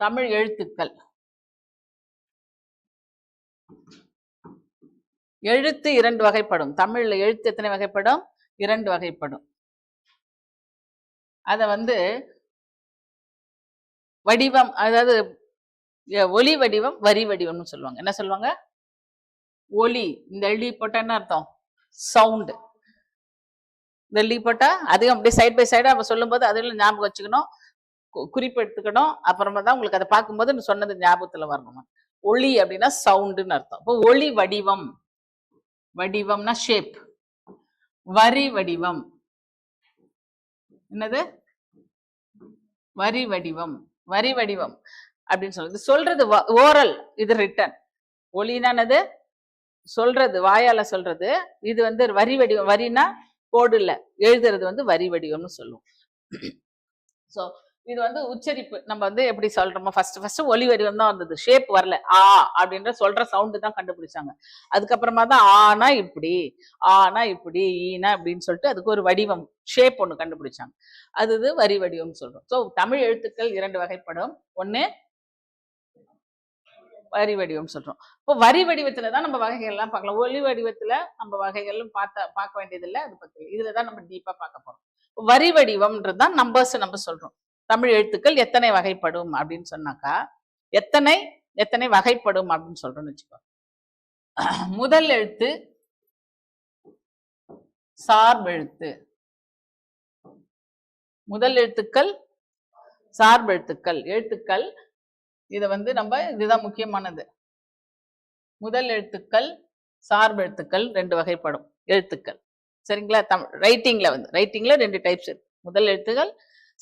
தமிழ் எழுத்துக்கள். எழுத்து இரண்டு வகைப்படும். தமிழ்ல எழுத்து எத்தனை வகைப்படும்? இரண்டு வகைப்படும். அத வடிவம், அதாவது ஒலி வடிவம், வரி வடிவம்னு சொல்லுவாங்க. என்ன சொல்லுவாங்க? ஒலி. இந்த எழுதி போட்டா என்ன அர்த்தம்? சவுண்டு. இந்த எழுதி போட்டா அதையும் அப்படியே சைட் பை சைடா நம்ம சொல்லும் போது அதில் ஞாபகம் வச்சுக்கணும், குறிப்பு எடுத்துக்கணும். அப்புறமா தான் உங்களுக்கு அதை பார்க்கும்போது சொன்னது ஞாபகத்துல வரணும். ஒளி அப்படின்னா சவுண்டுன்னு அர்த்தம். இப்போ ஒளி வடிவம், வடிவம்னா ஷேப். வரி வடிவம் என்னது? வரி வடிவம். வரி வடிவம் அப்படின்னு சொல்றது. சொல்றது ஓரல், இது ரிட்டன். ஒளினானது சொல்றது, வாயால சொல்றது. இது வரி வடிவம். வரினா கோடு இல்ல, எழுதுறது வரி வடிவம்னு சொல்லுவோம். சோ இது உச்சரிப்பு. நம்ம எப்படி சொல்றோமோ, ஃபர்ஸ்ட் ஒலி வடிவம் தான் வந்தது, ஷேப் வரல. ஆ அப்படின்ற சொல்ற சவுண்டு தான் கண்டுபிடிச்சாங்க. அதுக்கப்புறமா தான் ஆனா இப்படி, ஆனா இப்படி, ஈனா அப்படின்னு சொல்லிட்டு அதுக்கு ஒரு வடிவம், ஷேப் ஒண்ணு கண்டுபிடிச்சாங்க. அது வரி வடிவம் சொல்றோம். சோ தமிழ் எழுத்துக்கள் இரண்டு வகைப்படும். ஒண்ணு வரி வடிவம் சொல்றோம். இப்போ வரி வடிவத்துலதான் நம்ம வகைகள் எல்லாம் பார்க்கலாம். ஒலி வடிவத்துல நம்ம வகைகளும் பார்க்க வேண்டியது இல்லை. அது பத்தி இதுலதான் நம்ம டீப்பா பார்க்க போறோம். வரி வடிவம்ன்றதுதான் நம்பர்ஸ் நம்ம சொல்றோம். தமிழ் எழுத்துக்கள் எத்தனை வகைப்படும் அப்படின்னு சொன்னாக்கா, எத்தனை எத்தனை வகைப்படும் அப்படின்னு சொல்றோம்னு வச்சுக்கோ. முதல் எழுத்து சார்பெழுத்து. முதல் எழுத்துக்கள் சார்பெழுத்துக்கள். எழுத்துக்கள் இதை நம்ம இதுதான் முக்கியமானது. முதல் எழுத்துக்கள் சார்பெழுத்துக்கள் ரெண்டு வகைப்படும் எழுத்துக்கள். சரிங்களா? ரைட்டிங்ல ரெண்டு டைப்ஸ் இருக்கு. முதல் எழுத்துக்கள்,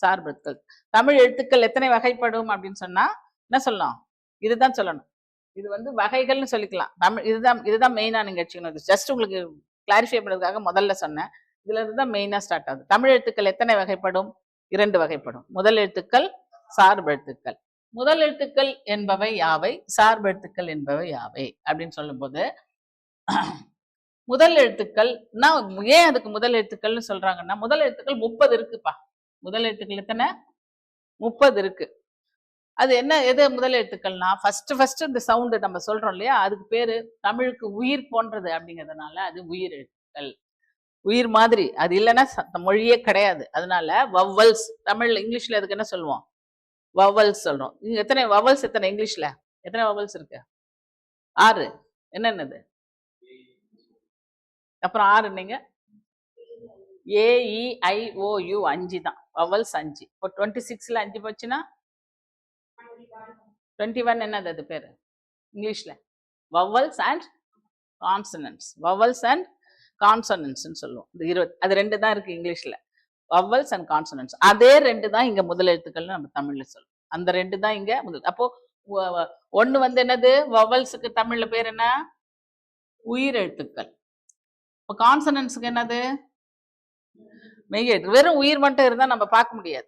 சார்பெழுத்துக்கள். தமிழ் எழுத்துக்கள் எத்தனை வகைப்படும் அப்படின்னு சொன்னா என்ன சொல்லணும்? இதுதான் சொல்லணும். இது வகைகள்னு சொல்லிக்கலாம். தமிழ் இதுதான் மெயினா நீங்க வச்சுக்கணும். ஜஸ்ட் உங்களுக்கு கிளாரிஃபை பண்றதுக்காக முதல்ல சொன்னேன். இதுல இருந்துதான் மெயினா ஸ்டார்ட் ஆகுது. தமிழ் எழுத்துக்கள் எத்தனை வகைப்படும்? இரண்டு வகைப்படும். முதல் எழுத்துக்கள், சார்பெழுத்துக்கள். முதல் எழுத்துக்கள் என்பவை யாவை, சார்பெழுத்துக்கள் என்பவை யாவை அப்படின்னு சொல்லும் போது, முதல் எழுத்துக்கள் ஏன் அதுக்கு முதல் எழுத்துக்கள்னு சொல்றாங்கன்னா, முதல் எழுத்துக்கள் 30 இருக்குப்பா. முதல் எழுத்துக்கள் எத்தனை? 30 இருக்கு. அது என்ன, எது முதல் எழுத்துக்கள்னா ஃபர்ஸ்ட் இந்த சவுண்டு நம்ம சொல்றோம் இல்லையா, அதுக்கு பேரு தமிழுக்கு உயிர் போன்றது அப்படிங்கிறதுனால அது உயிர் எழுத்துக்கள். உயிர் மாதிரி. அது இல்லைன்னா மொழியே கிடையாது. அதனால வவ்வல்ஸ். தமிழ்ல, இங்கிலீஷ்ல அதுக்கு என்ன சொல்லுவோம்? வவல்ஸ் சொல்றோம். எத்தனை வவல்ஸ்? எத்தனை இங்கிலீஷ்ல எத்தனை வவல்ஸ் இருக்கு? 6. என்னென்னது? அப்புறம் 6 நீங்க AEIOU 5 தான் வவல்ஸ். 5. இப்போ 26ல 5 போச்சுன்னா 21 என்னது அது பேரு இங்கிலீஷ்ல? Vowels and consonants. Vowels and கான்சனன்ட்ஸ்னு சொல்லுவோம். இது 20. அது ரெண்டு தான் இருக்கு இங்கிலீஷ்ல, வவல்ஸ் அண்ட் கான்சனன்ட்ஸ். அதே ரெண்டு தான் இங்க முதல் எழுத்துக்கள்னு நம்ம தமிழ்ல சொல்லுவோம். அந்த ரெண்டு தான் இங்க முதல். அப்போ ஒண்ணு என்னது? வவல்ஸுக்கு தமிழ்ல பேர் என்ன? உயிர் எழுத்துக்கள். இப்போ கான்சனன்ட்ஸுக்கு என்னது? மெய் எழுத்து. வெறும் உயிர் மட்டும் இருந்தா நம்ம பார்க்க முடியாது.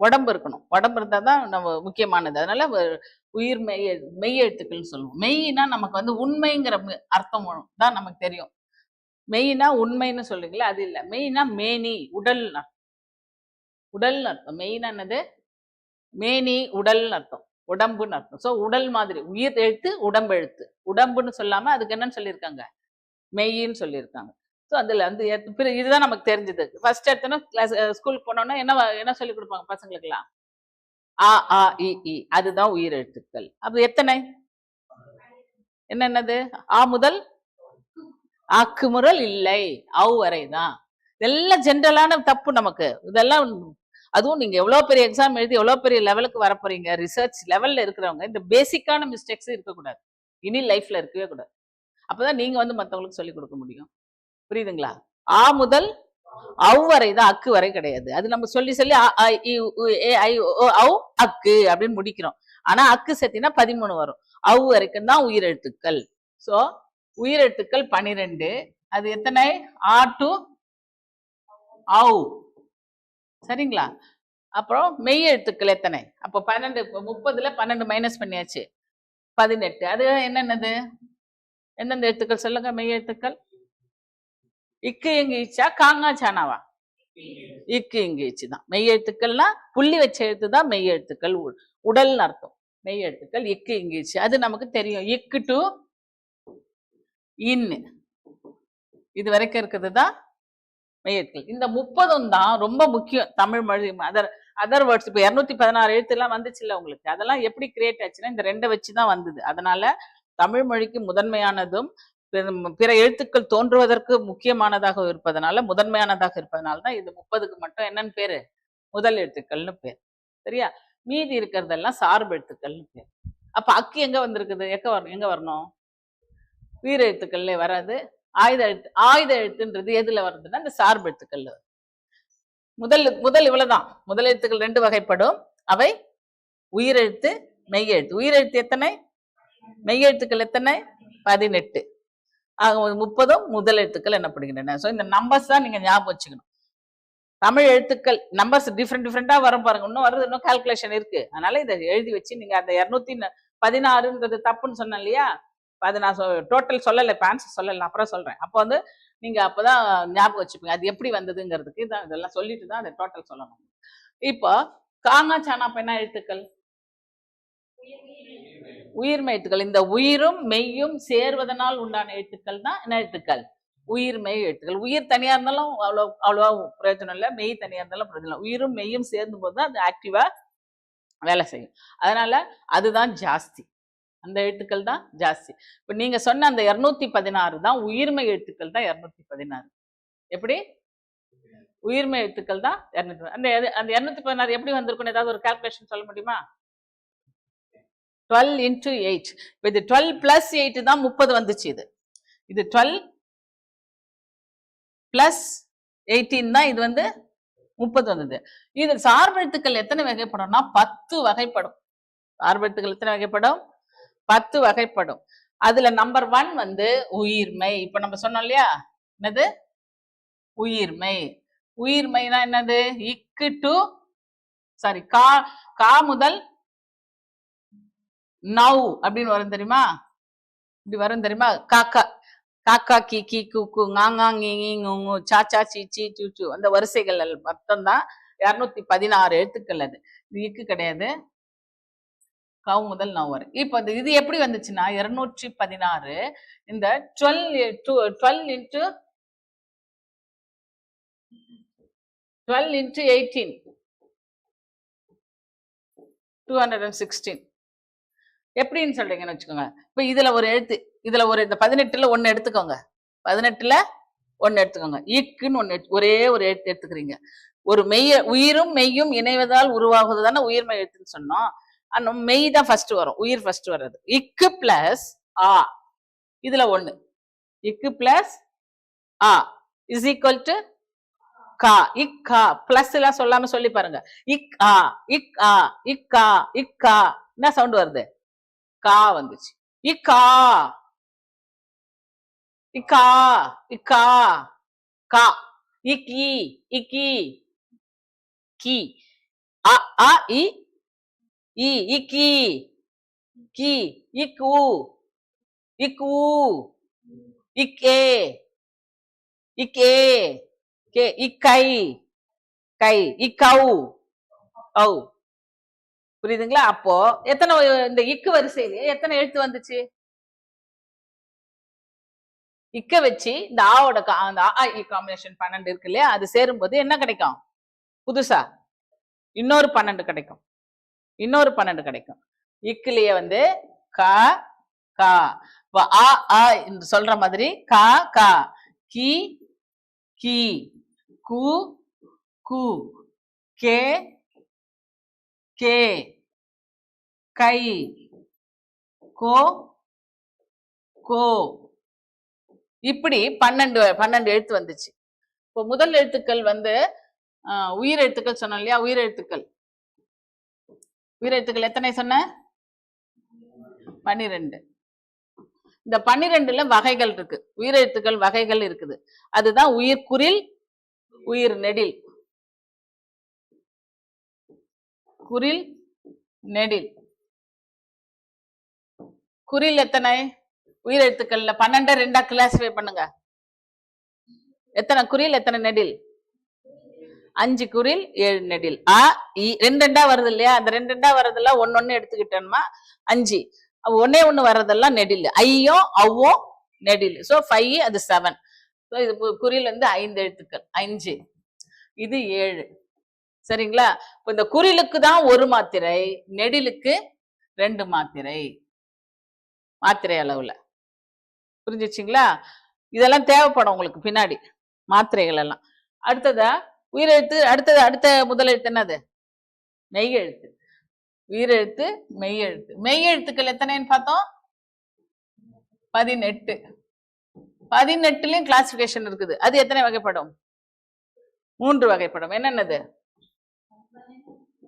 உடம்பு இருக்கணும். உடம்பு இருந்தா தான் நம்ம முக்கியமானது. அதனால உயிர் மெய் எழுத்துக்கள்னு சொல்லுவோம். மெய்னா நமக்கு உண்மைங்கிற அர்த்தம் தான் நமக்கு தெரியும். மெய்னா உண்மைன்னு சொல்றீங்களா, அது இல்ல. மெய்னா மேனி, உடல், உடல்னு அர்த்தம். மெய்னா என்னது? மேனி, உடல்னு அர்த்தம், உடம்புன்னு அர்த்தம். சோ உடல் மாதிரி உயிர் எழுத்து, உடம்பு எழுத்து. உடம்புன்னு சொல்லாம அதுக்கு என்னன்னு சொல்லியிருக்காங்க? மெய்ன்னு சொல்லியிருக்காங்க. ஸோ அதுல இதுதான் நமக்கு தெரிஞ்சது. ஃபர்ஸ்ட் எடுத்தோன்னா ஸ்கூலுக்கு போனோம்னா என்ன சொல்லி கொடுப்பாங்க பசங்களுக்குலாம்? ஆ ஆ இ இ. அதுதான் உயிர் எழுத்துக்கள். அப்ப எத்தனை? என்னென்னது? ஆ முதல் ஆக்கு முதல் இல்லை, அவ் வரைதான். இதெல்லாம் ஜென்ரலான தப்பு நமக்கு. இதெல்லாம் அதுவும் நீங்க எவ்வளவு பெரிய எக்ஸாம் எழுதி எவ்வளவு பெரிய லெவலுக்கு வரப்போறீங்க, ரிசர்ச் லெவல்ல இருக்கிறவங்க இந்த பேசிக்கான மிஸ்டேக்ஸ் இருக்கக்கூடாது. இனி லைஃப்ல இருக்கவே கூடாது. அப்பதான் நீங்க மத்தவங்களுக்கு சொல்லி கொடுக்க முடியும். புரியுதுங்களா? ஆ முதல் அவ் வரை தான், அக்கு வரை கிடையாது. அது நம்ம சொல்லி அக்கு அப்படின்னு முடிக்கிறோம். ஆனா அக்கு சேர்த்தினா 13 வரும். அவ் வரைக்கும் தான் உயிரெழுத்துக்கள். சோ உயிரெழுத்துக்கள் 12. அது எத்தனை? ஆ டு அவ். சரிங்களா? அப்புறம் மெய் எழுத்துக்கள் எத்தனை? அப்போ 12. 30ல 12 மைனஸ் பண்ணியாச்சு, 18. அது என்னென்னது? எந்தெந்த எழுத்துக்கள் சொல்லுங்க? மெய் எழுத்துக்கள். இக்கு இங்கிச்சா காங்கா சானாவா? இக்கு இங்கிச்சு தான் மெய் எழுத்துக்கள்னா புள்ளி வச்ச எழுத்து தான் மெய் எழுத்துக்கள். உடல்னு அர்த்தம். மெய் எழுத்துக்கள். இக்கு இங்கிலீஷ் அது நமக்கு தெரியும். இக்கு டு இன் இது வரைக்கும் இருக்குது தான் மெய் எழுத்துக்கள். இந்த 30 தான் ரொம்ப முக்கியம் தமிழ் மொழி. அதர் வேர்ட்ஸ் இப்போ 216 எழுத்து எல்லாம் வந்துச்சு இல்ல உங்களுக்கு, அதெல்லாம் எப்படி கிரியேட் ஆச்சுன்னா இந்த ரெண்டை வச்சுதான் வந்தது. அதனால தமிழ் மொழிக்கு முதன்மையானதும் பிற எழுத்துக்கள் தோன்றுவதற்கு முக்கியமானதாக இருப்பதனால முதன்மையானதாக இருப்பதனால தான் இது 30க்கு மட்டும் என்னன்னு பேரு முதல் எழுத்துக்கள்னு பேர். சரியா? மீதி இருக்கிறதெல்லாம் சார்பு எழுத்துக்கள்னு பேர். அப்ப அக்கு எங்க வந்திருக்குது? எங்க வரணும்? உயிர் எழுத்துக்கள்ல வராது. ஆயுத எழுத்துன்றது எதுல வருதுன்னா இந்த சார்பு எழுத்துக்கள்ல. முதல் இவ்வளவுதான். முதல் எழுத்துக்கள் 2 வகைப்படும். அவை உயிரெழுத்து, மெய்யெழுத்து. உயிரெழுத்து எத்தனை? மெய்யெழுத்துக்கள் எத்தனை? 18. ஆக 30 முதல் எழுத்துக்கள் என்னப்படுகின்றன. சோ இந்த நம்பர்ஸ் தான் நீங்க ஞாபகம் வச்சுக்கணும். தமிழ் எழுத்துக்கள் நம்பர்ஸ் டிஃப்ரெண்டா வரும் பாருங்க. இன்னும் வருது, இன்னும் கால்குலேஷன் இருக்கு. அதனால இதை எழுதி வச்சு நீங்க அந்த 216ன்றது தப்புன்னு சொன்னேன் இல்லையா? அது நான் டோட்டல் சொல்லலை, ஆன்சர் சொல்லலை, அப்புறம் சொல்றேன். அப்போ வந்து நீங்க அப்பதான் ஞாபகம் வச்சுப்பீங்க அது எப்படி வந்ததுங்கிறதுக்கு. தான் இதெல்லாம் சொல்லிட்டு தான் அதை டோட்டல் சொல்லணும். இப்போ காங்கா சானா என்ன எழுத்துக்கள்? உயிர்மெய் எழுத்துக்கள். இந்த உயிரும் மெய்யும் சேர்வதனால் உண்டான எழுத்துக்கள் தான் என்ன எழுத்துக்கள்? உயிர்மெய் எழுத்துக்கள். உயிர் தனியா இருந்தாலும் அவ்வளவா பிரயோஜனம் இல்லை, மெய் தனியா இருந்தாலும் பிரயோஜனம் இல்லை. உயிரும் மெய்யும் சேர்ந்து போது தான் அது ஆக்டிவா வேலை செய்யும். அதனால அதுதான் ஜாஸ்தி, அந்த எழுத்துக்கள் தான் ஜாஸ்தி. இப்ப நீங்க சொன்ன அந்த 216 தான் உயிர்மெய் எழுத்துக்கள் தான் 216. எப்படி? உயிர்மெய் எழுத்துக்கள் தான் 216. அந்த 216 எப்படி வந்திருக்கும்? ஏதாவது ஒரு கால்குலேஷன் சொல்ல முடியுமா? 12 into 8. இப்போ இது 12 plus 8 தான் 30 வந்துச்சு. இது 12 plus 18 தான் இது வந்து 30 வந்தது. இது சார்பெழுத்துக்கள் எத்தனை வகைப்படும்னா 10 வகைப்படும். சார்பெழுத்துக்கள் எத்தனை வகைப்படும்? 10 வகைப்படும். அதுல நம்பர் 1 வந்து உயிர்மெய். இப்ப நம்ம சொன்னோம் இல்லையா, என்னது உயிர்மெய்? உயிர்மெய்னா என்னது? இக்கு டு சாரி கா முதல் நவ் அப்படின்னு வரும் தெரியுமா? இப்படி வரும் தெரியுமா? காக்கா காக்கா கி கி கு கு ங்காங்கா ngி ngி ங்கு சாச்சா சி சி சு சு அந்த வரிசைகள் மொத்தம் தான் 216 எழுத்துக்கள். அது இக்கு கிடையாது, கவு முதல் நவ் வரை. இப்ப இது எப்படி வந்துச்சுன்னா 216 இந்த 12 into 18 216 எப்படின்னு சொல்றீங்கன்னு வச்சுக்கோங்க. இப்ப இதுல ஒரு எழுத்து, இதுல ஒரு இந்த 18ல 1 எடுத்துக்கோங்க. 18ல 1 எடுத்துக்கோங்க. இக்குன்னு ஒரே ஒரு எழுத்து எடுத்துக்கிறீங்க. ஒரு உயிரும் மெய்யும் இணைவதால் உருவாகுது தானே உயிர்மெய் எழுத்துன்னு சொன்னோம். அந்த மெய் தான் ஃபர்ஸ்ட் வரும், உயிர் ஃபர்ஸ்ட் வர்றது. இக்கு பிளஸ் ஆ, இதுல 1. இக்கு பிளஸ் ஆ இஸ் ஈக்குவல் டு கா. இக்கா பிளஸ் எல்லாம் சொல்லாம சொல்லி பாருங்க. இக்கா இக்கா இக்கா இக்கா என்ன சவுண்ட் வருது? கா வந்துச்சு. இக்கா இக்கா இக்கா கா. இக்கி இக்கி கி. அ அ இ இ இக்கி கி. இக்கு இக்கு இக்கே இக்கே கே. இக்கை கை. இக்கௌ ஔ. புரியுதுங்களா? அப்போ எத்தனை இந்த இக்கு வரிசையிலே எத்தனை எழுத்து வந்துச்சு? இக்க வச்சு இந்த ஆவோட அந்த ஆ இ காம்பினேஷன் 12 இருக்கு இல்லையா, அது சேரும்போது என்ன கிடைக்கும்? புதுசா இன்னொரு 12 கிடைக்கும். இன்னொரு 12 கிடைக்கும். இக்குலயே வந்து கா கா. ஆ ஆ சொல்ற மாதிரி கா கா கி கி கு கு கே கே கை கோ கோ. இப்படி 12 எழுத்து வந்துச்சு. இப்போ முதல் எழுத்துக்கள் வந்து உயிர் எழுத்துக்கள் சொன்னோம் இல்லையா? உயிர் எழுத்துக்கள் எத்தனை சொன்ன? 12. இந்த 12ல வகைகள் இருக்கு, உயிரெழுத்துக்கள் வகைகள் இருக்குது. அதுதான் உயிர் குறில், உயிர் நெடில். குறில் நெடில். குறில் எத்தனை? உயிரெழுத்துக்கள்ல 12 2 கிளாசிஃபை பண்ணுங்க. எத்தனை குறில் எத்தனை நெடில்? 5 குறில் 7 நெடில். ஆ இ 2 2 வருது இல்லையா? அந்த 2 2 வர்றதெல்லாம் ஒன்னொன்னு எடுத்துக்கிட்டோம்னா 5. ஒன்னே ஒண்ணு வர்றதெல்லாம் நெடில். ஐயும் அவ்வும் நெடில். சோ 5 அது 7. ஸோ இது குறில் வந்து 5 எழுத்துக்கள். 5 இது 7. சரிங்களா? இப்ப இந்த குறிலுக்கு தான் ஒரு மாத்திரை, நெடிலுக்கு 2 மாத்திரை, மாத்திரை அளவுல. புரிஞ்சிச்சுங்களா? இதெல்லாம் தேவைப்படும் உங்களுக்கு பின்னாடி மாத்திரைகள் எல்லாம். அடுத்ததா உயிரெழுத்து. அடுத்த முதல் எழுத்து என்னது? மெய் எழுத்து. உயிரெழுத்து, மெய் எழுத்து. மெய் எழுத்துக்கள் எத்தனைன்னு பார்த்தோம்? 18. 18லயும் கிளாசிபிகேஷன் இருக்குது. அது எத்தனை வகைப்படும்? 3 வகைப்படும். என்னென்னது?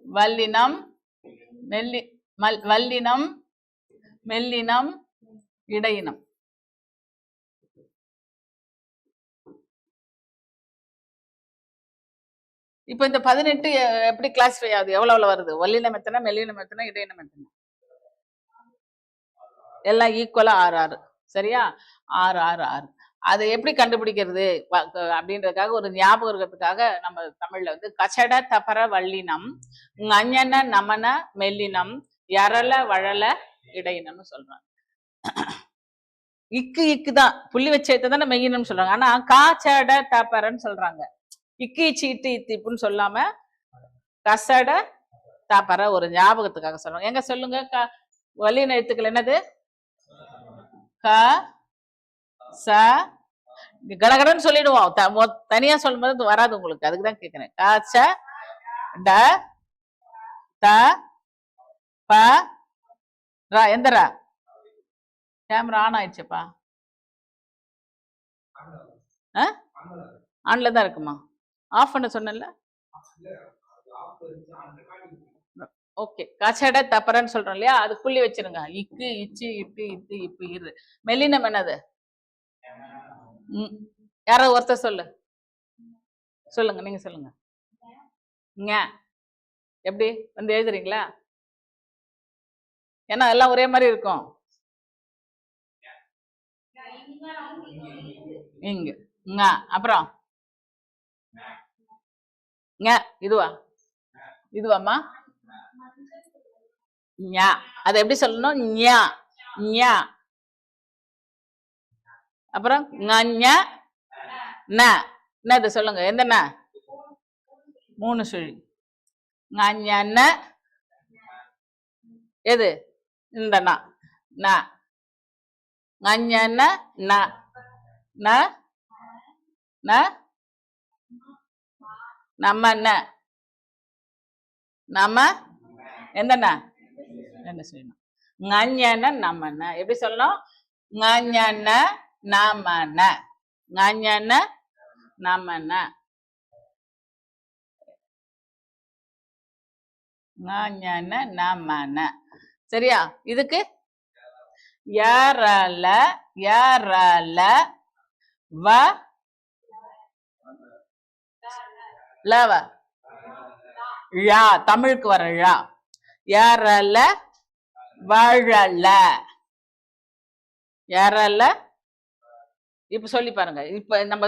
வல்லினம், வல்லினம், மெல்லினம், இடையினம். இப்ப இந்த 18 எப்படி கிளாசிஃபை ஆகுது? எவ்வளவு வருது? வல்லினம் எத்தனை, மெல்லினம் எத்தனை, இடையினம் எத்தனை? எல்லாம் ஈக்குவலா 6 6. சரியா? 6 6 6. அதை எப்படி கண்டுபிடிக்கிறது அப்படின்றதுக்காக ஒரு ஞாபகம் இருக்கிறதுக்காக நம்ம தமிழ்ல வந்து கச்சட தபர வல்லினம், அஞ்சன நமன மெல்லினம், யரல வழல இடையினம்னு சொல்றாங்க. இக்கு இக்கு தான் புள்ளி வச்சேத்த தானே மெய்யினம் சொல்றாங்க. ஆனா காச்சட தப்பரன்னு சொல்றாங்க. இக்கு இச்சு இட்டு இத்திப்புன்னு சொல்லாம கசட தப்பர ஒரு ஞாபகத்துக்காக சொல்றாங்க. எங்க சொல்லுங்க. வல்லின எழுத்துக்கள் என்னது? க ச கடகடன்னு சொல்லிடுவோம். தனியா சொல்லும் போது வராது உங்களுக்கு. அதுக்குதான் கேக்குறேன். க ச ட த ப ரா. எந்த ரா? Camera on ஆயிடுச்சுப்பா. ஆன்ல தான் இருக்குமா? ஆஃப் பண்ண சொன்னல. ஓகே. கச்சட தப்பரன்னு சொல்றோம் இல்லையா? அது புள்ளி வச்சிருங்க. இக்கு இச்சு இட்டு இத்து இப்பு இரு. மெல்லினம் என்னது? யாராவது ஒருத்தர் சொல்லுங்க. நீங்க சொல்லுங்க. எப்படி வந்து எழுதுறீங்களா? ஏன்னா எல்லாம் ஒரே மாதிரி இருக்கும். இங்க அப்புறம் இதுவாமா? அதை எப்படி சொல்லணும்? அப்புறம் என்னது சொல்லுங்க. எந்த 3 சுழி. எது? இந்த நம்ம எந்த என்ன செய்யணும்? நம்ம எப்படி சொல்லணும்? நமன. சரியா? இதுக்கு யரல யரல வ லவ ழா. தமிழுக்கு வர ழா. யரல வழல யரல. இப்ப சொல்லி பாருங்க. இப்ப நம்ம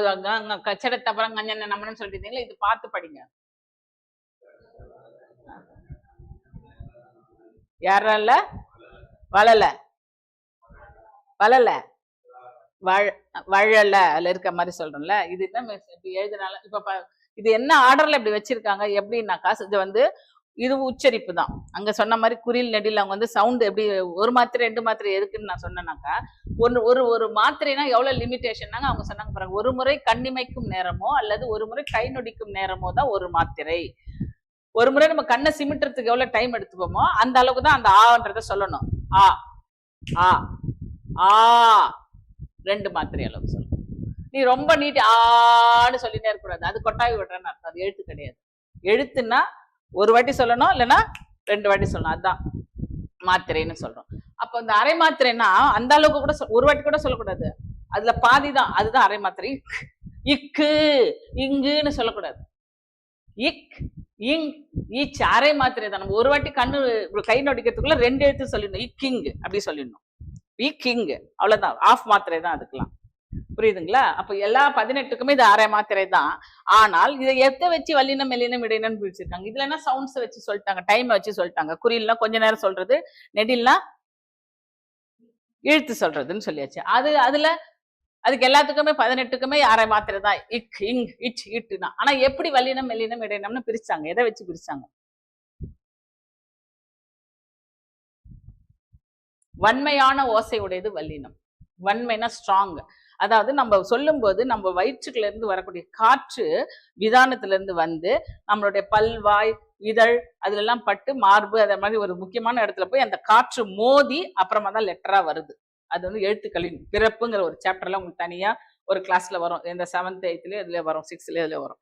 கச்சட தப்பறம் நம்மன்னு சொல்லிட்டீங்களா? இது பார்த்து படிங்க. யரல வளல வளல வழல அதுல இருக்க மாதிரி சொல்றோம்ல. இது என்ன எழுதினால இப்ப இது என்ன ஆர்டர்ல இப்படி வச்சிருக்காங்க எப்படின்னாக்கா, இது வந்து இது உச்சரிப்பு தான். அங்க சொன்ன மாதிரி குறில் நெடில் அவங்க வந்து சவுண்ட் எப்படி ஒரு மாத்திரை 2 மாத்திரை எதுக்குன்னு நான் சொன்னேன்னாக்கா, ஒரு மாத்திரைனா எவ்வளவு லிமிட்டேஷன்னாங்க அவங்க சொன்னாங்க பாருங்க. ஒரு முறை கண்ணிமைக்கும் நேரமோ அல்லது ஒரு முறை கை நொடிக்கும் நேரமோ தான் ஒரு மாத்திரை. ஒரு முறை நம்ம கண்ணை சிமிட்டுறதுக்கு எவ்வளவு டைம் எடுத்துப்போமோ அந்த அளவுக்கு தான் அந்த ஆன்றத சொல்லணும். ஆ ஆ ஆ 2 மாத்திரை அளவு சொல்லணும். நீ ரொம்ப நீட்டி ஆன்னு சொல்லிட்டே இருக்கக்கூடாது. அது கொட்டாய் விடுறேன்னு அர்த்தம். அது எழுத்து கிடையாது. எழுத்துன்னா ஒரு வாட்டி சொல்லணும், இல்லைன்னா 2 வாட்டி சொல்லணும். அதுதான் மாத்திரைன்னு சொல்றோம். அப்ப இந்த அரை மாத்திரைன்னா அந்த அளவுக்கு கூட ஒரு வாட்டி கூட சொல்லக்கூடாது. அதுல பாதி தான். அதுதான் அரை மாத்திரை. இக்கு இங்குன்னு சொல்லக்கூடாது. இக் இங் ஈச் அரை மாத்திரை தான். நம்ம ஒரு வாட்டி கை நொடிக்கிறதுக்குள்ள 2 எழுத்து சொல்லிடணும். இக்கிங் அப்படி சொல்லிடணும். இக்கிங் அவ்வளவுதான். ஆஃப் மாத்திரை தான் அதுக்கெல்லாம். புரியுதுங்களா? அப்ப எல்லா 18க்குமே இது அரை மாத்திரை தான். ஆனால் இதை எதை வச்சு வல்லினம் மெல்லினம் இடையினம் பிரிச்சிருக்காங்க. இதுல என்ன சவுண்ட்ஸ் வச்சு சொல்லிட்டாங்க, டைம் வச்சு சொல்லிட்டாங்க. குறியில்னா கொஞ்ச நேரம் சொல்றது, நெடில்னா இழுத்து சொல்றதுன்னு சொல்லியாச்சு. அதுல அதுக்கு எல்லாத்துக்குமே 18க்குமே யாரை மாத்திரதான் இக் இங் இச் இட்டுனா. ஆனா எப்படி வல்லினம் மெல்லினம் இடையினம்னு பிரிச்சாங்க, எதை வச்சு பிரிச்சாங்க? வன்மையான ஓசை உடையது வல்லினம். வன்மைனா ஸ்ட்ராங். அதாவது நம்ம சொல்லும் போது நம்ம வயிற்றுக்குள்ள இருந்து வரக்கூடிய காற்று விதானத்துல இருந்து வந்து நம்மளுடைய பல்வாய் இதழ் அதுல எல்லாம் பட்டு மார்பு அதே மாதிரி ஒரு முக்கியமான இடத்துல போய் அந்த காற்று மோதி அப்புறமா தான் லெட்டரா வருது. அது வந்து எழுத்துக்களின் பிறப்புங்கிற ஒரு சாப்டர்ல உங்களுக்கு தனியா ஒரு கிளாஸ்ல வரும். இந்த 7th 8th இதுல வரும், 6th இதுல வரும்.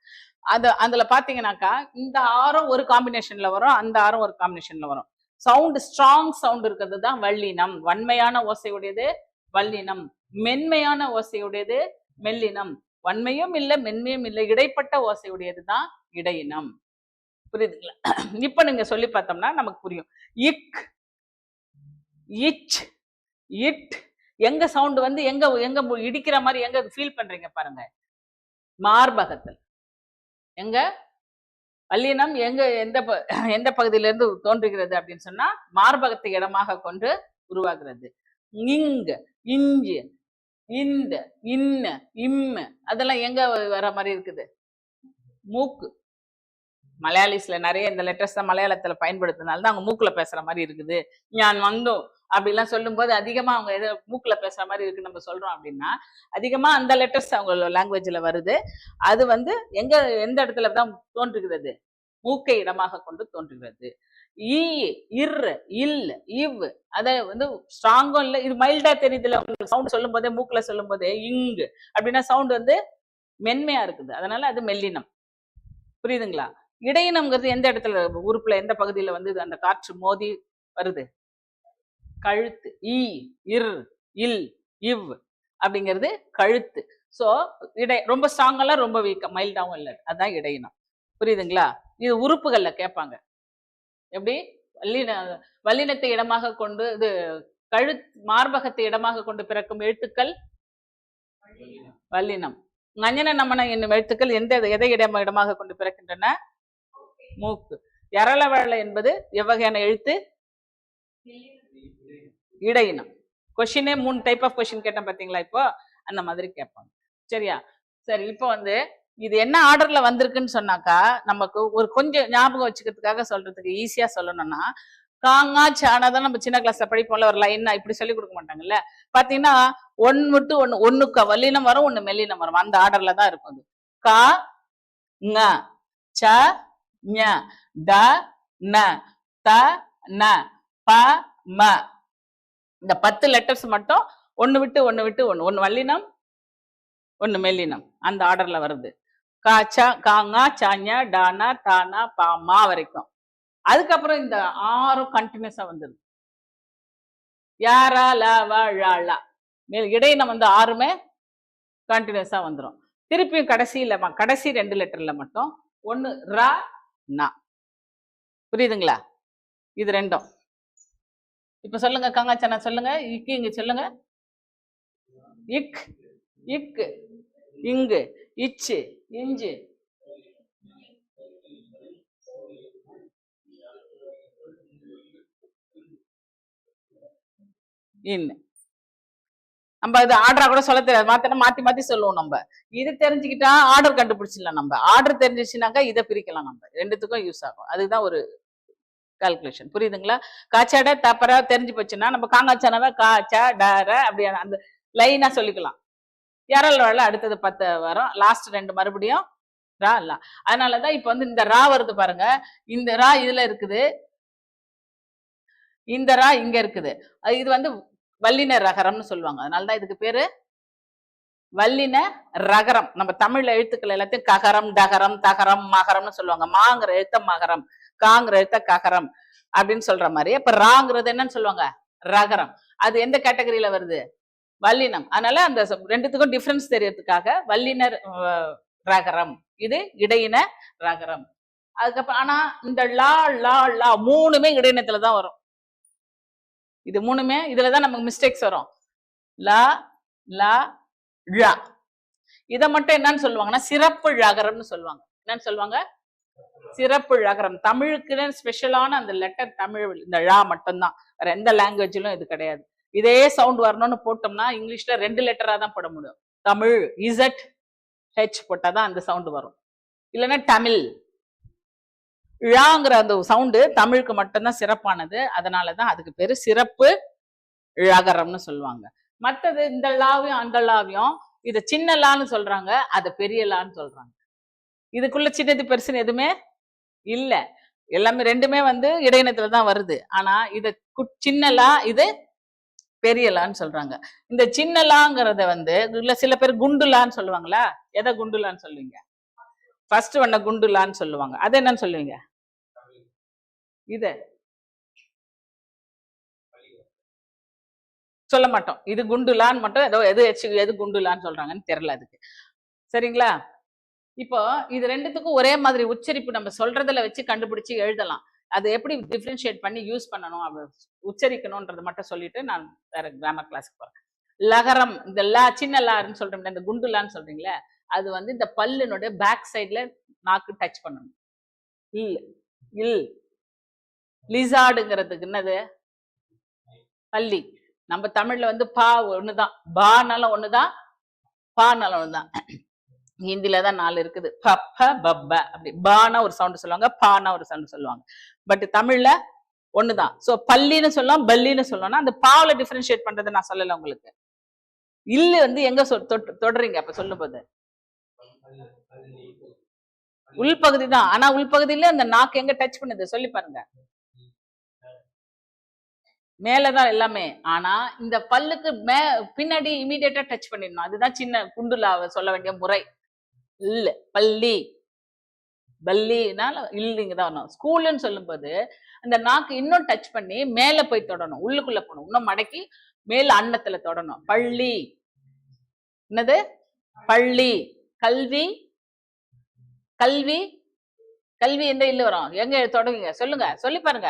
அதுல பாத்தீங்கன்னாக்கா இந்த ஆரம் ஒரு காம்பினேஷன்ல வரும், அந்த ஆரம் ஒரு காம்பினேஷன்ல வரும். சவுண்ட் ஸ்ட்ராங் சவுண்ட் இருக்கிறது தான் வல்லினம். வன்மையான ஓசையுடையது வல்லினம். மென்மையான ஓசையுடையது மெல்லினம். வன்மையும் இல்லை மென்மையும் இல்லை, இடைப்பட்ட ஓசையுடையது தான் இடையினம். புரியுதுங்களா? இப்ப நீங்க சொல்லி பார்த்தோம்னா நமக்கு புரியும். இக் இச் இட் எங்க சவுண்ட் வந்து எங்க எங்க இடிக்கிற மாதிரி எங்க ஃபீல் பண்றீங்க பாருங்க, மார்பகத்தில். எங்க வல்லினம் எங்க எந்த பகுதியில இருந்து தோன்றுகிறது அப்படின்னு சொன்னா மார்பகத்தை இடமாக கொண்டு உருவாகிறது. இங்க இஞ்சு இந்த இன்ன இம்ம அதெல்லாம் எங்க வர மாதிரி இருக்குது? மூக்கு. மலையாளிஸ்ல நிறைய இந்த லெட்டர்ஸ் தான் மலையாளத்துல பயன்படுத்தினால தான் அவங்க மூக்குல பேசுற மாதிரி இருக்குது. ஞான் வந்தோம் அப்படிலாம் சொல்லும் போது அதிகமா அவங்க எதை மூக்குல பேசுற மாதிரி இருக்கு நம்ம சொல்றோம் அப்படின்னா அதிகமா அந்த லெட்டர்ஸ் அவங்க லாங்குவேஜ்ல வருது. அது வந்து எந்த இடத்துல தான் தோன்றுகிறது? மூக்கை இடமாக கொண்டு தோன்றுகிறது. ஈ இர் இல் இவ் அதை வந்து ஸ்ட்ராங்கும் இல்லை, இது மைல்டா தெரியுதுல உங்களுக்கு சவுண்ட் சொல்லும் போதே, மூக்குல சொல்லும் போதே இங்கு அப்படின்னா சவுண்ட் வந்து மென்மையா இருக்குது, அதனால அது மெல்லினம். புரியுதுங்களா? இடையினம்ங்கிறது எந்த இடத்துல உறுப்புல எந்த பகுதியில வந்து அந்த காற்று மோதி வருது? கழுத்து. ஈ இர் இல் இவ் அப்படிங்கிறது கழுத்து. சோ ரொம்ப ஸ்ட்ராங்கெல்லாம் ரொம்ப வீக்கா மைல்டாவும் இல்லை, அதுதான் இடையினம். புரியுதுங்களா? இது உறுப்புகள்ல கேட்பாங்க. எப்படி? வல்லினத்தை இடமாக கொண்டு இது மார்பகத்தை இடமாக கொண்டு பிறக்கும் எழுத்துக்கள் வல்லினம். நஞ்சன நமன என்னும் எழுத்துக்கள் எதை இடமாக கொண்டு பிறக்கின்றன? மூக்கு. யரளவழ என்பது எவ்வகையான எழுத்து? இடையினம். கொஸ்டினே 3 டைப் ஆஃப் கொஸ்டின் கேட்டேன் பாத்தீங்களா? இப்போ அந்த மாதிரி கேட்பாங்க. சரியா? சரி, இப்போ வந்து இது என்ன ஆர்டர்ல வந்திருக்குன்னு சொன்னாக்கா நமக்கு ஒரு கொஞ்சம் ஞாபகம் வச்சுக்கிறதுக்காக சொல்றதுக்கு ஈஸியா சொல்லணும்னா, காங்கா சானாதான் நம்ம சின்ன கிளாஸ்ல படிப்போம்ல, ஒரு லைன்னா இப்படி சொல்லி கொடுக்க மாட்டாங்கல்ல. பாத்தீங்கன்னா 1 விட்டு 1 ஒண்ணுக்கு வல்லினம் வரும், 1 மெல்லினம் வரும். அந்த ஆர்டர்ல தான் இருக்கும். அது கா ங ச ஞ ட ந த ந ப ம இந்த 10 லெட்டர்ஸ் மட்டும் 1 விட்டு 1 விட்டு 1 வல்லினம் 1 மெல்லினம் அந்த ஆர்டர்ல வருது. காச்சா காங்கா சாஞா டானா தானா பாமா வரைக்கும். அதுக்கப்புறம் இந்த 6 கண்டினியூஸா வந்துருது. யாரா லா ழா இடையினம் வந்து 6மே கண்டினியூஸா வந்துடும். திருப்பியும் கடைசி 2 லெட்டர்ல மட்டும் 1 ரா நா. புரியுதுங்களா? இது ரெண்டும். இப்ப சொல்லுங்க காங்காச்சனா சொல்லுங்க. இக்கு இங்க சொல்லுங்க. இக் இக்கு இங்கு இச்சு இஞ்சு இன்னு. நம்ம இது ஆர்டரா கூட சொல்ல தெரியாது, மாத்தி மாத்தி சொல்லுவோம். நம்ம இது தெரிஞ்சுக்கிட்டா ஆர்டர் கண்டுபிடிச்சிடலாம். நம்ம ஆர்டர் தெரிஞ்சிச்சுனாக்கா இதை பிரிக்கலாம். நம்ம ரெண்டுத்துக்கும் யூஸ் ஆகும். அதுதான் ஒரு கால்குலேஷன். புரியுதுங்களா? காச்சாட தப்பரா தெரிஞ்சு போச்சுன்னா நம்ம காங்காச்சானாவை காச்சா டர அப்படி அந்த லைனா சொல்லிக்கலாம். யாரால வரல அடுத்தது 10 வரும், லாஸ்ட் 2 மறுபடியும் ரா இல்ல. அதனாலதான் இப்ப வந்து இந்த ரா வருது பாருங்க. இந்த ரா இதுல இருக்குது, இந்த ரா இங்க இருக்குது. இது வந்து வல்லின ரகரம்னு சொல்லுவாங்க. அதனாலதான் இதுக்கு பேரு வல்லின ரகரம். நம்ம தமிழ்ல எழுத்துக்கள் எல்லாத்தையும் ககரம் டகரம் தகரம் மகரம்னு சொல்லுவாங்க. மாங்கிற எழுத்த மகரம், காங்கிற எழுத்த ககரம் அப்படின்னு சொல்ற மாதிரி. அப்ப ராங்கிறது என்னன்னு சொல்லுவாங்க? ரகரம். அது எந்த கேட்டகரியில வருது? வல்லினம். அதனால அந்த ரெண்டுத்துக்கும் டிஃபரன்ஸ் தெரியறதுக்காக வல்லினர் ரகரம், இது இடையின ரகரம். அதுக்கப்புறம் ஆனா இந்த லா லா லா 3மே இடையினத்துலதான் வரும். இது 3மே இதுலதான் நமக்கு மிஸ்டேக்ஸ் வரும். லா லா ழா. இதை மட்டும் என்னன்னு சொல்லுவாங்கன்னா சிறப்பு ழகரம்னு சொல்லுவாங்க. என்னன்னு சொல்லுவாங்க? சிறப்பு ழகரம். தமிழுக்குன்னு ஸ்பெஷலான அந்த லெட்டர் தமிழ் இந்த ழா மட்டும்தான், வேற எந்த லாங்குவேஜிலும் இது கிடையாது. இதே சவுண்ட் வரணும்னு போட்டோம்னா இங்கிலீஷ்ல 2 லெட்டரா தான் போட முடியும். தமிழ் இசட் ஹெச் போட்டாதான் அந்த சவுண்ட் வரும், இல்லைன்னா தமிழ். ழாங்கிற அந்த சவுண்டு தமிழுக்கு மட்டும்தான் சிறப்பானது, அதனாலதான் அதுக்கு பேரு சிறப்பு ழகரம்னு சொல்லுவாங்க. மற்றது இந்த லாவையும் அந்த லாவையும் இதை சின்ன லான்னு சொல்றாங்க, அதை பெரிய லான்னு சொல்றாங்க. இதுக்குள்ள சின்னது பெருசுன்னு எதுவுமே இல்ல, எல்லாமே ரெண்டுமே வந்து இடையினத்துல தான் வருது. ஆனா இத சின்னலா, இது பெரியலான்னு சொல்றாங்க. இந்த சின்னலாங்கிறத வந்து இல்ல சில பேர் குண்டுலான்னு சொல்லுவாங்களா? எதை குண்டுலான்னு சொல்லுவீங்க? ஃபர்ஸ்ட் ஒன்ன குண்டுலான்னு சொல்லுவாங்க. அது என்னன்னு சொல்லுவீங்க? இத சொல்ல மாட்டோம். இது குண்டுலான்னு மட்டும் ஏதோ எது குண்டுலான்னு சொல்றாங்கன்னு தெரியல அதுக்கு. சரிங்களா? இப்போ இது ரெண்டுத்துக்கும் ஒரே மாதிரி உச்சரிப்பு நம்ம சொல்றதுல வச்சு கண்டுபிடிச்சு எழுதலாம். அது எப்படி டிஃபரன்ஷியேட் பண்ணி யூஸ் பண்ணணும், உச்சரிக்கணும்ன்றதை மட்டும் சொல்லிட்டு நான் வேற கிராமர் கிளாஸ்க்கு போறேன். லகரம், இந்த லா சின்ன லான்னு சொல்றோம்ல, இந்த குண்டுலான்னு சொல்றீங்களே, அது வந்து இந்த பல்லுனுடைய பேக் சைட்ல நாக்கு டச் பண்ணணும். இல் இல் லிசார்டுங்கிறதுக்கு என்னது? பல்லி. நம்ம தமிழ்ல வந்து பா ஒண்ணுதான், பானாலும் ஒண்ணுதான், பானாலும் ஒண்ணுதான். ஹிந்தில தான் 4 இருக்குது, பப்ப பப்ப அப்படி. பானா ஒரு சவுண்ட் சொல்லுவாங்க, பானா ஒரு சவுண்ட் சொல்லுவாங்க. பட் தமிழ்ல ஒண்ணுதான். சோ பல்லின்னு சொல்லலாம், பல்லின்னு சொல்லலாம். அந்த பாவல டிஃபரன்ஷியேட் பண்றது நான் சொல்லல உங்களுக்கு. இல்லு வந்து எங்க தொடறீங்க அப்ப சொல்லும் போது? உள்பகுதி தான். ஆனா உள்பகுதியில அந்த நாக்கு எங்க டச் பண்ணுது சொல்லி பாருங்க. மேலதான் எல்லாமே. ஆனா இந்த பல்லுக்கு பின்னாடி இமீடியட்டா டச் பண்ணிடணும். அதுதான் சின்ன குண்டுலாவை சொல்ல வேண்டிய முறை. இல்ல பள்ளி, பல்லினால இல்லைங்க தான் வரணும். ஸ்கூல்னு சொல்லும் போது அந்த நாக்கு இன்னும் டச் பண்ணி மேல போய் தொடணும், உள்ளுக்குள்ள போகணும், இன்னும் மடக்கி மேல அன்னத்துல தொடணும். பள்ளி என்னது? பள்ளி. கல்வி, கல்வி, கல்வி எந்த இல்ல வரும்? எங்க தொடங்குங்க சொல்லுங்க, சொல்லி பாருங்க.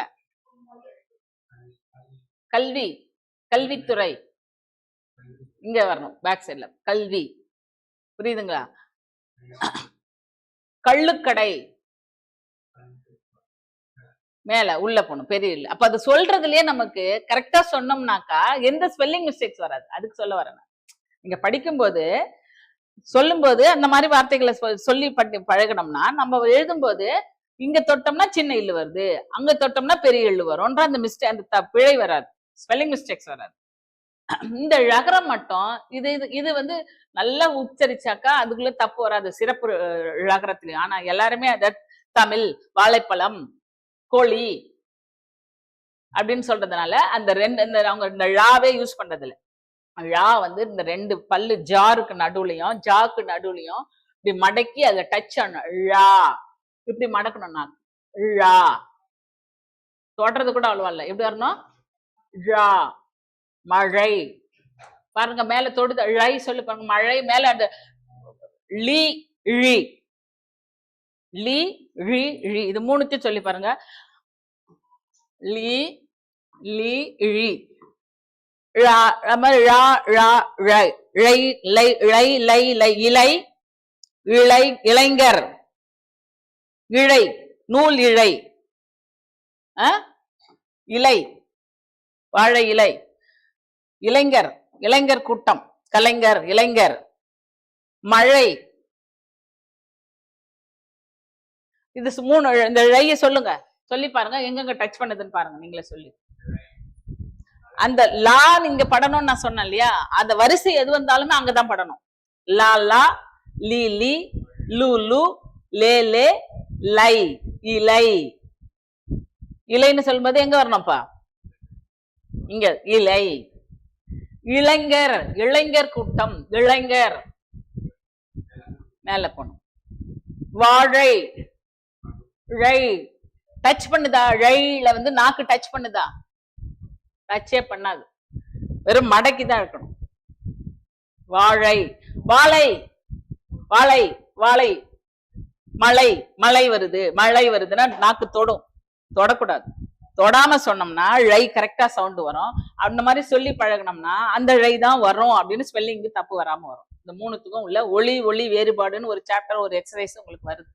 கல்வி, கல்வித்துறை இங்க வரணும், பேக் சைட்ல கல்வி. புரியுதுங்களா? கள்ளுக்கடை மேல உள்ள போகணும், பெரிய இல்ல. அப்ப அது சொல்றதுலயே நமக்கு கரெக்டா சொன்னோம்னாக்கா எந்த ஸ்பெல்லிங் மிஸ்டேக்ஸ் வராது. அதுக்கு சொல்ல வரேன். நீங்க படிக்கும்போது சொல்லும்போது அந்த மாதிரி வார்த்தைகளை சொல்லி பழகணும்னா நம்ம எழுதும்போது இங்க தொட்டோம்னா சின்ன இல்லு வருது, அங்க தொட்டோம்னா பெரிய இல்லு வரும்ன்ற அந்த மிஸ்டேக், அந்த பிழை வராது, ஸ்பெல்லிங் மிஸ்டேக்ஸ் வராது. இந்த ழகரம் மட்டும் இது வந்து நல்லா உச்சரிச்சாக்கா அதுக்குள்ள தப்பு வராது, சிறப்பு ழகரத்துலயும். ஆனா எல்லாருமே அத தமிழ், வாழைப்பழம், கோழி அப்படின்னு சொல்றதுனால அந்த அவங்க இந்த ழாவே யூஸ் பண்றது இல்லை. ழா வந்து இந்த 2 பல்லு ஜாருக்கு நடுவுலையும் ஜாக்கு நடுவுலையும் இப்படி மடக்கி அதை டச் ஆகணும். ழா இப்படி மடக்கணும். ழா தொடறது கூட அவ்வளவா இல்லை. எப்படி வரணும்? ழா. மழை பாருங்க, மேல தொடுது ழை சொல்லி பாருங்க. மழை மேல அந்த லீ ழி, லீ ழி ழி, இது 3த்தையும் சொல்லி பாருங்க. லீ லீ ழி, இலை, இலை, இளைஞர், இழை, நூல் இழை, இலை, வாழை இலை, இளைஞர், இளைஞர் கூட்டம், கலைஞர், இளைஞர், மழை. இது 3. இந்த இழைய சொல்லுங்க, சொல்லி பாருங்க எங்கெங்க டச் பண்ணுதுன்னு பாருங்க, நீங்களே சொல்லி. அந்த லா நீங்க படணும்னு நான் சொன்னேன் இல்லையா, அந்த வரிசை எது வந்தாலுமே அங்கதான் படணும். லா லா, லீ லீ, லூ லூ, லே லே, லை, இலை. இலைன்னு சொல்லும்போது எங்க வரணும்ப்பா? இங்க இலை. இளைஞர், இளைஞர் கூட்டம், இளைஞர் மேல போகணும். வாழை, ழை டச் பண்ணுதா? ழைல வந்து நாக்கு டச் பண்ணுதா? டச்சே பண்ணாது, வெறும் மடக்கிதான் இருக்கணும். வாழை, வாழை, வாழை, வாழை, மழை, மழை வருது, மழை வருதுன்னா நாக்கு தொடும், தொடக்கூடாது. தொடாம சொன்னோம்னா ழை கரெக்டா சவுண்ட் வரும். அந்த மாதிரி சொல்லி பழகணும்னா அந்த ழை தான் வரும் அப்படின்னு ஸ்பெல்லிங் தப்பு வராம வரும். இந்த மூணுத்துக்கும் உள்ள ஒளி ஒளி வேறுபாடுன்னு ஒரு சாப்டர் ஒரு எக்ஸசைஸ் உங்களுக்கு வருது.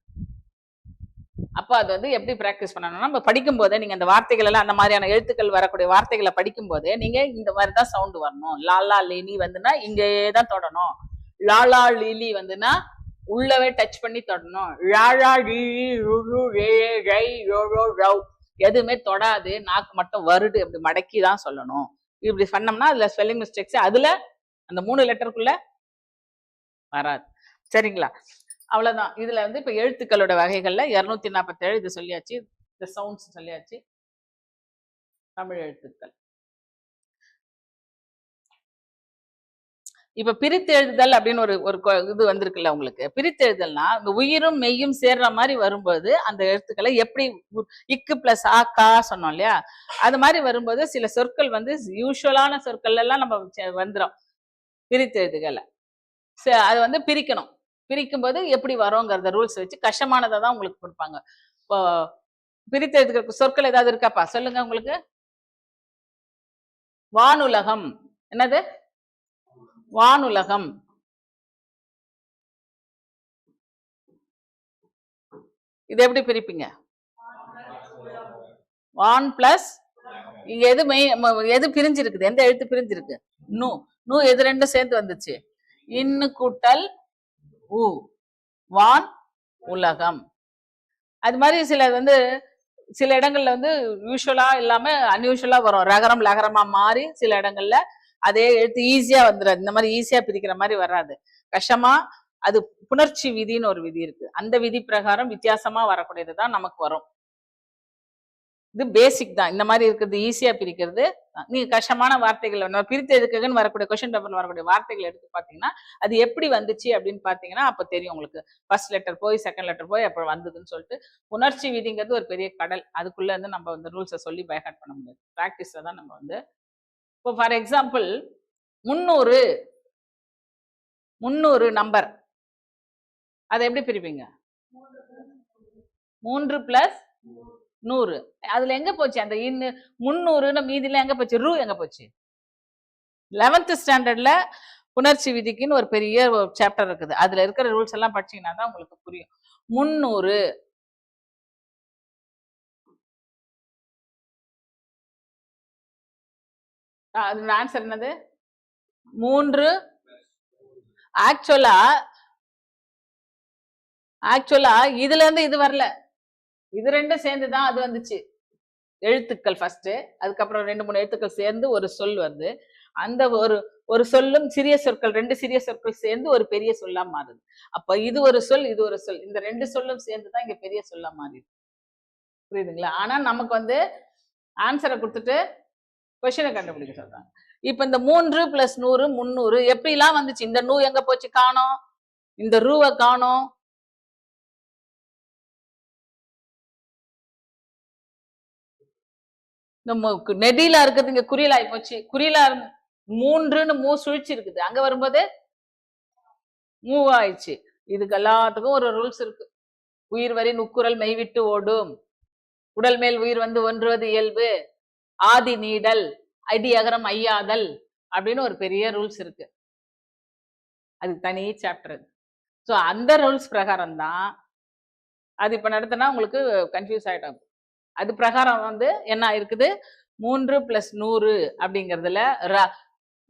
அப்ப அது வந்து எப்படி பிராக்டிஸ் பண்ணணும்னா, நம்ம படிக்கும் போதே நீங்க அந்த வார்த்தைகள் எல்லாம் அந்த மாதிரியான எழுத்துக்கள் வரக்கூடிய வார்த்தைகளை படிக்கும் போதே நீங்க இந்த மாதிரிதான் சவுண்ட் வரணும். லாலா லீலி வந்துன்னா இங்கேதான் தொடணும். லாலா லீலி வந்துன்னா உள்ளவே டச் பண்ணி தொடணும். லாலா லீலி எதுவுமே தொடாது, நாக்கு மட்டும் வருடு அப்படி மடக்கி தான் சொல்லணும். இப்படி சொன்னோம்னா அதுல ஸ்பெல்லிங் மிஸ்டேக்ஸ் அதுல அந்த 3 லெட்டருக்குள்ள வராது. சரிங்களா? அவ்வளவுதான். இதுல வந்து இப்ப எழுத்துக்களோட வகைகள்ல 247 இது சொல்லியாச்சு. இந்த சவுண்ட்ஸ் சொல்லியாச்சு. தமிழ் எழுத்துக்கள். இப்ப பிரித்து எழுதுதல் அப்படின்னு ஒரு இது வந்திருக்குல்ல உங்களுக்கு. பிரித்து எழுதல்னா இந்த உயிரும் மெய்யும் சேர்ற மாதிரி வரும்போது அந்த எழுத்துக்களை எப்படி இக்கு பிளஸ் ஆ கா சொன்னோம் இல்லையா, அது மாதிரி வரும்போது சில சொற்கள் வந்து யூஸ்வலான சொற்கள் எல்லாம் நம்ம வந்துடும் பிரித்து எழுதுகள்ல. அது வந்து பிரிக்கணும். பிரிக்கும் போது எப்படி வரும்ங்கிறத ரூல்ஸ் வச்சு கஷ்டமானதை தான் உங்களுக்கு கொடுப்பாங்க. இப்போ பிரித்து எழுதுகிற சொற்கள் ஏதாவது இருக்காப்பா சொல்லுங்க உங்களுக்கு. வானுலகம். என்னது? வானுலகம். இது எப்படி பிரிப்பீங்க? வான் பிளஸ் இங்க எது பிரிஞ்சிருக்குது? எந்த எழுத்து பிரிஞ்சிருக்கு? நூ. நூ எது ரெண்டும் சேர்ந்து வந்துச்சு? இன்னு கூட்டல் ஊ. வான் உலகம். அது மாதிரி சில இடங்கள்ல வந்து யூஸ்வலா இல்லாம அன்யூஸ்வலா வரும். ரகரம் லகரமா மாறி சில இடங்கள்ல அதே எழுத்து ஈஸியா வந்துடாது. இந்த மாதிரி ஈஸியா பிரிக்கிற மாதிரி வராது. கஷ்டமா. அது புணர்ச்சி விதின்னு ஒரு விதி இருக்கு. அந்த விதி பிரகாரம் வித்தியாசமா வரக்கூடியதுதான் நமக்கு வரும். இது பேசிக் தான். இந்த மாதிரி இருக்கிறது ஈஸியா பிரிக்கிறது. நீங்க கஷ்டமான வார்த்தைகள் பிரித்து எதுக்குன்னு வரக்கூடிய கொஸ்டின் பேப்பர்ல வரக்கூடிய வார்த்தைகள் எடுத்து பாத்தீங்கன்னா அது எப்படி வந்துச்சு அப்படின்னு பாத்தீங்கன்னா அப்ப தெரியும் உங்களுக்கு. ஃபர்ஸ்ட் லெட்டர் போய் செகண்ட் லெட்டர் போய் அப்புறம் வந்ததுன்னு சொல்லிட்டு புணர்ச்சி விதிங்கிறது ஒரு பெரிய கடல். அதுக்குள்ள இருந்து நம்ம வந்து ரூல்ஸை சொல்லி பைஹார்ட் பண்ண முடியாது. பிராக்டிஸ்ல தான் நம்ம வந்து. இப்போ ஃபார் எக்ஸாம்பிள் 300 நம்பர். அதை எப்படி பிரிப்பீங்க? 3 பிளஸ் 100. அதுல எங்க போச்சு அந்த 300 மீதில எங்க போச்சு? ரூ எங்க போச்சு? 11th ஸ்டாண்டர்ட்ல புணர்ச்சி விதிக்குன்னு ஒரு பெரிய சாப்டர் இருக்குது. அதுல இருக்கிற ரூல்ஸ் எல்லாம் படிச்சீங்கன்னா தான் உங்களுக்கு புரியும். 300 அது ஆன்சர் என்னது? 3. ஆக்சுவலா இதுல இருந்து இது வரல. இது ரெண்டும் சேர்ந்துதான் அது வந்துச்சு. எழுத்துக்கள் ஃபர்ஸ்ட், அதுக்கப்புறம் 2-3 எழுத்துக்கள் சேர்ந்து ஒரு சொல் வருது. அந்த ஒரு சொல்லும் சிறிய சொற்கள் 2 சிறிய சொற்கள் சேர்ந்து ஒரு பெரிய சொல்லா மாறுது. அப்ப இது ஒரு சொல், இது ஒரு சொல். இந்த 2 சொல்லும் சேர்ந்துதான் இங்க பெரிய சொல்லா மாறிடுது. புரியுதுங்களா? ஆனா நமக்கு வந்து ஆன்சரை கொடுத்துட்டு கொஸ்டினை கண்டுபிடிக்க சொல்றாங்க. இப்ப இந்த 3 பிளஸ் 100 300 எப்படிலாம் வந்துச்சு? இந்த நூ எங்க போச்சு? காணோம். இந்த ரூவை காணோம். நெடிலா இருக்குது இங்க குறியலா போச்சு. குறியலா 3ன்னு மூ சுழிச்சு இருக்குது. அங்க வரும்போது மூவ் ஆயிடுச்சு. இதுக்கு எல்லாத்துக்கும் ஒரு ரூல்ஸ் இருக்கு. உயிர் வரி நுக்குரல் மெய்விட்டு ஓடும். உடல் மேல் உயிர் வந்து ஒன்றுவது இயல்பு. ஆதி நீடல். அடி அகரம் ஐயாதல் அப்படின்னு ஒரு பெரிய ரூல்ஸ் இருக்கு. அது தனி சாப்டர். ஸோ அந்த ரூல்ஸ் பிரகாரம் தான் அது இப்ப நடத்தினா உங்களுக்கு கன்ஃபியூஸ் ஆயிடும். அது பிரகாரம் வந்து என்ன இருக்குது? 3 பிளஸ் 100 அப்படிங்கிறதுல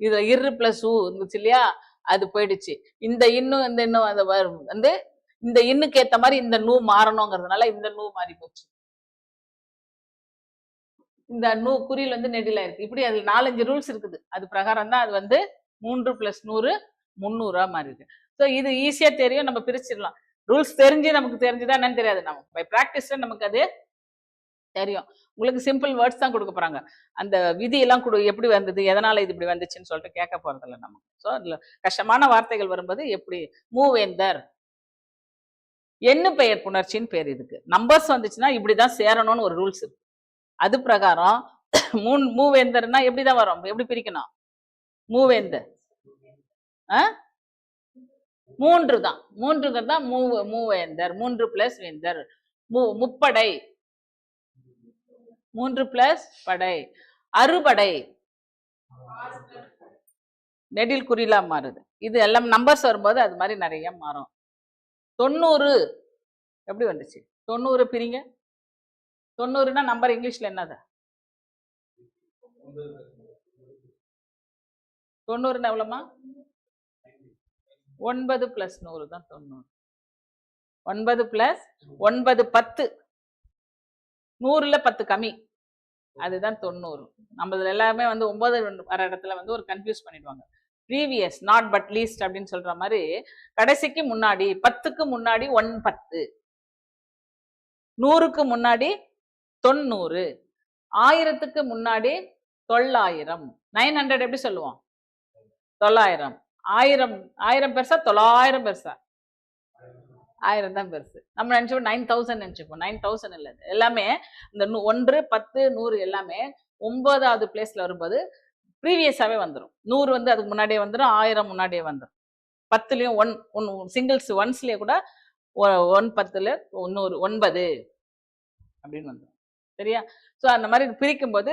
இது இரு பிளஸ் ஊ இருந்துச்சு இல்லையா, அது போயிடுச்சு. இந்த இன்னும் இந்த இன்னும் அந்த வந்து இந்த இன்னுக்கு ஏத்த மாதிரி இந்த நூ மாறணுங்கிறதுனால இந்த நூ மாறி போச்சு. இந்த நூ குறியில் வந்து நெடிலா இருக்கு. இப்படி அது 4-5 ரூல்ஸ் இருக்குது. அது பிரகாரம் தான் அது வந்து 3 பிளஸ் 100 300 மாறி இருக்கு. ஸோ இது ஈஸியா தெரியும், நம்ம பிரிச்சிடலாம். ரூல்ஸ் தெரிஞ்சு நமக்கு தெரிஞ்சுதான் என்னன்னு தெரியாது. நம்ம பை பிராக்டிஸ்ல நமக்கு அது தெரியும். உங்களுக்கு சிம்பிள் வேர்ட்ஸ் தான் கொடுக்க போறாங்க. அந்த விதி எல்லாம் எப்படி வந்தது, எதனால இது இப்படி வந்துச்சுன்னு சொல்லிட்டு கேட்க போறதில்ல நம்ம. ஸோ அதுல கஷ்டமான வார்த்தைகள் வரும்போது எப்படி மூவேந்தர் எண்ணு பெயர் புணர்ச்சின்னு பேர். இதுக்கு நம்பர்ஸ் வந்துச்சுன்னா இப்படிதான் சேரணும்னு ஒரு ரூல்ஸ் இருக்கு. அது பிரகாரம் மூவேந்தர்னா எப்படிதான் வரும்? எப்படி பிரிக்கணும்? மூவேந்தர் 3 தான். 3ங்கிறது தான் மூவேந்தர். 3 பிளஸ் வேந்தர். முப்படை 3 பிளஸ் படை. அறுபடை நெடில் குறிலா மாறுது. இது எல்லாம் நம்பர்ஸ் வரும்போது அது மாதிரி நிறைய மாறும். 90 எப்படி வந்துச்சு? 90 பிரிங்க. 90னா நம்பர் இங்கிலீஷ்ல என்னது? 90னா எவ்வளவுமா? 9 + 100 தான் 90. 9 + 9 10. 100ல 10 கம்மி, அதுதான் 90. நம்ம எல்லாமே வந்து 9 வர இடத்துல வந்து ஒரு கன்ஃபியூஸ் பண்ணிடுவாங்க. ப்ரீவியஸ் நாட் பட் லீஸ்ட் அப்படின்னு சொல்ற மாதிரி கடைசிக்கு முன்னாடி 10க்கு முன்னாடி 10, 100க்கு முன்னாடி 90, 1000க்கு முன்னாடி 900. 900 எப்படி சொல்லுவோம்? 900. 1000 பெருசா 900 பெருசா? 1000 தான் பெருசு. நம்ம நினைச்சோம் 9000 நினைச்சுப்போம். 9000 இல்ல, எல்லாமே இந்த 1, 10, 100 எல்லாமே 9வது பிளேஸ்ல வரும்போது ப்ரீவியஸாவே வந்துடும். 100 வந்து அதுக்கு முன்னாடியே வந்துடும், 1000 முன்னாடியே வந்துடும். 10லயும் ஒன் சிங்கிள்ஸ் ஒன்ஸ்லயே கூட 10ல 9 அப்படின்னு வந்துடும். சரியா? ஸோ அந்த மாதிரி பிரிக்கும் போது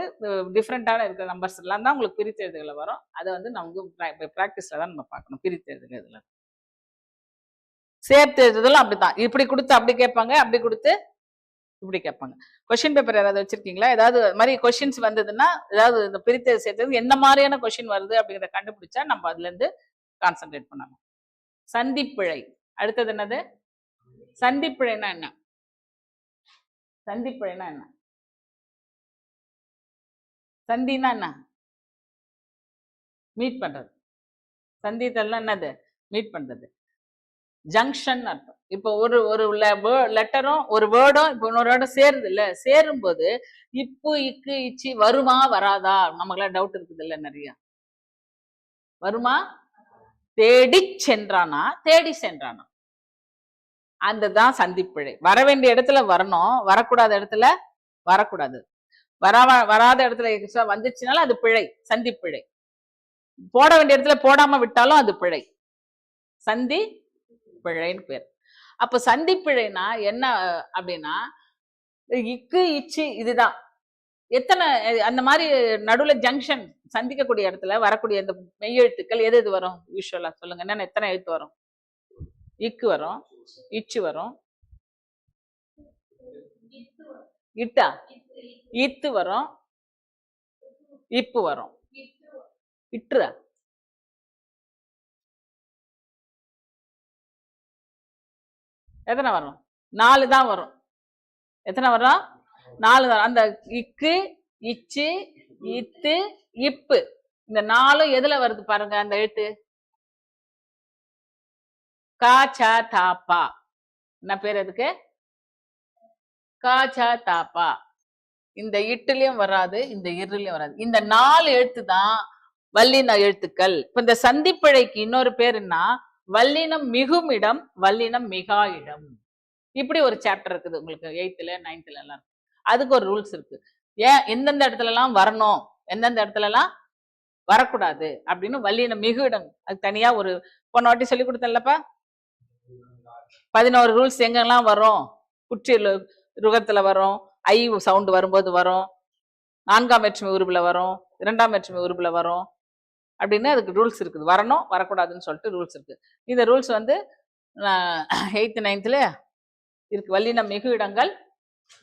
டிஃப்ரெண்டான இருக்கிற நம்பர்ஸ் எல்லாம் தான் உங்களுக்கு பிரித்து எழுதுகளை வரும். அதை வந்து நமக்கு ப்ராக்டிஸ்ல தான் நம்ம பார்க்கணும். பிரித்து எழுதுகிறதுல சேர்த்து எழுதுதலும் அப்படித்தான். இப்படி கொடுத்து அப்படி கேட்பாங்க, அப்படி கொடுத்து இப்படி கேட்பாங்க. கொஸ்டின் பேப்பர் யாராவது வச்சிருக்கீங்களா? ஏதாவது மாதிரி கொஸ்டின்ஸ் வந்ததுன்னா, ஏதாவது இந்த பிரித்து சேர்த்தது என்ன மாதிரியான கொஸ்டின் வருது அப்படிங்கிறத கண்டுபிடிச்சா நம்ம அதுல இருந்து கான்சென்ட்ரேட் பண்ணணும். சந்திப்பிழை அடுத்தது என்னது? சந்திப்பிழைனா என்ன? சந்திப்பிழைனா என்ன? சந்தினா என்ன? மீட் பண்றது. சந்தித்தல்னா என்னது? மீட் பண்றது. ஜங்ஷன் அர்த்தம். இப்போ ஒரு லெட்டரும் ஒரு வேர்டும் இப்போ இன்னொரு வேர்டும் சேருது இல்ல, சேரும் போது இப்பு இக்கு இச்சி வருமா வராதா நமக்குலாம் டவுட் இருக்குது இல்ல நிறைய. வருமா? தேடி சென்றானா தேடி சென்றானா, அந்த தான் சந்திப்பிழை. வர வேண்டிய இடத்துல வரணும், வரக்கூடாத இடத்துல வரக்கூடாது. வராத இடத்துல வந்துச்சுனாலும் அது பிழை, சந்திப்பிழை. போட வேண்டிய இடத்துல போடாம விட்டாலும் அது பிழை, சந்தி பிழைன்னு பேர். அப்ப சந்திப்பிழைனா என்ன அப்படின்னா, இக்கு இச்சு இதுதான். எத்தனை அந்த மாதிரி நடுவுல ஜங்ஷன் சந்திக்கக்கூடிய இடத்துல வரக்கூடிய இந்த மெய்யெழுத்துக்கள் எது எது வரும் யூஸ்வலா சொல்லுங்க? என்னென்ன எத்தனை எழுத்து வரும்? இக்கு வரும், இச்சு வரும், இட்டா இத்து வரும், இப்பு வரும், இட்டுரா எத்தனை வரும்? 4 தான் வரும். எத்தனை வரும்? 4 தான். அந்த இக்கு இச்சு இத்து இப்பு இந்த 4 எதுல வருது பாருங்க அந்த எழுத்து. கா ச தா பா. என்ன பேர் அதுக்கு? கா ச தா பா. இந்த இட்டுலயும் வராது, இந்த இருலயும் வராது. இந்த 4 எழுத்து தான் வல்லின எழுத்துக்கள். இப்ப இந்த சந்திப்பிழைக்கு இன்னொரு பேர் என்ன? வல்லினம் மிகும் இடம், வல்லினம் மிகா இடம். இப்படி ஒரு சாப்டர் இருக்குது உங்களுக்கு 8th 9th எல்லாம். அதுக்கு ஒரு ரூல்ஸ் இருக்கு. ஏன் எந்தெந்த இடத்துல எல்லாம் வரணும், எந்தெந்த இடத்துல எல்லாம் வரக்கூடாது அப்படின்னு வல்லினம் மிகு இடம் அது தனியா ஒரு போன வாட்டி சொல்லி கொடுத்தேன்லப்பா. 11 ரூல்ஸ் எங்கெல்லாம் வரும்? குற்றி ருகத்துல வரும், ஐ சவுண்ட் வரும்போது வரும், 4ஆம் வேற்றுமை உருவுல வரும், 2ஆம் வேற்றுமை உருவுல வரும் அப்படின்னு அதுக்கு ரூல்ஸ் இருக்குது. வரணும் வரக்கூடாதுன்னு சொல்லிட்டு ரூல்ஸ் இருக்கு. இந்த ரூல்ஸ் வந்து 8th 9th இருக்கு. வல்லினம் மிகு இடங்கள்,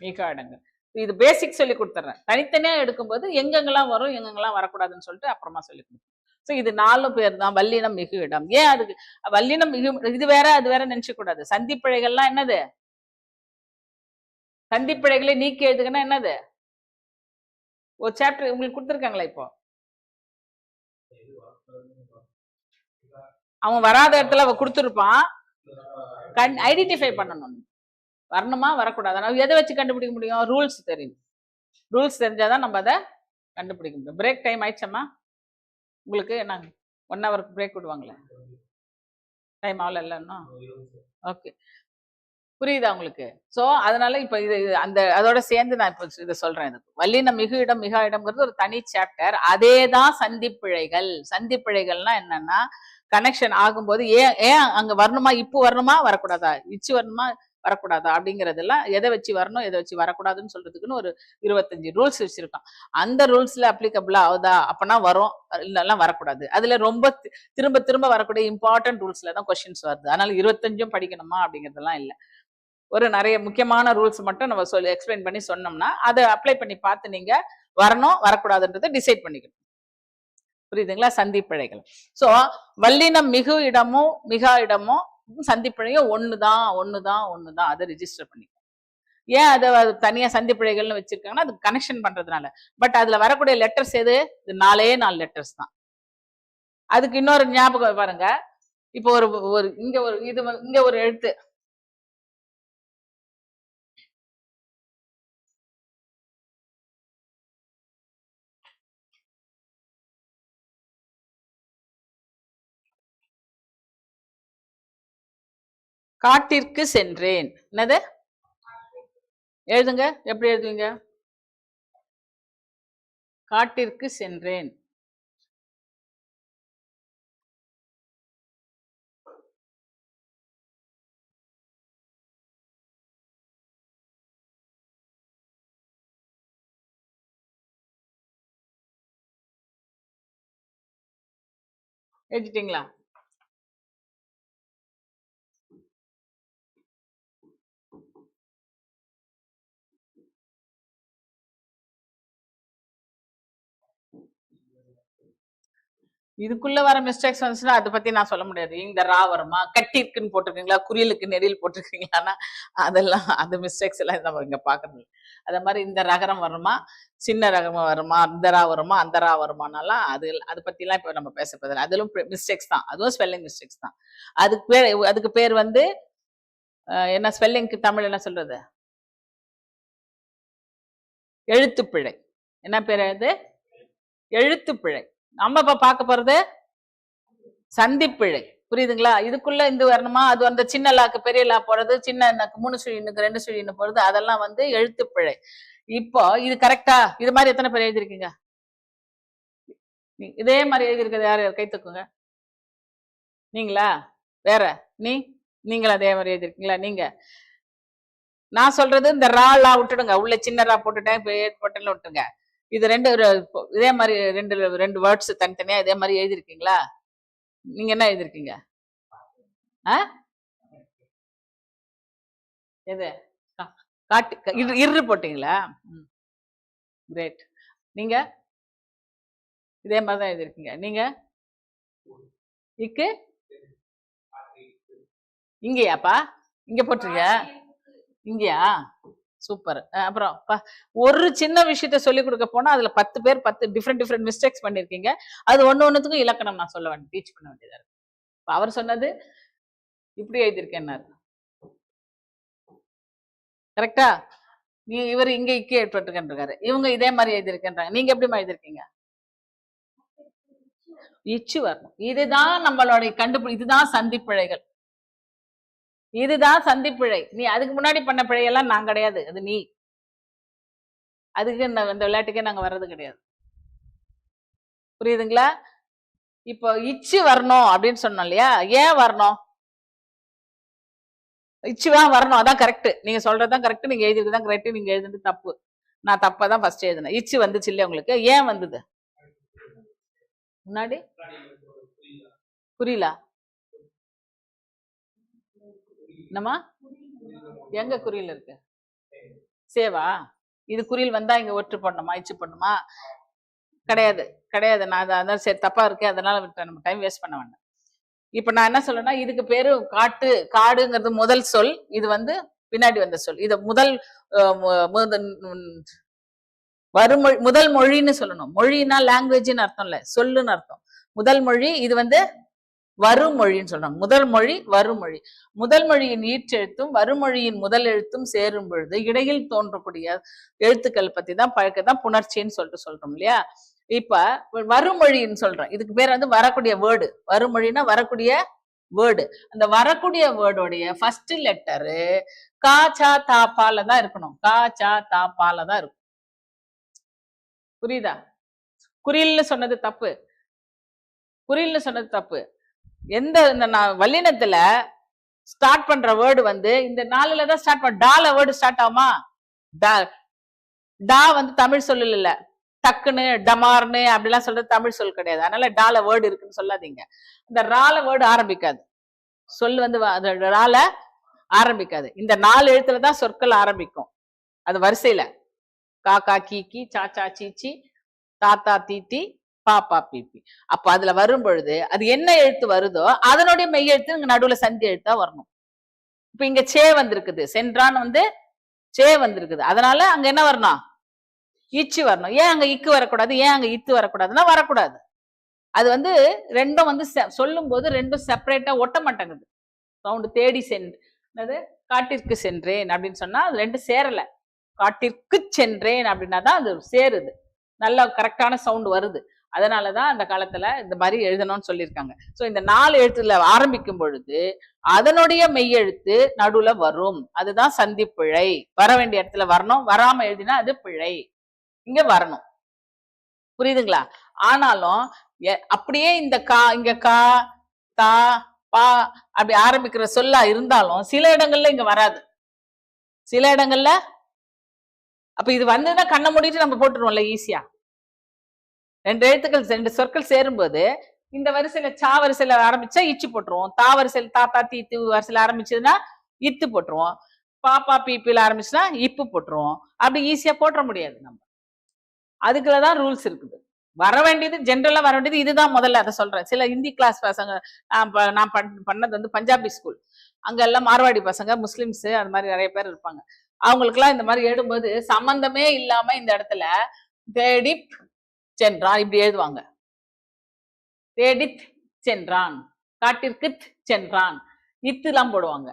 மிகா இடங்கள். இது பேசிக் சொல்லி கொடுத்துட்றேன். தனித்தனியா எடுக்கும்போது எங்கெங்கெல்லாம் வரும் எங்கெங்கெல்லாம் வரக்கூடாதுன்னு சொல்லிட்டு அப்புறமா சொல்லி கொடுத்தேன். ஸோ இது 4 பேர் தான் வல்லினம் மிகு இடம். ஏன் அதுக்கு வல்லினம் மிகு இது வேற அது வேற நினைச்ச கூடாது. சந்திப்பிழைகள்லாம் என்னது? சந்திப்பிழைகளை நீக்கி எழுதுங்கன்னா என்னது? ஒரு சாப்டர் உங்களுக்கு கொடுத்துருக்காங்களா? இப்போ அவன் வராத இடத்துல அவன் கொடுத்துருப்பான், ஐடென்டிஃபை பண்ணணும். வரணுமா வரக்கூடாது, நம்ம எதை வச்சு கண்டுபிடிக்க முடியும்? ரூல்ஸ் தெரியும். ரூல்ஸ் தெரிஞ்சாதான் நம்ம அதை கண்டுபிடிக்க முடியும். பிரேக் டைம் ஆயிடுச்சம்மா உங்களுக்கு? என்ன 1 hour பிரேக் விடுவாங்களே? டைம் ஆகல இல்லைன்னா? ஓகே, புரியுதா உங்களுக்கு? ஸோ அதனால இப்ப இது அந்த அதோட சேர்ந்து நான் இப்போ இதை சொல்றேன். இது வல்லினம் மிகு இடம் மிகா இடம்ங்கிறது ஒரு தனி சாப்டர். அதே தான் சந்திப்பிழைகள். சந்திப்பிழைகள்னா என்னன்னா, கனெக்ஷன் ஆகும்போது ஏன் அங்க வரணுமா, இப்போ வரணுமா வரக்கூடாதா, இச்சு வரணுமா வரக்கூடாதா அப்படிங்கறதெல்லாம் எதை வச்சு வரணும் எதை வச்சு வரக்கூடாதுன்னு சொல்றதுக்குன்னு ஒரு 25 ரூல்ஸ் வச்சிருக்கான். அந்த ரூல்ஸ்ல அப்ளிகபிளா ஆகுதா அப்பனா வரும், இல்லெல்லாம் வரக்கூடாது. அதுல ரொம்ப திரும்ப திரும்ப வரக்கூடிய இம்பார்ட்டன்ட் ரூல்ஸ்ல தான் கொஸ்டின்ஸ் வருது. அதனால 25 படிக்கணுமா அப்படிங்கறதெல்லாம் இல்ல. ஒரு நிறைய முக்கியமான ரூல்ஸ் மட்டும் நம்ம சொல்லி எக்ஸ்பிளைன் பண்ணி சொன்னோம்னா அதை அப்ளை பண்ணி பார்த்து நீங்க வரணும் வரக்கூடாதுன்றதை டிசைட் பண்ணிக்கணும். புரியுதுங்களா? சந்திப்பிழைகள். சோ வல்லினம் மிகு இடமோ மிகா இடமோ சந்திப்பிழையும் ஒண்ணுதான் அதை ரிஜிஸ்டர் பண்ணிக்கணும். ஏன் அதை தனியா சந்திப்பிழைகள்னு வச்சிருக்காங்கன்னா அது கனெக்ஷன் பண்றதுனால. பட் அதுல வரக்கூடிய லெட்டர்ஸ் எது? இது 4 லெட்டர்ஸ் தான். அதுக்கு இன்னொரு ஞாபகம் பாருங்க. இப்போ ஒரு இங்க ஒரு எழுத்து காட்டிற்கு சென்றேன். என்னது எழுதுங்க, எப்படி எழுதுவீங்க? காட்டிற்கு சென்றேன். எழுதிட்டீங்களா? இதுக்குள்ள வர மிஸ்டேக்ஸ் வந்துச்சுன்னா அதை பத்தி நான் சொல்ல முடியாது. இந்த ரா வருமா, கட்டிருக்குன்னு போட்டிருக்கீங்களா, குறியலுக்கு நெறியில் போட்டிருக்கீங்களான்னா அதெல்லாம் அந்த மிஸ்டேக்ஸ் எல்லாம் நம்ம இங்க பாக்குறது. அதே மாதிரி இந்த ரகரம் வருமா, சின்ன ரகமா வருமா, இந்த ரா வருமா, அந்த ரா வருமானாலாம் அதை பத்தி எல்லாம் இப்ப நம்ம பேச போதில்லை. அதிலும் மிஸ்டேக்ஸ் தான், அதுவும் ஸ்பெல்லிங் மிஸ்டேக்ஸ் தான். அதுக்கு பேர் வந்து என்ன ஸ்பெல்லிங்க்கு தமிழ் என்ன சொல்றது? எழுத்துப்பிழை. என்ன பேர் அது? எழுத்துப்பிழை. நம்ம இப்ப பார்க்க போறது சந்திப்பிழை. புரியுதுங்களா? இதுக்குள்ள இந்த வரணுமா, அது அந்த சின்ன லாக்கு பெரிய லா போறது, சின்ன 3 சுழினுக்கு 2 சுழின்னு போறது, அதெல்லாம் வந்து எழுத்துப்பிழை. இப்போ இது கரெக்டா? இது மாதிரி எத்தனை பேர் எழுதிருக்கீங்க? இதே மாதிரி எழுதிருக்கிறது யார் கை தூக்குங்க. நீங்களா? வேற நீங்களா அதே மாதிரி எழுதிருக்கீங்களா? நீங்க நான் சொல்றது இந்த ரா லா விட்டுடுங்க, உள்ள சின்ன ரா போட்டுட்டேன், போட்டேன்னு விட்டுங்க. இது இதே மாதிரி ரெண்டு வேர்ட்ஸ் தனித்தனியா இதே மாதிரி எழுதிருக்கீங்களா? நீங்க என்ன எழுதிருக்கீங்க? எது காட்டு இரு போட்டீங்களா? கிரேட். நீங்க இதே மாதிரிதான் எழுதிருக்கீங்க. நீங்க இங்கயாப்பா? இங்க போட்டிருக்க? இங்கயா? சூப்பர். அப்புறம் ஒரு சின்ன விஷயத்த சொல்லி கொடுக்க போனா அதுல 10 பேர் 10 டிஃப்ரெண்ட் மிஸ்டேக்ஸ் பண்ணிருக்கீங்க. அது ஒண்ணுத்துக்கும் இலக்கணம் நான் சொல்ல வேண்டிய டீச் பண்ண வேண்டியதா இருக்கு. அவர் சொன்னது இப்படி எழுதியிருக்கேன், கரெக்டா? இவர் இங்க இக்கே ஏற்பட்டிருக்காரு, இவங்க இதே மாதிரி எழுதியிருக்கேன்றாங்க. நீங்க எப்படிமா எழுதிருக்கீங்க? இச்சு வரணும். இதுதான் நம்மளுடைய இதுதான் சந்திப்பிழைகள். இதுதான் சந்திப்பிழை. நீ அதுக்கு முன்னாடி பண்ண பிழையெல்லாம் நான் கிடையாது, அது நீ. அதுக்கு இந்த விளையாட்டுக்கே நாங்க வர்றது கிடையாது. புரியுதுங்களா? இப்போ இச்சு வரணும் அப்படின்னு சொன்னோம் இல்லையா? ஏன் வரணும்? இச்சுதான் வரணும், அதான் கரெக்ட். நீங்க சொல்றதுதான் கரெக்ட், நீங்க எழுதிதான் கரெக்ட், நீங்க எழுதுறது தப்பு. நான் தப்பாதான் ஃபர்ஸ்ட் எழுதினேன். இச்சு வந்துச்சு இல்லையா உங்களுக்கு? ஏன் வந்தது முன்னாடி? புரியல. என்னமா? எங்க குறியில் இருக்கு? சேவா? இது குறியில் வந்தா இங்க ஒற்று பண்ணுமா, இச்சு பண்ணுமா? கிடையாது கிடையாது. நான் அதான் சரி தப்பா இருக்கேன், அதனால நம்ம டைம் வேஸ்ட் பண்ண வேண்டாம். இப்ப நான் என்ன சொல்றேன்னா, இதுக்கு பேரு காடுங்கிறது முதல் சொல், இது வந்து பின்னாடி வந்த சொல். இது முதல் மொழின்னு சொல்லணும். மொழினா லாங்குவேஜ்னு அர்த்தம் இல்ல, சொல்லுன்னு அர்த்தம். முதல் மொழி. இது வந்து வருமொழின்னு சொல்றாங்க. முதல் மொழி வருமொழி. முதல் மொழியின் ஈற்றெழுத்தும் வருமொழியின் முதல் எழுத்தும் சேரும் பொழுது இடையில் தோன்றக்கூடிய எழுத்துக்கள் பத்தி தான் பழக்கதான் புணர்ச்சின்னு சொல்றோம் இல்லையா? இப்ப வருமொழின்னு சொல்றோம். இதுக்கு பேர் வந்து வரக்கூடிய வேர்டு. வருமொழின்னா வரக்கூடிய வேர்டு. அந்த வரக்கூடிய வேர்டோடைய ஃபர்ஸ்ட் லெட்டரு கா சா தா பால தான் இருக்கணும். கா சா தா பால தான் இருக்கும். புரியுதா? குறில்னு சொன்னது தப்பு. குறில்னு சொன்னது தப்பு. எந்த வல்லினத்துல ஸ்டார்ட் பண்ற வேர்டு வந்து இந்த 4ல தான் ஸ்டார்ட் பண்ண. டால வேர்டு ஸ்டார்ட் ஆகுமா? டா வந்து தமிழ் சொல்லல இல்ல, டக்குன்னு டமார்னு அப்படிலாம் சொல்றது தமிழ் சொல் கிடையாது. அதனால டால வேர்டு இருக்குன்னு சொல்லாதீங்க. இந்த ரால வேர்டு ஆரம்பிக்காது, சொல் வந்து ரால ஆரம்பிக்காது. இந்த 4 எழுத்துல தான் சொற்கள் ஆரம்பிக்கும். அது வரிசையில காக்கா கீக்கி, சாச்சா சீச்சி, தாத்தா தீத்தி, பாப்பா பீப்பி. அப்ப அதுல வரும் பொழுது அது என்ன எழுத்து வருதோ அதனுடைய மெய் எழுத்து இங்க நடுவுல சந்தி எழுத்தா வரணும். இப்ப இங்க சே வந்திருக்குது, சென்றான் வந்து சே வந்திருக்குது, அதனால அங்க என்ன வரணும்? இச்சு வரணும். ஏன் அங்க இக்கு வரக்கூடாது, ஏன் அங்க இத்து வரக்கூடாதுன்னா வரக்கூடாது. அது வந்து ரெண்டும் வந்து சொல்லும் போது ரெண்டும் செப்பரேட்டா ஒட்ட மாட்டேங்குது. சவுண்டு தேடி சென்று காட்டிற்கு சென்றேன் அப்படின்னு சொன்னா அது ரெண்டும் சேரல. காட்டிற்கு சென்றேன் அப்படின்னா தான் அது சேருது, நல்ல கரெக்டான சவுண்ட் வருது. அதனாலதான் அந்த காலத்துல இந்த மாதிரி எழுதணும்னு சொல்லியிருக்காங்க. சோ இந்த 4 எழுத்துல ஆரம்பிக்கும் பொழுது அதனுடைய மெய்யெழுத்து நடுவுல வரும், அதுதான் சந்தி பிழை. வர வேண்டிய இடத்துல வரணும், வராம எழுதினா அது பிழை, இங்க வரணும். புரியுதுங்களா? ஆனாலும் அப்படியே இந்த கா, இங்க கா தா பா அப்படி ஆரம்பிக்கிற சொல்லா இருந்தாலும் சில இடங்கள்ல இங்க வராது, சில இடங்கள்ல. அப்ப இது வந்துதான் கண்ணை மூடிட்டு நம்ம போட்டுருவோம்ல ஈஸியா. 2 எழுத்துக்கள் 2 சொற்கள் சேரும்போது இந்த வரிசையில சா வரிசையில ஆரம்பிச்சா இச்சு போட்டுருவோம், தா வரிசையில தாத்தா தீத்து வரிசையில ஆரம்பிச்சதுன்னா இத்து போட்டுருவோம், பாப்பா பீப்பில ஆரம்பிச்சுன்னா இப்பு போட்டுருவோம். அப்படி ஈஸியா போட்டுற முடியாது நம்ம. அதுக்குள்ளதான் ரூல்ஸ் இருக்குது. வர வேண்டியது ஜென்ரலா வர வேண்டியது இதுதான். முதல்ல அதை சொல்றேன். சில ஹிந்தி கிளாஸ் பசங்க, நான் பண்ணது வந்து பஞ்சாபி ஸ்கூல், அங்க எல்லாம் மார்வாடி பசங்க, முஸ்லிம்ஸ், அது மாதிரி நிறைய பேர் இருப்பாங்க. அவங்களுக்கு எல்லாம் இந்த மாதிரி எழுதும்போது சம்பந்தமே இல்லாம இந்த இடத்துல தேடி சென்றான் இப்படி எழுதுவாங்க. தேடித் சென்றான், காட்டிற்கு சென்றான், இத்துலாம் போடுவாங்க.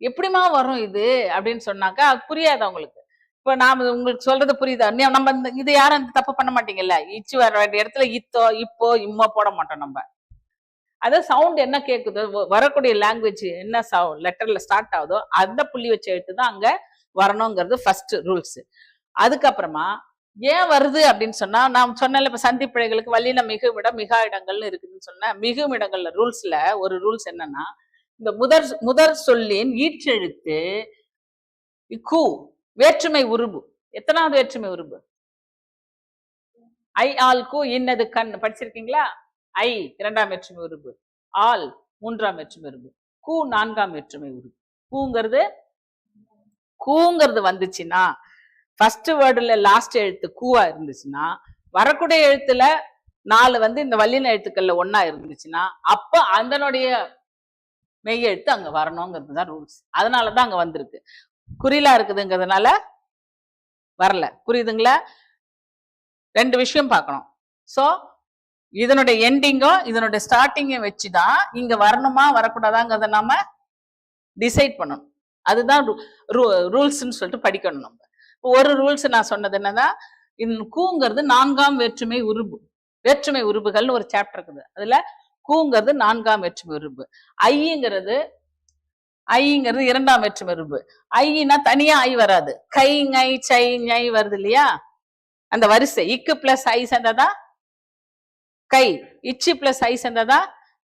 எப்படிமா வரும் இது அப்படின்னு சொன்னாக்கா புரியாது அவங்களுக்கு. இப்ப நாம உங்களுக்கு சொல்றது புரியுதா? நம்ம இது யாரும் அந்த தப்பு பண்ண மாட்டீங்கல்ல. இச்சு வர வேண்டிய இடத்துல இத்தோ இப்போ இம்மோ போட மாட்டோம் நம்ம. அதாவது சவுண்ட் என்ன கேக்குதோ, வரக்கூடிய லாங்குவேஜ் என்ன லெட்டர்ல ஸ்டார்ட் ஆகுதோ அந்த புள்ளி வச்ச எழுத்து தான் அங்க வரணுங்கிறது ஃபர்ஸ்ட் ரூல்ஸ். அதுக்கப்புறமா ஏன் வருது அப்படின்னு சொன்னா, நான் சொன்னல இப்ப சந்தி பிழைகளுக்கு வல்லின மிகுமிடம் மிகா இடங்கள்னு இருக்குதுன்னு சொன்ன. மிகும் இடங்கள்ல ரூல்ஸ்ல ஒரு ரூல்ஸ் என்னன்னா, இந்த முதற் சொல்லின் ஈற்றெழுத்து கு வேற்றுமை உருபு. எத்தனாவது வேற்றுமை உருபு? ஐ ஆல் கு இன்னது கண் படிச்சிருக்கீங்களா? ஐ 2ஆம் வேற்றுமை உருபு, ஆல் 3ஆம் வேற்றுமை உருபு, கு 4ஆம் வேற்றுமை உருபு. கூங்கிறது வந்துச்சுன்னா, ஃபர்ஸ்ட் வேர்டுல லாஸ்ட் எழுத்து கூவா இருந்துச்சுன்னா, வரக்கூடிய எழுத்துல 4 வந்து இந்த வல்லின எழுத்துக்கள்ல ஒன்னா இருந்துச்சுன்னா அப்ப அதனுடைய மெய் எழுத்து அங்க வரணுங்கிறது தான் ரூல்ஸ். அதனாலதான் அங்க வந்திருக்கு. குறிலா இருக்குதுங்கிறதுனால வரல. புரியுதுங்களா? 2 விஷயம் பார்க்கணும். சோ இதனுடைய எண்டிங்கும் இதனுடைய ஸ்டார்டிங்கும் வச்சுதான் இங்க வரணுமா வரக்கூடாதாங்கிறத நாம டிசைட் பண்ணணும். அதுதான் ரூல்ஸ்ன்னு சொல்லிட்டு படிக்கணும் நம்ம. ஒரு ரூல்ஸ் நான் சொன்னது என்னன்னா, கூங்கிறது 4ஆம் வேற்றுமை உருபு. வேற்றுமை உருபுகள்னு ஒரு சாப்டர் இருக்குது, அதுல கூங்கிறது 4ஆம் வேற்றுமை உருபு. ஐங்கிறது 2ஆம் வேற்றுமை உருபு. ஐனா தனியா ஐ வராது, கை ngை சை ஞை வருது இல்லையா? அந்த வரிசை இக்கு பிளஸ் ஐ சேர்ந்ததா கை, இச்சு பிளஸ் ஐ சேர்ந்ததா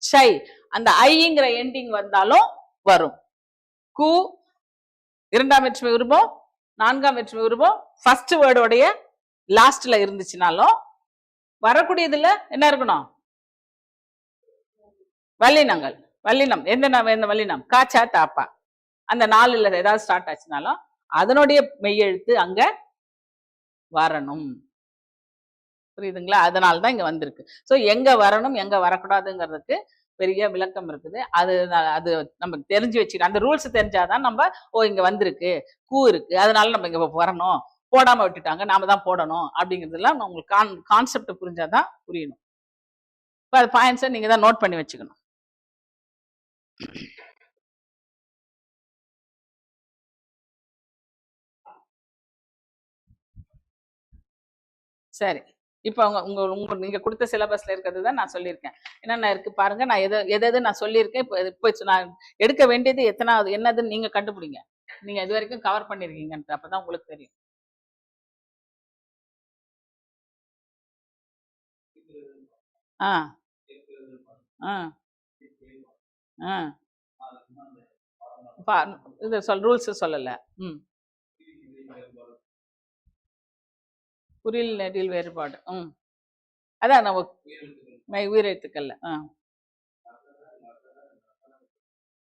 சை. அந்த ஐங்கிற எண்டிங் வந்தாலும் வரும். கு 2ஆம் வேற்றுமை உருபம், 4ஆம் வேற்றுமை உருபம் ஃபர்ஸ்ட் வேர்டோடைய லாஸ்ட்ல இருந்துச்சுனாலும் வரக்கூடியதுல என்ன இருக்கணும்? வல்லினங்கள். வல்லினம் எந்த வல்லினம்? காச்சா தாப்பா. அந்த 4ல ஏதாவது ஸ்டார்ட் ஆச்சுனாலும் அதனுடைய மெய்யெழுத்து அங்க வரணும். புரியுதுங்களா? அதனாலதான் இங்க வந்திருக்கு. சோ எங்க வரணும் எங்க வரக்கூடாதுங்கிறதுக்கு பெரிய விளக்கம் இருக்குது. அது நம்ம தெரிஞ்சு வச்சுக்கணும். அந்த ரூல்ஸ் தெரிஞ்சாதான் நம்ம இங்க வந்திருக்கு, கூ இருக்கு, அதனால நம்ம இங்க வரணும், போடாம விட்டுட்டாங்க நாம தான் போடணும் அப்படிங்கிறதுலாம் உங்களுக்கு கான்செப்ட் புரிஞ்சாதான் புரியணும். இப்ப அது பாயிண்ட்ஸை நீங்க தான் நோட் பண்ணி வச்சுக்கணும். சரி, இப்ப நீங்க கொடுத்த சிலபஸ்ல இருக்கிறது தான் நான் சொல்லியிருக்கேன். என்னென்ன இருக்கு பாருங்க. நான் எது நான் சொல்லியிருக்கேன். இப்போ நான் எடுக்க வேண்டியது எத்தனாவது என்னதுன்னு நீங்க கண்டுபிடிங்க. நீங்க இது வரைக்கும் கவர் பண்ணிருக்கீங்கன்ட்டு, அப்பதான் உங்களுக்கு தெரியும். ஆ ஆ ஆ இது ரூல்ஸ் சொல்லல. குறில் நெடில் வேறுபாடு. அதான் நம்ம உயிரெழுத்துக்கள்ல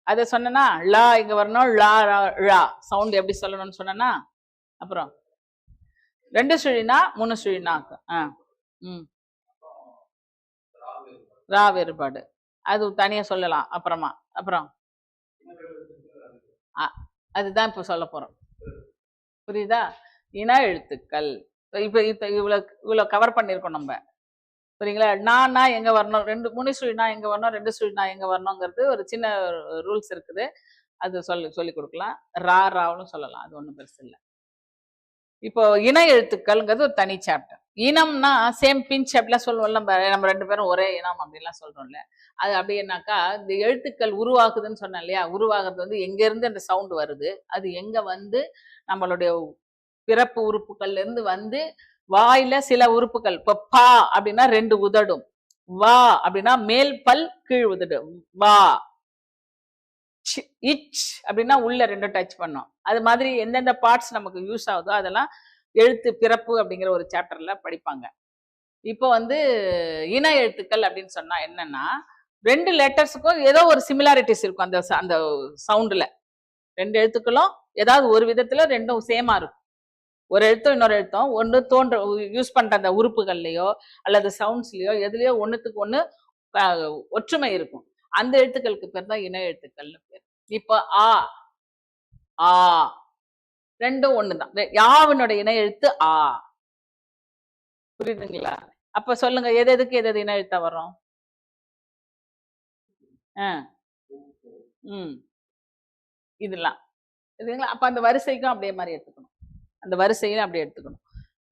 அதை சொன்னா லா இங்க வரணும், லா ழா சவுண்ட் எப்படி சொல்லணும்னு சொன்னா. அப்புறம் 2 சுழினா 3 சுழினாக்கு ரா வேறுபாடு அது தனியா சொல்லலாம் அப்புறமா. அப்புறம் அதுதான் இப்ப சொல்ல போறோம். புரியுதா? இன எழுத்துக்கள் இப்ப இவ்வளவு கவர் பண்ணிருக்கோம் நம்ம. சரிங்களா? நானா எங்க வரணும், 3 சுழினா எங்க வரணும், 2 சுழினா எங்க வரணுங்கிறது ஒரு சின்ன ரூல்ஸ் இருக்குது. அது சொல்லி கொடுக்கலாம். ராவும் சொல்லலாம், அது ஒண்ணும் பெருசு இல்லை. இப்போ இன எழுத்துக்கள்ங்கிறது ஒரு தனி சாப்டர். இனம்னா சேம் பிஞ்ச் அப்படிலாம் சொல்லுவோம்ல, நம்ம 2 பேரும் ஒரே இனம் அப்படின்லாம் சொல்றோம்ல. அது அப்படின்னாக்கா இந்த எழுத்துக்கள் உருவாகுதுன்னு சொன்னேன் இல்லையா? உருவாகிறது வந்து எங்க இருந்து அந்த சவுண்ட் வருது, அது எங்க வந்து நம்மளுடைய பிறப்பு உறுப்புகள்ல இருந்து வந்து வாயில சில உறுப்புகள். இப்போ பா அப்படின்னா 2 உதடும், வா அப்படின்னா மேல் பல் கீழ் உதடு வா, இச் அப்படின்னா உள்ள 2 டச் பண்ணோம். அது மாதிரி எந்தெந்த பார்ட்ஸ் நமக்கு யூஸ் ஆகுதோ அதெல்லாம் எழுத்து பிறப்பு அப்படிங்கிற ஒரு சாப்டர்ல படிப்பாங்க. இப்போ வந்து இன எழுத்துக்கள் அப்படின்னு சொன்னா என்னன்னா 2 லெட்டர்ஸுக்கும் ஏதோ ஒரு சிமிலாரிட்டிஸ் இருக்கும். அந்த சவுண்டுல 2 எழுத்துக்களும் ஏதாவது ஒரு விதத்துல 2ம் சேமா இருக்கும். ஒரு எழுத்தும் இன்னொரு எழுத்தும் ஒன்று யூஸ் பண்ற அந்த உறுப்புகள்லயோ அல்லது சவுண்ட்ஸ்லயோ எதுலயோ ஒண்ணுத்துக்கு ஒண்ணு ஒற்றுமை இருக்கும். அந்த எழுத்துக்களுக்கு பேர் தான் இன எழுத்துக்கள்னு பேர். இப்போ ஆ ஆ 2ம் ஒண்ணுதான். யாவினுடைய இன எழுத்து ஆ. புரியுதுங்களா? அப்ப சொல்லுங்க, எதுக்கு எது இன எழுத்தா வரும்? இதெல்லாம் இதுங்களா? அப்ப அந்த வரிசைக்கும் அப்படியே மாதிரி எடுத்துக்கணும். அந்த வரிசையில அப்படியே எடுத்துக்கணும்.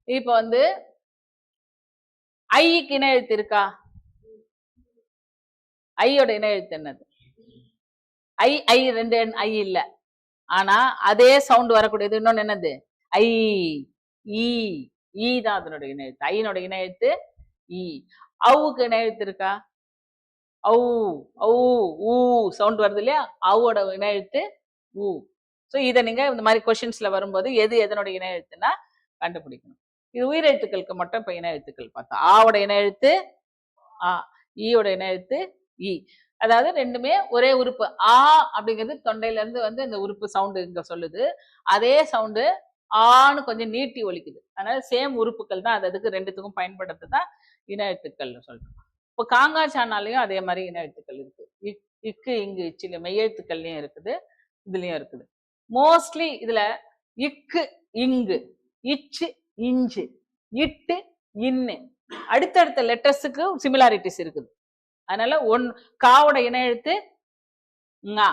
இப்ப வந்து ஐக்கு இன எழுத்து இருக்கா? ஐயோட இன எழுத்து என்னது? ஐ 2 ஐ இல்ல. ஆனா அதே சவுண்ட் வரக்கூடியது இன்னொன்னு என்னது? ஐ ஈ தான் அதனுடைய இன எழுத்து. ஐயினோட இன எழுத்து ஈ. அவுக்கு இன எழுத்து இருக்கா? ஊ சவுண்ட் வருது இல்லையா? அவோட இன எழுத்து ஊ. ஸோ இதை நீங்க இந்த மாதிரி கொஸ்டின்ஸ்ல வரும்போது எதனுடைய இன எழுத்துன்னா கண்டுபிடிக்கணும். இது உயிரெழுத்துக்களுக்கு மட்டும் இப்ப இன எழுத்துக்கள் பார்த்தா ஆவோட இன எழுத்து ஆ, ஈயோட இன எழுத்து ஈ. அதாவது 2மே ஒரே உறுப்பு. ஆ அப்படிங்கிறது தொண்டையில இருந்து வந்து இந்த உறுப்பு சவுண்டு இங்க சொல்லுது. அதே சவுண்டு ஆன்னு கொஞ்சம் நீட்டி ஒலிக்குது. அதனால சேம் உறுப்புகள் தான். அதுக்கு 2த்துக்கும் பயன்படுத்து தான் இன எழுத்துக்கள்னு சொல்றோம். இப்போ காங்கா சானாலையும் அதே மாதிரி இன எழுத்துக்கள் இருக்கு. இக்கு இங்கு இச்சில மெய்யெழுத்துக்கள்லயும் இருக்குது, இதுலயும் இருக்குது. மோஸ்ட்லி இதுல இக்கு இங்கு, இச்சு இஞ்சு, இட்டு இன்னு அடுத்தடுத்த லெட்டர்ஸுக்கு சிமிலாரிட்டிஸ் இருக்குது. அதனால காவோட இன எழுத்து ஞா,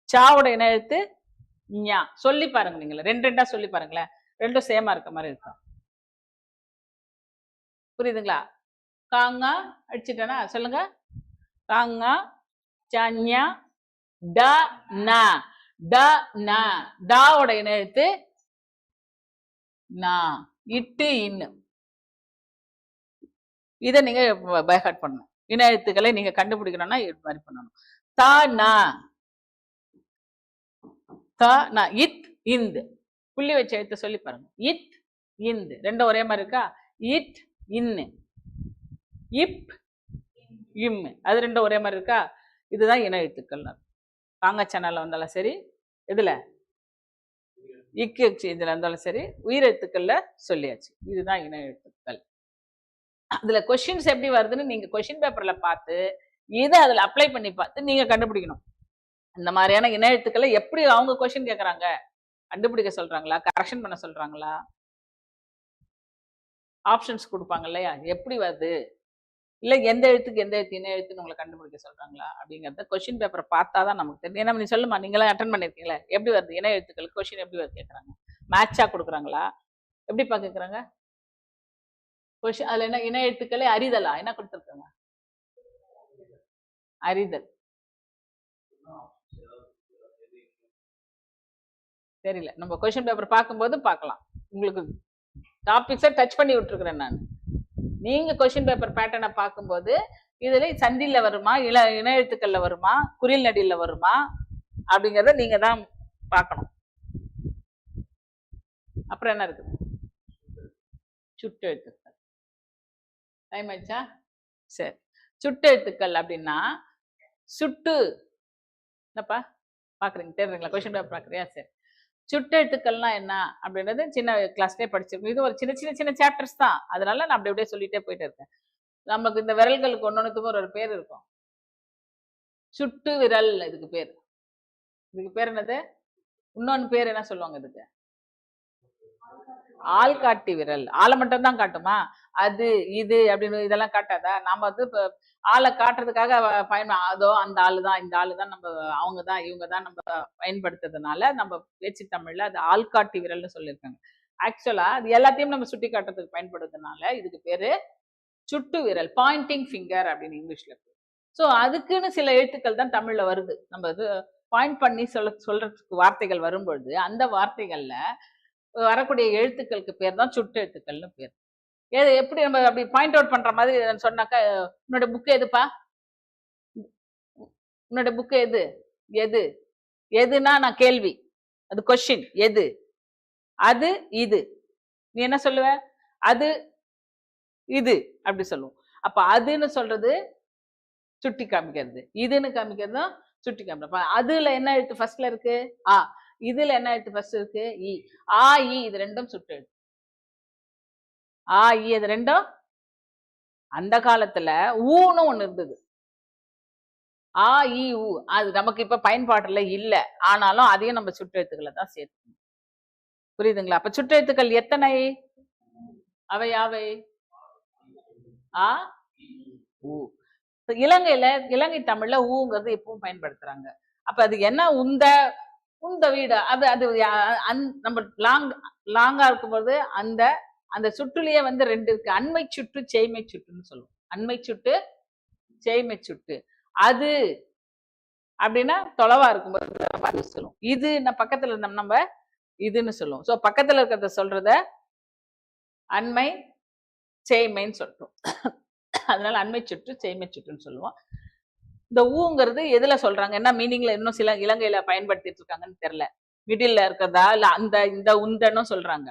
சாவோட இன எழுத்து ஞா. சொல்லி பாருங்க, நீங்கள 2 சொல்லி பாருங்களேன். 2ம் சேமா இருக்க மாதிரி இருக்கும். புரியுதுங்களா? காங்கா அடிச்சுட்டேனா? சொல்லுங்க. காங்கா சன்யா ட ந ட ந. டாவோட இன எழுத்து நா, இட்டு இன்னு. இதை நீங்க பைஹார்ட் பண்ணணும். இன எழுத்துக்களை நீங்க கண்டுபிடிக்கணும்னா இது மாதிரி பண்ணணும். த ந இத் இந்து. புள்ளி வச்ச எழுத்து சொல்லி பாருங்க. இத் இந்து 2ம் ஒரே மாதிரி இருக்கா? இட் இன்னு, இப் இம், அது 2ம் ஒரே மாதிரி இருக்கா? இதுதான் இன எழுத்துக்கள். காங்கா சேனல்ல வந்தாலும் சரி, இதுல இக்கு இதுல இருந்தாலும் சரி, உயிரெழுத்துக்கள்ல சொல்லியாச்சு. இதுதான் இன எழுத்துக்கள். அதுல கொஸ்டின்ஸ் எப்படி வருதுன்னு நீங்க கொஸ்டின் பேப்பர்ல பார்த்து இதை அதுல அப்ளை பண்ணி பார்த்து நீங்க கண்டுபிடிக்கணும். இந்த மாதிரியான இன எழுத்துக்களை எப்படி அவங்க கொஸ்டின் கேட்கறாங்க, கண்டுபிடிக்க சொல்றாங்களா, கரெக்ஷன் பண்ண சொல்றாங்களா, ஆப்ஷன்ஸ் கொடுப்பாங்க இல்லையா, எப்படி வருது, இல்ல எந்த எழுத்துக்கு எந்த எழுத்து இன எழுத்துன்னு உங்களை கண்டுபிடிக்க சொல்றாங்களா அப்படிங்கறத கொஸ்டின் பேப்பரை பார்த்தாதான் நமக்கு தெரியும். ஏன்னா நீ சொல்லுமா, நீங்களாம் அட்டன் பண்ணிருக்கீங்களா? எப்படி வருது இன எழுத்துக்களுக்கு கொஸ்டின் எப்படி வருது கேட்கறாங்க? மேட்சா கொடுக்குறாங்களா, எப்படிப்பா கேட்கறாங்க கொஸ்டின்? அதுல என்ன இன எழுத்துக்களே அறிதலா? என்ன கொடுத்துருக்காங்க? அறிதல். தெரியல, நம்ம கொஸ்டின் பேப்பர் பார்க்கும்போது பார்க்கலாம். உங்களுக்கு டாபிக்ஸை டச் பண்ணி விட்டுருக்குறேன் நான். நீங்க கொஸ்டின் பேப்பர் பேட்டர்னை பார்க்கும்போது இதுல சந்தில வருமா, இன எழுத்துக்கள்ல வருமா, குறில் நடில வருமா, அப்படிங்கிறத நீங்க தான் பார்க்கணும். அப்புறம் என்ன இருக்குது? சுட்டெழுத்துக்கள். டைம் ஆயிடுச்சா? சரி, சுட்டெழுத்துக்கள் அப்படின்னா சுட்டு என்னப்பா பாக்குறீங்க, தெரியுங்களா? கொஸ்டின் பேப்பர் பாக்குறியா? சரி, சுட்டெழுத்துக்கள்னா என்ன அப்படின்றது சின்ன கிளாஸ்லேயே படிச்சிருக்கோம். இது ஒரு சின்ன சின்ன சின்ன சாப்டர்ஸ் தான், அதனால நான் அப்படி அப்படியே சொல்லிட்டே போயிட்டு இருக்கேன். நமக்கு இந்த விரல்களுக்கு ஒன்னொன்னுக்கும் ஒரு பேர் இருக்கும். சுட்டு விரல் இதுக்கு பேர். இதுக்கு பேர் என்னது? இன்னொன்னு பேர் என்ன சொல்லுவாங்க இதுக்கு? ஆள்காட்டி விரல். ஆளை மட்டும் தான் காட்டுமா? அது இது அப்படின்னு இதெல்லாம் காட்டாதா? நாம வந்து இப்ப ஆளை காட்டுறதுக்காக அதோ அந்த ஆளு தான், இந்த ஆளு தான், நம்ம அவங்க தான், இவங்க தான் நம்ம பயன்படுத்துறதுனால நம்ம பேச்சு தமிழ்ல அது ஆள்காட்டி விரல்னு சொல்லியிருக்காங்க. ஆக்சுவலா அது எல்லாத்தையும் நம்ம சுட்டி காட்டுறதுக்கு பயன்படுறதுனால இதுக்கு பேரு சுட்டு விரல், பாயிண்டிங் ஃபிங்கர் அப்படின்னு இங்கிலீஷ்ல. ஸோ அதுக்குன்னு சில எழுத்துக்கள் தான் தமிழ்ல வருது. நம்ம இது பாயிண்ட் பண்ணி சொல்றதுக்கு வார்த்தைகள் வரும்பொழுது அந்த வார்த்தைகள்ல வரக்கூடிய எழுத்துக்களுக்கு பேர் தான் சுட்டு எழுத்துக்கள்னு பேர். எப்படி நம்ம அப்படி பாயிண்ட் அவுட் பண்ற மாதிரி சொன்னாக்கா, உன்னோட புக்கு எதுப்பா? உன்னோட புக்கு எது? எது? எதுனா நான் கேள்வி, அது கொஸ்டின். எது? அது இது. நீ என்ன சொல்லுவ? அது இது அப்படி சொல்லுவோம். அப்ப அதுன்னு சொல்றது சுட்டி காமிக்கிறது, இதுன்னு காமிக்கிறதும் சுட்டி காமிப்பா. அதுல என்ன எழுத்து ஃபர்ஸ்ட்ல இருக்கு? ஆ. இதுல என்ன எழுத்து ஃபர்ஸ்ட் இருக்கு? இ. ஆ இ இது ரெண்டும் சுட்டு எழுத்து. ஆ இ இது ரெண்டும். அந்த காலத்துல ஊன்னு ஒண்ணு இருந்தது. ஆ இ ஊ அது நமக்கு இப்ப பயன்பாட்டுல இல்ல, ஆனாலும் அதையும் நம்ம சுட்டெழுத்துக்களை தான் சேர்த்துக்கணும். புரியுதுங்களா? அப்ப சுட்டெழுத்துக்கள் எத்தனை? அவை யாவை? ஆ ஊ. இலங்கை தமிழ்ல ஊங்கிறது எப்பவும் பயன்படுத்துறாங்க. அப்ப அது என்ன? உந்த வீடு. அது அது நம்ம லாங்கா இருக்கும்போது அந்த அந்த சுட்டுலயே வந்து ரெண்டு இருக்கு. அண்மை சுட்டு, செய்மை சுட்டுன்னு சொல்லுவோம். அண்மை சுட்டு, செய்மை சுட்டு. அது அப்படின்னா தொலைவா இருக்கும்போது சொல்லுவோம். இது பக்கத்துல இருந்தோம் நம்ம இதுன்னு சொல்லுவோம். சோ பக்கத்துல இருக்கிறத சொல்றத அண்மை செய்மைன்னு சொல்றோம். அதனால அண்மை சுற்று, செய்மை சுற்றுன்னு சொல்லுவோம். இந்த ஊங்கிறது எதுல சொல்றாங்க, என்ன மீனிங்ல இன்னும் சில இலங்கையில பயன்படுத்திட்டு இருக்காங்கன்னு தெரியல. மிடில்ல இருக்கிறதா இல்ல அந்த இந்த உந்தன்னு சொல்றாங்க.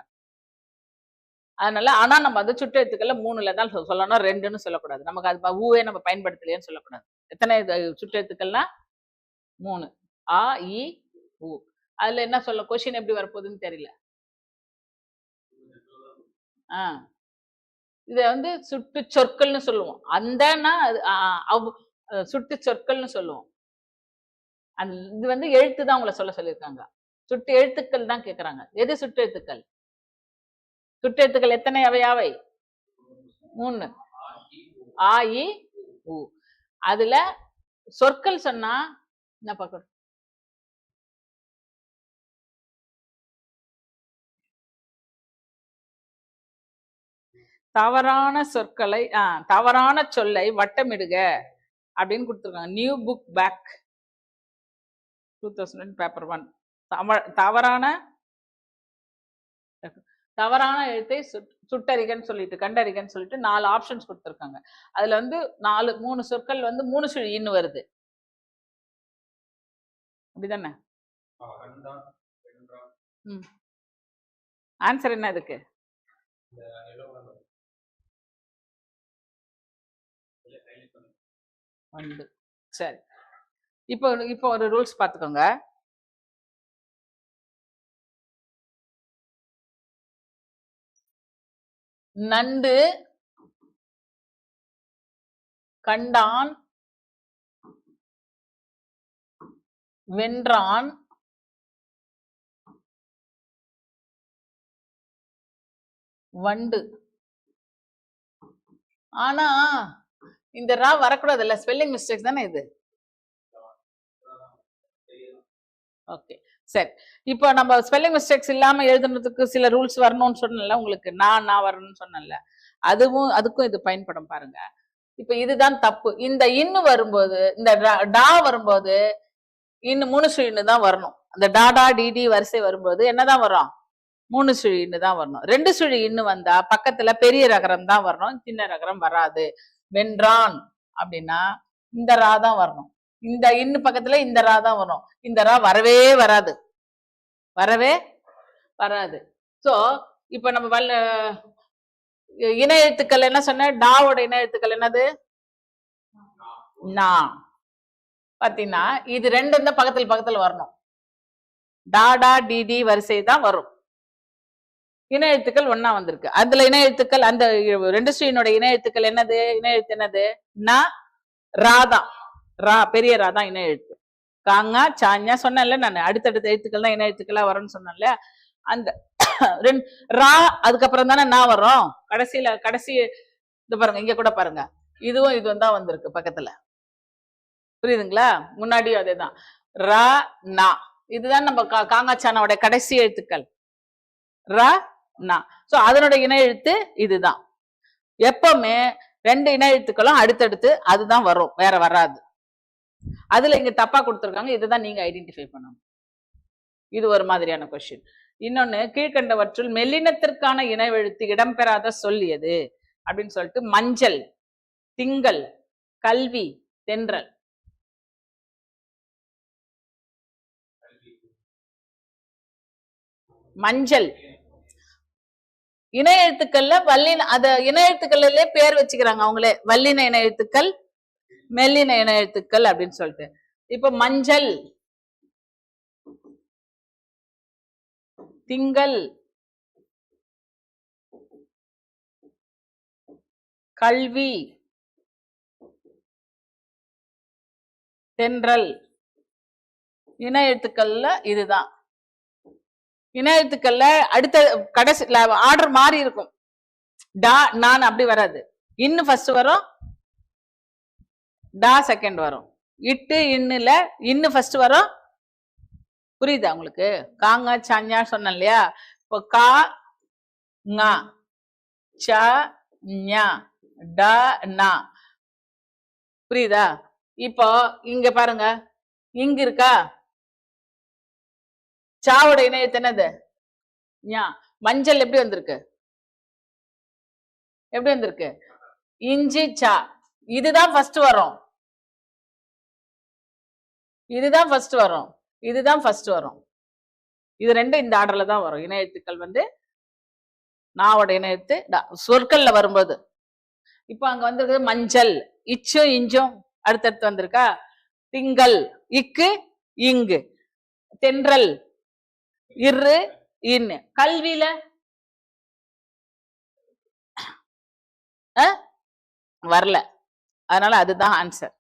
அதனால ஆனா நம்ம அது சுட்டு எழுத்துக்கள்ல 3ல தான் சொல்லணும், 2ன்னு சொல்லக்கூடாது. நமக்கு அது ஊவே நம்ம பயன்படுத்தலையேன்னு சொல்லக்கூடாது. எத்தனை சுட்டு எழுத்துக்கள்னா 3. ஆ இ ஊ. அதுல என்ன சொல்ல, கொஸ்டின் எப்படி வரப்போகுதுன்னு தெரியல. இத வந்து சுட்டு சொற்கள்னு சொல்லுவோம். அந்தனா சுட்டு சொற்கள்னு சொல்லுவோம். அந்த இது வந்து எழுத்து தான் உங்களை சொல்லியிருக்காங்க. சுட்டு எழுத்துக்கள் தான் கேட்கறாங்க. எது சுட்டு எழுத்துக்கள்? சுட்டு எழுத்துக்கள் எத்தனை? அவை யாவை? 3. ஆ இ ஊ. அதுல சொற்கள் சொன்னா என்ன பார்க்கணும்? தவறான சொற்களை தவறான சொல்லை வட்டமிடுக அப்படின்னு கொடுத்துருக்காங்க. New book bag 2000 paper 1. தவறான எழுத்தை சுட்டறிகன்னு சொல்லிட்டு, கண்டறிகன்னு சொல்லிட்டு 4 ஆப்ஷன்ஸ் கொடுத்துருக்காங்க. அதுல வந்து 3 சொற்கள் வந்து 3 சுழி இன்னு வருது. அப்படிதானே? ஆன்சர் என்ன இதுக்கு? சரி, இப்போ ஒரு ரூல்ஸ் பார்த்துக்கோங்க. நண்டு கண்டான் வென்றான் வண்டு. ஆனா இந்த ரா வரக்கூடாது இல்ல, ஸ்பெல்லிங் மிஸ்டேக் தானே இது. ஓகே சரி, இப்போ நம்ம ஸ்பெல்லிங் மிஸ்டேக்ஸ் இல்லாம எழுதுனதுக்கு சில ரூல்ஸ் வரணும்னு சொன்னல உங்களுக்கு, நான் வரணும்னு சொன்னல, அதுக்கும் இது பயன்படும் பாருங்க. இப்ப இதுதான் தப்பு. இந்த இன்னு வரும்போது, இந்த டா வரும்போது இன்னும் 3 சுழி தான் வரணும். அந்த டாடா டிடி வரிசை வரும்போது என்னதான் வரும்? 3 சுழி இன்னு தான் வரணும். 2 சுழி இன்னு வந்தா பக்கத்துல பெரிய ரகரம் தான் வரணும், சின்ன ரகரம் வராது. வென்றான் அப்படின்னா இந்த ரா தான் வரணும். இந்த இன்னு பக்கத்துல இந்த ரா தான் வரும். இந்த ரா வரவே வராது, வரவே வராது. சோ இப்ப நம்ம இணை எழுத்துக்கள் என்ன சொன்ன? டாவோட இணை எழுத்துக்கள் என்னது? நா. பாத்தீங்கன்னா இது ரெண்டு இந்த பக்கத்துல பக்கத்துல வரணும். டாடா டிடி வரிசை தான் வரும். இணை எழுத்துக்கள் ஒன்னா வந்திருக்கு. அதுல இணை எழுத்துக்கள் அந்த ரெண்டு ஸ்ரீனோட இணை எழுத்துக்கள் என்னது? இணை எழுத்து என்னது? ந ரா தான். ரா பெரிய ரா தான் இணை எழுத்து. காங்கா சாஞ்சா சொன்னேன்ல நான், அடுத்தடுத்த எழுத்துக்கள் தான் இணை எழுத்துக்களா வரும்னு சொன்னேன்ல. அந்த ரா அதுக்கப்புறம் தானே நான் வரும். கடைசி இது பாருங்க, இங்க கூட பாருங்க, இதுவும் தான் வந்திருக்கு பக்கத்துல. புரியுதுங்களா? முன்னாடியும் அதேதான். ரா நா, இதுதான் நம்ம காங்காச்சானாவோட கடைசி எழுத்துக்கள். ரா நா. சோ அதனோட இணை எழுத்து இதுதான். எப்பவுமே ரெண்டு இணை எழுத்துக்களும் அடுத்தடுத்து அதுதான் வரும், வேற வராது. அதுல இங்க தப்பா கொடுத்துருக்காங்க, இதுதான் நீங்க ஐடென்டிஃபை பண்ணணும். இது ஒரு மாதிரியான கொஸ்டின். இன்னொன்னு, கீழ்கண்டவற்றுள் மெல்லினத்திற்கான இணைவெழுத்து இடம்பெறாத சொல் எது அப்படின்னு சொல்லிட்டு மஞ்சள், திங்கள், கல்வி, தென்றல். மஞ்சள் இணை எழுத்துக்கள்ல வல்லின, அத இணை எழுத்துக்கள்ல பேர் வச்சுக்கிறாங்க அவங்களே, வல்லின இணை எழுத்துக்கள், மெல்லின இணை எழுத்துக்கள் அப்படின்னு சொல்லிட்டு. இப்ப மஞ்சள், திங்கள், கல்வி, தென்றல் இணை எழுத்துக்கள்ல இதுதான். இணை எழுத்துக்கள்ல அடுத்த கடைசி ஆர்டர் மாறி இருக்கும். டா நான் அப்படி வராது. இன்னு ஃபர்ஸ்ட் வரும், டா செகண்ட் வரும். இட்டு இன்னுல இன்னு ஃபர்ஸ்ட் வரும். புரியுதா உங்களுக்கு? காங்க சாஞ்சா சொன்ன இல்லையா? இப்போ கா ஙா ச ஞா ட நா. புரியுதா? இப்போ இங்க பாருங்க, இங்க இருக்கா சாவோட இணையத்து என்னது? ஞா. மஞ்சள் எப்படி வந்திருக்கு? எப்படி வந்திருக்கு? இஞ்சி சா. இதுதான் ஃபர்ஸ்ட் வரும், இதுதான் ஃபர்ஸ்ட் வரும், இதுதான் ஃபர்ஸ்ட் வரும். இது ரெண்டும் இந்த ஆர்டர்ல தான் வரும். இணையத்துக்கள் நாவோட இணையத்து சொற்கள்ல வரும்போது. இப்போ அங்க வந்திருக்கு மஞ்சள், இச்சும் இஞ்சும் அடுத்தடுத்து வந்திருக்கா? திங்கள், இக்கு இங்கு, தென்றல் இரு இன்னு. கல்வியில வரல, அதனால அதுதான் ஆன்சர்.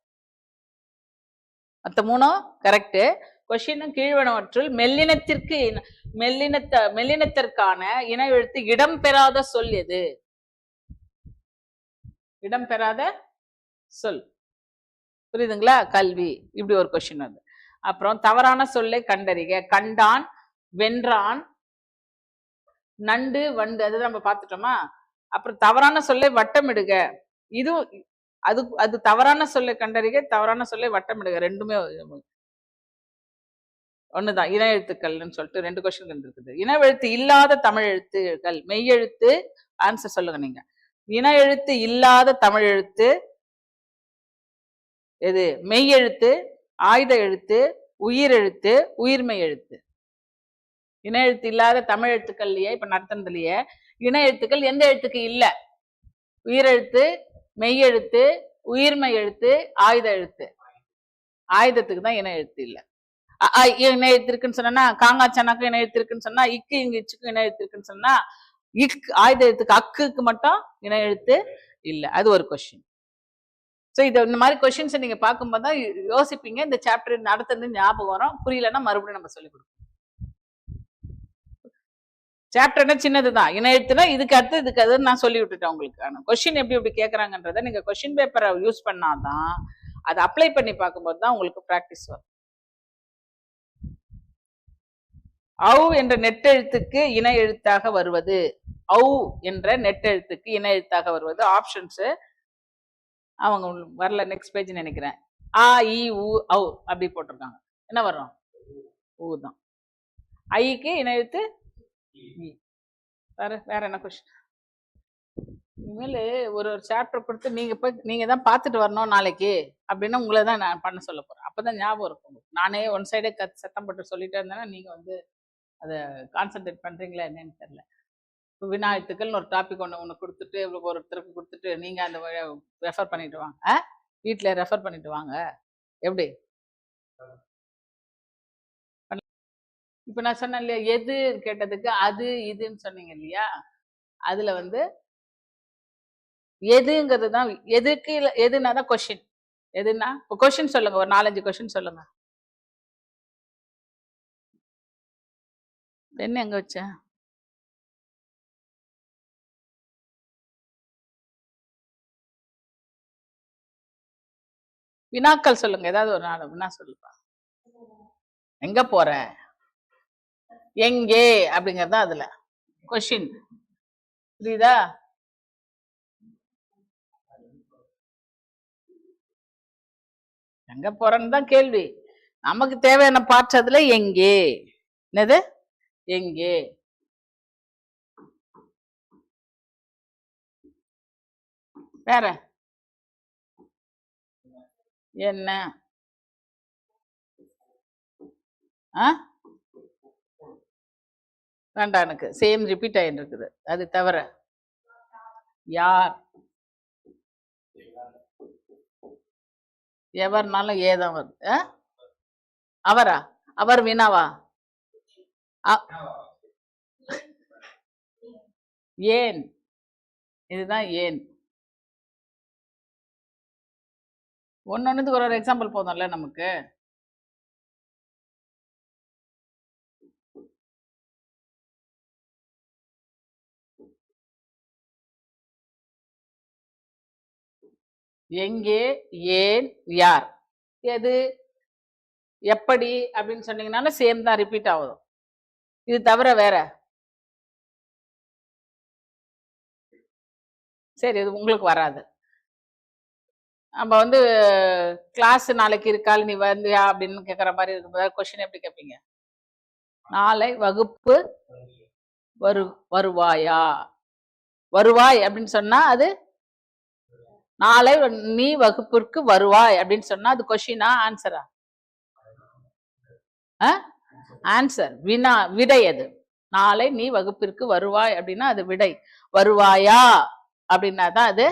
மற்ற மூணும் கரெக்ட். கொஸ்டின், கீழ்வனவற்றுள் மெல்லினத்திற்கான இணை எழுத்து இடம்பெறாத சொல் எது? இடம்பெறாத சொல். புரியுதுங்களா? கல்வி. இப்படி ஒரு கொஸ்டின் அது. அப்புறம் தவறான சொல்லை கண்டறிக. கண்டான், வென்றான், நண்டு, வண்டு, அது நம்ம பார்த்துட்டோமா? அப்புறம் தவறான சொல்லை வட்டமிடுக. இது அது தவறான சொல்லை கண்டறிக, தவறான சொல்லை வட்டமிடுக. ரெண்டுமே ஒண்ணுதான். இன எழுத்துக்கள்னு சொல்லிட்டு ரெண்டு கொஸ்டின் இருக்குது. இனவெழுத்து இல்லாத தமிழ் எழுத்துகள், மெய்யெழுத்து. ஆன்சர் சொல்லுங்க நீங்க. இன எழுத்து இல்லாத தமிழ் எழுத்து எது? மெய்யெழுத்து, ஆயுத எழுத்து, உயிரெழுத்து, உயிர்மெய் எழுத்து. இன எழுத்து இல்லாத தமிழ் எழுத்துக்கள்லயே இப்ப நடத்துனதுலயே இன எழுத்துக்கள் எந்த எழுத்துக்கு இல்ல? உயிரெழுத்து, மெய்யெழுத்து, உயிர்மெய் எழுத்து, ஆயுத எழுத்து. ஆயுதத்துக்கு தான் இன எழுத்து இல்ல. இணை எழுத்து இருக்குன்னு சொன்னா, காங்காச்சானாக்கும் இணை எழுத்து இருக்குன்னு சொன்னா, இக்கு இங்கு இச்சுக்கும் இணை எழுத்து இருக்குன்னு சொன்னா, ஆயுத எழுத்துக்கு அக்குக்கு மட்டும் இணை எழுத்து இல்ல. அது ஒரு கொஸ்டின். ஸோ இந்த மாதிரி கொஸ்டின்ஸை நீங்க பார்க்கும்போது தான் யோசிப்பீங்க. இந்த சாப்டர் நடத்துறது ஞாபகம் வரும். புரியலன்னா மறுபடியும் நம்ம சொல்லிக் கொடுப்போம். சாப்டர் என்ன சின்னதுதான், இணை எழுத்துனா இதுக்கு அடுத்து இதுக்கு அதுன்னு நான் சொல்லி விட்டுட்டேன் உங்களுக்கு. ஆனால் கொஸ்டின் எப்படி கேட்கறாங்கன்றத நீங்க கொஸ்டின் பேப்பரை யூஸ் பண்ணாதான், அதை அப்ளை பண்ணி பார்க்கும்போது தான் உங்களுக்கு ப்ராக்டிஸ் வரும். ஔ என்ற நெட்டெழுத்துக்கு இணை எழுத்தாக வருவது. ஔ என்ற நெட்டெழுத்துக்கு இணை எழுத்தாக வருவது. ஆப்ஷன்ஸ் அவங்க வரல, நெக்ஸ்ட் பேஜ் நினைக்கிறேன். ஆ இ உ ஔ அப்படி போட்டிருக்காங்க. என்ன வரும்? ஊ தான். ஐக்கு இணை எழுத்து வேற என்ன கொஸ்டின்? இனிமேல் ஒரு ஒரு சாப்டர் கொடுத்து நீங்க தான் பார்த்துட்டு வரணும் நாளைக்கு அப்படின்னு உங்களை தான் நான் பண்ண சொல்ல போறேன். அப்பதான் ஞாபகம் இருக்கும் உங்களுக்கு. நானே ஒன் சைடே சத்தம் போட்டு சொல்லிட்டே இருந்தேன்னா நீங்க வந்து அதை கான்சென்ட்ரேட் பண்றீங்களா என்னன்னு தெரியல. இப்போ வினாயத்துக்கள்னு ஒரு டாபிக் ஒன்று கொடுத்துட்டு ஒருத்தருக்கு கொடுத்துட்டு நீங்க அந்த ரெஃபர் பண்ணிட்டு வாங்க, வீட்டில் ரெஃபர் பண்ணிட்டு வாங்க. எப்படி இப்போ நான் சொன்னேன் இல்லையா, எது கேட்டதுக்கு அது இதுன்னு சொன்னீங்க இல்லையா, அதுல வந்து எதுங்கிறது தான் எதுக்கு எதுனா தான் கொஸ்டின். எதுனா இப்போ கொஸ்டின் சொல்லுங்க, ஒரு 4-5 கொஸ்டின் சொல்லுங்க. என்ன எங்க வச்ச வினாக்கள் சொல்லுங்க, ஏதாவது ஒரு 4 வினா சொல்லுப்பா. எங்க போற, எங்கே அப்படிங்கறதா அதுல கொஸ்டின். புரியுதா? எங்க போறன்னு தான் கேள்வி. நமக்கு தேவையான பார்ட்ஸ் அதுல எங்கே, என்னது எங்கே. வேற என்ன, வேண்டாம், எனக்கு சேம் ரிப்பீட் ஆயிட்டு இருக்குது. அது தவிர யார், எவர்னாலும் ஏதான் வருது. அவரா, அவர் வினாவா, ஏன், இதுதான் ஏன். ஒன்னொன்னுக்கு ஒரு எக்ஸாம்பிள் போதும்ல நமக்கு. எங்கே, ஏன், யார், எது, எப்படி அப்படின்னு சொன்னீங்கன்னாலும் சேம் தான், ரிப்பீட் ஆகும். இது தவிர வேற, சரி இது உங்களுக்கு வராது. நம்ம வந்து கிளாஸ் நாளைக்கு இருக்கால் நீ வந்தியா அப்படின்னு கேட்குற மாதிரி இருக்கும்போது கொஸ்டின் எப்படி கேட்பீங்க? நாளை வகுப்பு வருவாயா, வருவாய் அப்படின்னு சொன்னா அது நாளை நீ வகுப்பிற்கு வருவாய் அப்படின்னு சொன்னா அது கொஸ்டினா ஆன்சரா? ஆன்சர். வினா, விடை. அது நாளை நீ வகுப்பிற்கு வருவாய் அப்படின்னா அது விடை. வருவாயா அப்படின்னா தான் அது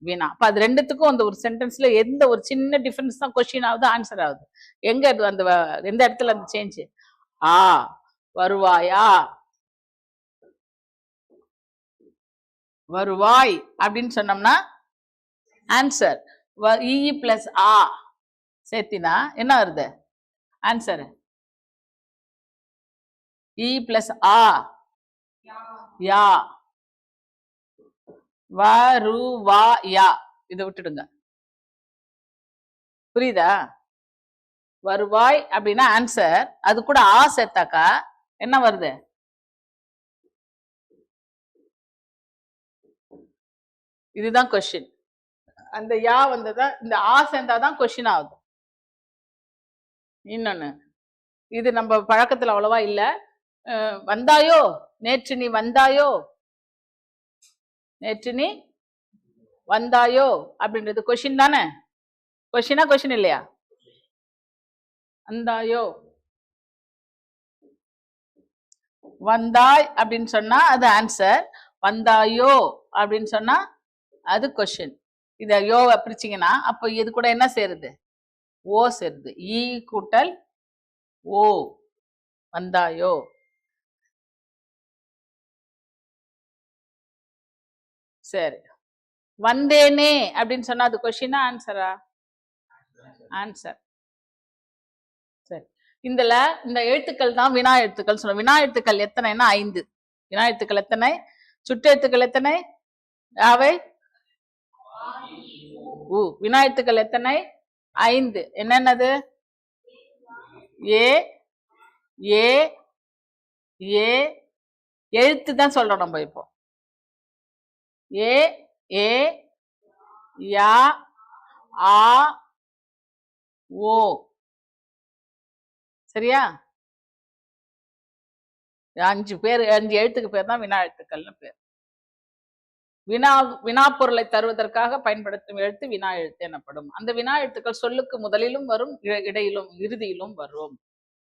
வினா. அப்ப அது ரெண்டுத்துக்கும் அந்த ஒரு சென்டென்ஸ்ல எந்த ஒரு சின்ன டிஃபரன்ஸ் தான் கொஸ்டின் ஆகுது, ஆன்சர் ஆகுது. எங்க அந்த எந்த இடத்துல அந்த சேஞ்ச்? வருவாயா, வருவாய் அப்படின்னு சொன்னோம்னா ஆன்சர். இ பிளஸ் ஆ சேர்த்தினா என்ன வருது ஆன்சர்? இ பிளஸ் ஆ, யா. வருவாயா இதை விட்டுடுங்க. புரியுதா? வருவாய் அப்படின்னா ஆன்சர், அது கூட ஆ சேர்த்தாக்கா என்ன வருது? இதுதான் கொஸ்டின். அந்த யா வந்ததா, இந்த ஆ சேர்ந்தாதான் கொஸ்டின் ஆகுது. இன்னொன்னு, இது நம்ம பழக்கத்துல அவ்வளவா இல்ல. வந்தாயோ, நேற்று நீ வந்தாயோ, நேற்று நீ வந்தாயோ அப்படின்றது கொஸ்டின் தானே? கொஸ்டினா கொஸ்டின் இல்லையா? வந்தாயோ, வந்தாய் அப்படின்னு சொன்னா அது ஆன்சர், வந்தாயோ அப்படின்னு சொன்னா அது கொஸ்டின். இத யோவை பிரிச்சிங்கன்னா அப்ப இது கூட என்ன சேருது? ஓ சேருது. ஈ கூட்டல் ஓ, வந்தாயோ. சரி, வந்தேனே அப்படின்னு சொன்னா அது கொஸ்டினா ஆன்சரா? ஆன்சர். சரி, இந்த எழுத்துக்கள் தான் வினா எழுத்துக்கள் சொல்லுவோம். வினா எழுத்துக்கள் எத்தனைன்னா 5. வினா எழுத்துக்கள் எத்தனை? சுட்டெழுத்துக்கள் எத்தனை? அவை வினா எழுத்துக்கள் எத்தனை? 5. என்னென்னது? ஏ, ஏ, ஏ எழுத்து தான் சொல்றோம் நம்ம இப்போ. ஏ, ஏ, யா, ஆ, ஓ. சரியா? 5 பேர், 5 எழுத்துக்கு பேர் தான் வினா எழுத்துக்கள்னு பேர். வினாப்பொருளை தருவதற்காக பயன்படுத்தும் எழுத்து வினா எழுத்து எனப்படும். அந்த வினா எழுத்துக்கள் சொல்லுக்கு முதலிலும் வரும், இடையிலும் இறுதியிலும் வரும்.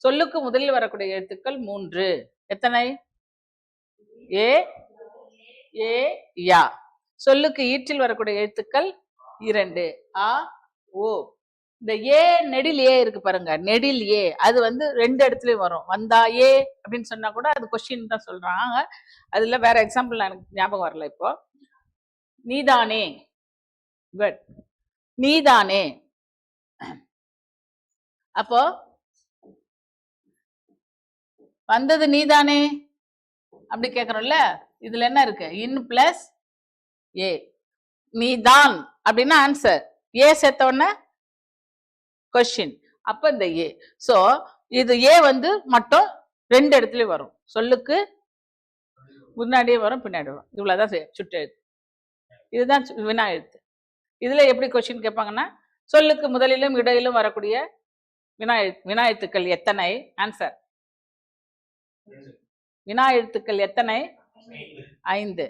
சொல்லுக்கு முதலில் வரக்கூடிய எழுத்துக்கள் 3. எத்தனை? ஏ, ஏ, யா. சொல்லுக்கு ஈற்றில் வரக்கூடிய எழுத்துக்கள் 2. ஆ, ஓ. இந்த ஏ நெடில் ஏ இருக்கு பாருங்க, நெடில் ஏ அது வந்து 2 இடத்துலயும் வரும். வந்தா ஏ அப்படின்னு சொன்னா கூட அது கொஸ்டின் தான் சொல்றாங்க. அதுல வேற எக்ஸாம்பிள் எனக்கு ஞாபகம் வரல இப்போ. நீதானே, குட், நீதானே. அப்போ வந்தது நீதானே அப்படி கேக்குறோம்ல, இதுல என்ன இருக்கு? இன் பிளஸ் ஏ. நீதான் அப்படின்னா ஆன்சர், ஏ சேர்த்த உடனே கொஸ்டின், அப்ப இந்த ஏ. சோ இது ஏ வந்து மட்டும் 2 இடத்துலயும் வரும். சொல்லுக்கு முன்னாடியே வரும், பின்னாடி வரும். இவ்வளவுதான் சுட்டெழுத்து. இதுதான் வினா எழுத்து. இதுல எப்படி கொஸ்டின் கேட்பாங்கன்னா, சொல்லுக்கு முதலிலும் இடையிலும் வரக்கூடிய வினா எழுத்துக்கள் எத்தனை? ஆன்சர். வினா எழுத்துக்கள் எத்தனை? 5.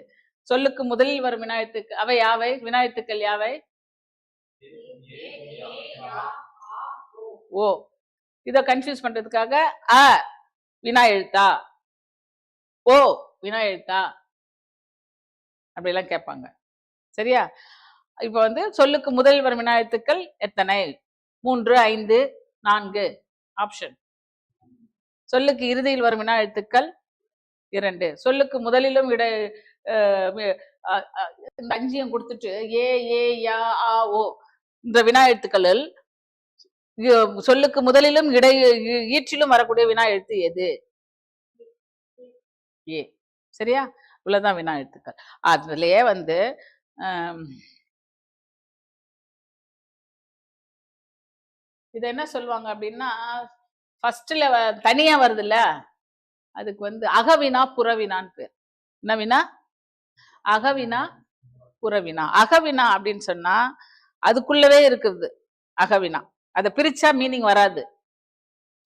சொல்லுக்கு முதலில் வரும் வினா எழுத்துக்கள் அவை யாவை? வினா எழுத்துக்கள் யாவை? ஓ. இத கன்ஃபியூஸ் பண்றதுக்காக அ வினா எழுத்தா, ஓ வினா எழுத்தா அப்படி எல்லாம் கேட்பாங்க. சரியா? இப்ப வந்து சொல்லுக்கு முதலில் வரும் வினா எழுத்துக்கள் எத்தனை? 3, 5, 4 ஆப்ஷன். சொல்லுக்கு இறுதியில் வரும் வினா எழுத்துக்கள் 2. சொல்லுக்கு முதலிலும் இந்த 5 கொடுத்துட்டு ஏ, ஏ, யா, ஆ, ஓ இந்த வினா எழுத்துக்களில் சொல்லுக்கு முதலிலும் ஈற்றிலும் வரக்கூடிய வினா எழுத்து எது? ஏ. சரியா? இவ்வளவுதான் வினா எழுத்துக்கள். அதுலயே வந்து இது என்ன சொல்லுவாங்க அப்படின்னா, ஃபர்ஸ்ட்ல தனியா வருது இல்ல, அதுக்கு வந்து அகவினா புறவினான்னு பேர். என்ன வினா? அகவினா புறவினா. அகவினா அப்படின்னு சொன்னா அதுக்குள்ளவே இருக்குது அகவினா. அதை பிரிச்சா மீனிங் வராது.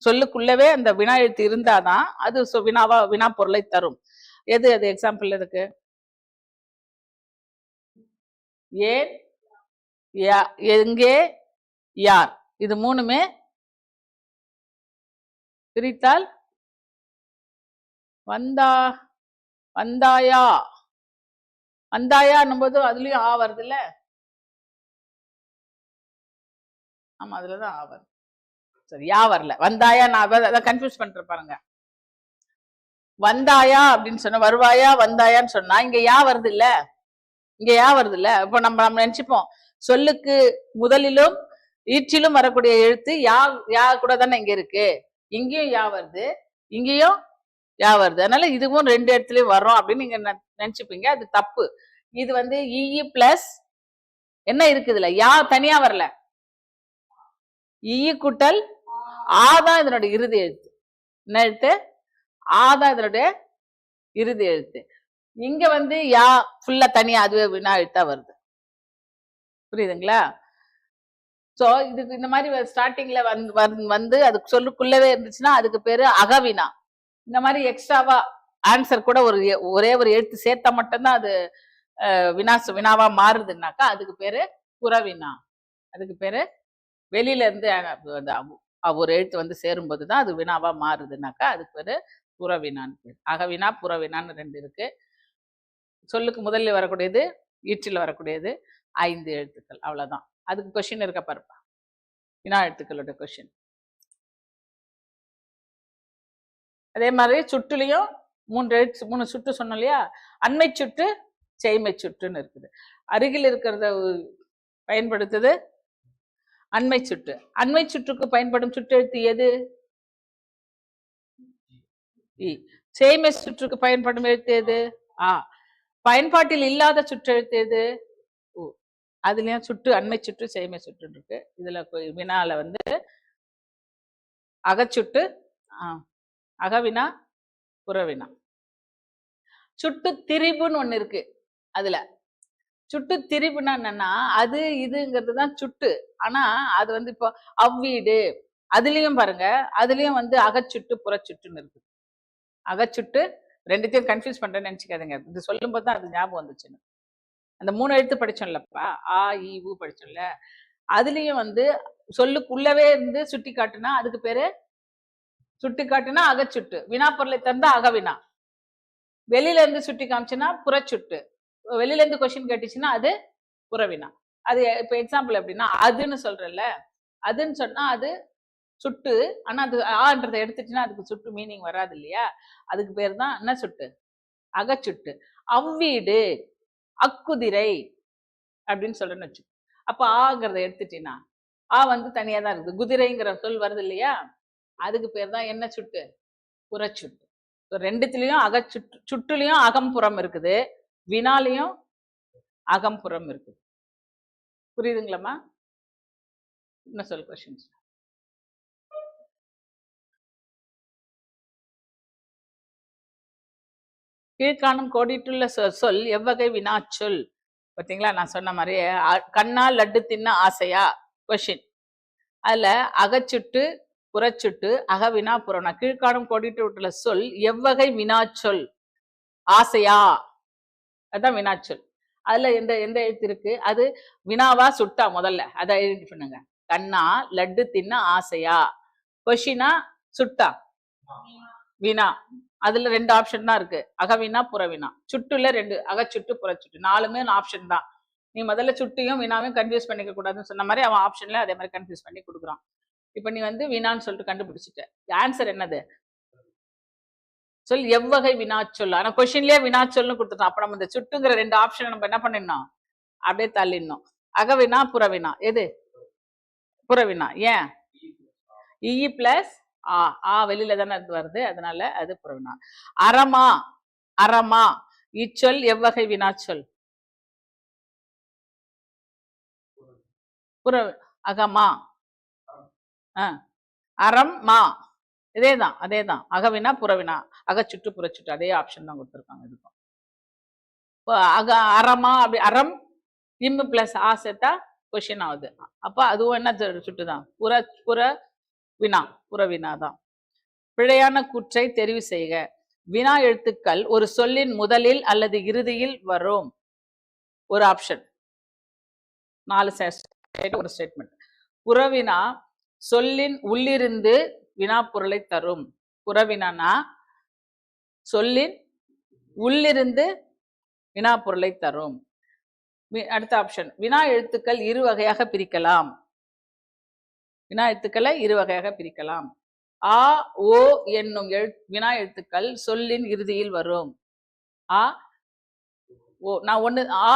சொல்லுக்குள்ளவே அந்த வினா எழுத்து இருந்தாதான் அது வினாவா வினா பொருளை தரும். எது அது எக்ஸாம்பிள் இருக்கு? ஏன், எங்கே, யார், இது 3மே பிரித்தால் வந்தாயா. வந்தாயான்னும் போது அதுலயும் ஆ வருது இல்ல? ஆமா, அதுலதான் ஆ வருது. சரி, யா வரல. வந்தாயா, நான் அதை கன்ஃபியூஸ் பண்ற பாருங்க. வந்தாயா அப்படின்னு சொன்ன, வருவாயா வந்தாயான்னு சொன்னா இங்க யா வருது இல்ல, இங்க யா வருது இல்ல. இப்போ நம்ம நினைச்சுப்போம் சொல்லுக்கு முதலிலும் ஈற்றிலும் வரக்கூடிய எழுத்து யா, யா கூட தானே இங்க இருக்கு. இங்கேயும் யா வருது, இங்கேயும் யா வருது. அதனால இதுவும் 2 இடத்துலயும் வரும் அப்படின்னு நீங்க நினைச்சுப்பீங்க. அது தப்பு. இது வந்து இ பிளஸ் என்ன இருக்குதுல்ல, யா தனியா வரல. இ கூட்டல் ஆ தான் இதனுடைய இறுதி எழுத்து. என்ன எழுத்து? ஆ தான் இதனுடைய இறுதி எழுத்து. இங்க வந்து யா ஃபுல்லா தனியா அதுவே வினா எழுத்தா வருது. புரியுதுங்களா? சோ இதுக்கு இந்த மாதிரி ஸ்டார்டிங்ல வந்து அதுக்கு சொல்லுக்குள்ளவே இருந்துச்சுன்னா அதுக்கு பேரு அகவினா. இந்த மாதிரி எக்ஸ்ட்ராவா ஆன்சர் கூட ஒரே ஒரு எழுத்து சேர்த்தா மட்டும்தான் அது வினாவா மாறுதுன்னாக்கா அதுக்கு பேரு புறவினா. அதுக்கு பேரு வெளியில இருந்து ஒரு எழுத்து வந்து சேரும் போதுதான் அது வினாவா மாறுதுன்னாக்கா அதுக்கு பேரு புறவினான்னு பேரு. அகவினா புறவினான்னு 2 இருக்கு. சொல்லுக்கு முதல்ல வரக்கூடியது, ஈற்றில் வரக்கூடியது 5 எழுத்துக்கள். அவ்வளவுதான். அதுக்கு கொஸ்டின் இருக்க பாருப்பா, வினா எழுத்துக்களோட கொஸ்டின். அதே மாதிரி சுட்டுலையும் 3 சுட்டு சொன்னோம் இல்லையா? அண்மை சுட்டு, செய்மை சுட்டுன்னு இருக்குது. அருகில் இருக்கிறத பயன்படுத்துது அண்மை சுட்டு. அண்மை சுற்றுக்கு பயன்படும் சுற்றெழுத்து எது? செய்மை சுற்றுக்கு பயன்படும் எழுத்து எது? ஆ. பயன்பாட்டில் இல்லாத சுற்றெழுத்து எது? அதுலயும் சுட்டு, அண்மை சுற்று, செய்மை சுற்று இருக்கு. இதுல வினால வந்து அகச்சுட்டு, அகவினா புறவினா. சுட்டு திரிபுன்னு ஒண்ணு இருக்கு. அதுல சுட்டு திரிபுனா என்னன்னா அது இதுங்கிறது தான் சுட்டு. ஆனா அது வந்து இப்போ அவ்வீடு அதுலயும் பாருங்க, அதுலயும் வந்து அகச்சுட்டு புறச்சுட்டுன்னு இருக்கு. அகச்சுட்டு 2த்தையும் கன்ஃபியூஸ் பண்றேன்னு நினைச்சுக்காதுங்க. இது சொல்லும் போது தான் அது ஞாபகம் வந்துச்சு. அந்த 3 எழுத்து படிச்சோம்லப்பா, ஆ இ உ படிச்சோம்ல, அதுலயும் வந்து சொல்லுக்குள்ளவே இருந்து சுட்டி காட்டுனா அதுக்கு பேரு சுட்டி காட்டுனா அகச்சுட்டு, வினாப்பொருளை தந்தா அகவினா, வெளியில இருந்து சுட்டி காமிச்சுன்னா புறச்சுட்டு, வெளியில இருந்து கொஸ்டின் கேட்டுச்சுன்னா அது புறவினா. அது இப்ப எக்ஸாம்பிள் எப்படின்னா, அதுன்னு சொல்றேன்ல, அதுன்னு சொன்னா அது சுட்டு, ஆனா அது ஆன்றதை எடுத்துச்சுன்னா அதுக்கு சுட்டு மீனிங் வராது இல்லையா, அதுக்கு பேர் தான் என்ன சுட்டு, அகச்சுட்டு. அவ்வீடு, அக்குதிரை அப்படின்னு சொல்றேன்னு வச்சு, அப்ப ஆங்கிறத எடுத்துட்டீங்கன்னா ஆ வந்து தனியா தான் இருக்குது, குதிரைங்கிற சொல் வருது இல்லையா, அதுக்கு பேர் தான் என்ன சுட்டு, புறச்சுட்டு. ரெண்டுத்திலையும் அகச்சுட்டு, சுட்டுலையும் அகம்புறம் இருக்குது, வினாலையும் அகம்புறம் இருக்குது. புரியுதுங்களாம்மா? என்ன சொல் கொஸ்டின்ஸ்? கீழ்காணும் கோடிட்டுள்ள சொல் எவ்வகை வினாச்சொல்? பார்த்தீங்களா, நான் சொன்ன மாதிரி கண்ணால் லட்டு தின்ன ஆசையா கொஷின். அதுல அகச்சுட்டு, புறச்சுட்டு, அகவினா புறவினா, கீழ்காணும் கோடிட்டு விட்டுள்ள சொல் எவ்வகை வினாச்சொல்? ஆசையா, அதுதான் வினாச்சொல். அதுல எந்த எந்த எழுத்து இருக்கு, அது வினாவா சுட்டா, முதல்ல அதை எழுதி பண்ணுங்க. கண்ணா லட்டு தின்ன ஆசையா, கொஷினா சுட்டா, வினா. அதுல 2 ஆப்ஷன் தான் இருக்கு, அகவினா புறவினா. சுட்டுல 2, அகச்சுட்டு புறச்சுட்டு, 4மே ஆப்ஷன் தான். நீ முதல்ல சுட்டியும் வினாவையும் கன்ஃபியூஸ் பண்ணிக்க கூடாதுன்னு சொன்ன மாதிரி அவன் ஆப்ஷன்ல அதே மாதிரி கன்ஃபியூஸ் பண்ணி கொடுக்குறான். இப்ப நீ வந்து வினான்னு சொல்லிட்டு கண்டுபிடிச்சிட்ட, ஆன்சர் என்னது, சொல் எவ்வகை வினாச்சொல். ஆனா கொஸ்டின்லயே வினாச்சொல்னு கொடுத்துட்டோம். அப்ப நம்ம இந்த சுட்டுங்கிற 2 ஆப்ஷன் நம்ம என்ன பண்ணிடணும், அப்படியே தள்ளிடணும். அகவினா புறவினா, எது புறவினா? ஏன், இ பிளஸ் ஆ வெளியில தானே வருது, அதனால அது புறவினா. அறமா, அறமா இச்சொல் எவ்வகை வினாச்சொல்? புற அகமா, அறம் மா, இதேதான் அதேதான், அகவினா புறவினா, அகச்சுட்டு புறச்சுட்டு, அதே ஆப்ஷன் தான் கொடுத்துருக்காங்க இதுக்கும். அறமா அப்படி, அறம் இம்மு பிளஸ் ஆ சேர்த்தா கொஸ்டின் ஆகுது. அப்ப அதுவும் என்ன சுட்டுதான், புற புற வினா, புறவினா தான். பிழையான கூற்றை தெரிவு செய்க. வினா எழுத்துக்கள் ஒரு சொல்லின் முதலில் அல்லது இறுதியில் வரும். ஒரு ஆப்ஷன், 4 ஒரு ஸ்டேட்மெண்ட். புறவினா சொல்லின் உள்ளிருந்து வினா பொருளை தரும். புறவினா சொல்லின் உள்ளிருந்து வினா பொருளை தரும். அடுத்த ஆப்ஷன், வினா எழுத்துக்கள் 2 வகையாக பிரிக்கலாம். வினா எழுத்துக்களை 2 வகையாக பிரிக்கலாம். ஆ ஓ என்னும் வினா எழுத்துக்கள் சொல்லின் இறுதியில் வரும். ஆ ஓ, நான் ஒண்ணு, ஆ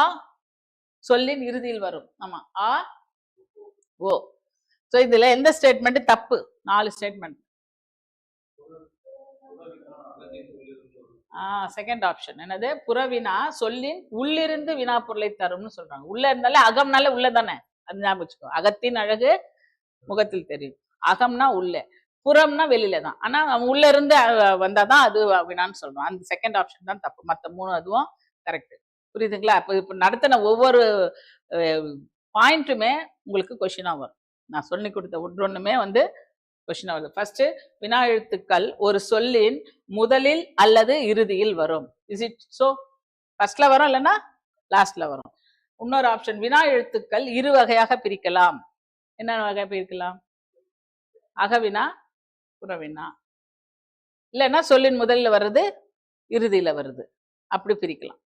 சொல்லின் இறுதியில் வரும். ஆமா, ஆ ஓ. சோ இதுல எந்த ஸ்டேட்மெண்ட் தப்பு? 4 ஸ்டேட்மெண்ட். செகண்ட் ஆப்ஷன் என்னது, புறவினா சொல்லின் உள்ளிருந்து வினா பொருளை தரும்னு சொல்றாங்க. உள்ள இருந்தாலே, அகம்னால உள்ள தானே, அது ஞாபகம் வச்சுக்கோ. அகத்தின் அழகு முகத்தில் தெரியும். அகம்னா உள்ள, புறம்னா வெளியில தான். ஆனா உள்ள இருந்து வந்தாதான் அது வினான்னு சொல்றோம். அந்த செகண்ட் ஆப்ஷன் தான் தப்பு, மத்த 3 அதுவும் கரெக்ட். புரியுதுங்களா? இப்ப நடத்தின ஒவ்வொரு பாயிண்ட்டுமே உங்களுக்கு கொஸ்டினா வரும். நான் சொல்லி கொடுத்த ஒன்றொன்னுமே வந்து கொஸ்டினா வருது. ஃபர்ஸ்ட், வினா எழுத்துக்கள் ஒரு சொல்லின் முதலில் அல்லது இறுதியில் வரும். Is it so? ஃபர்ஸ்ட்ல வரும், இல்லைன்னா லாஸ்ட்ல வரும். இன்னொரு ஆப்ஷன், வினா எழுத்துக்கள் 2 வகையாக பிரிக்கலாம். என்ன வகை பிரிக்கலாம்? அகவினா புறவினா, இல்லைன்னா சொல்லின் முதல்ல வருது இறுதியில வருது, அப்படி பிரிக்கலாம்.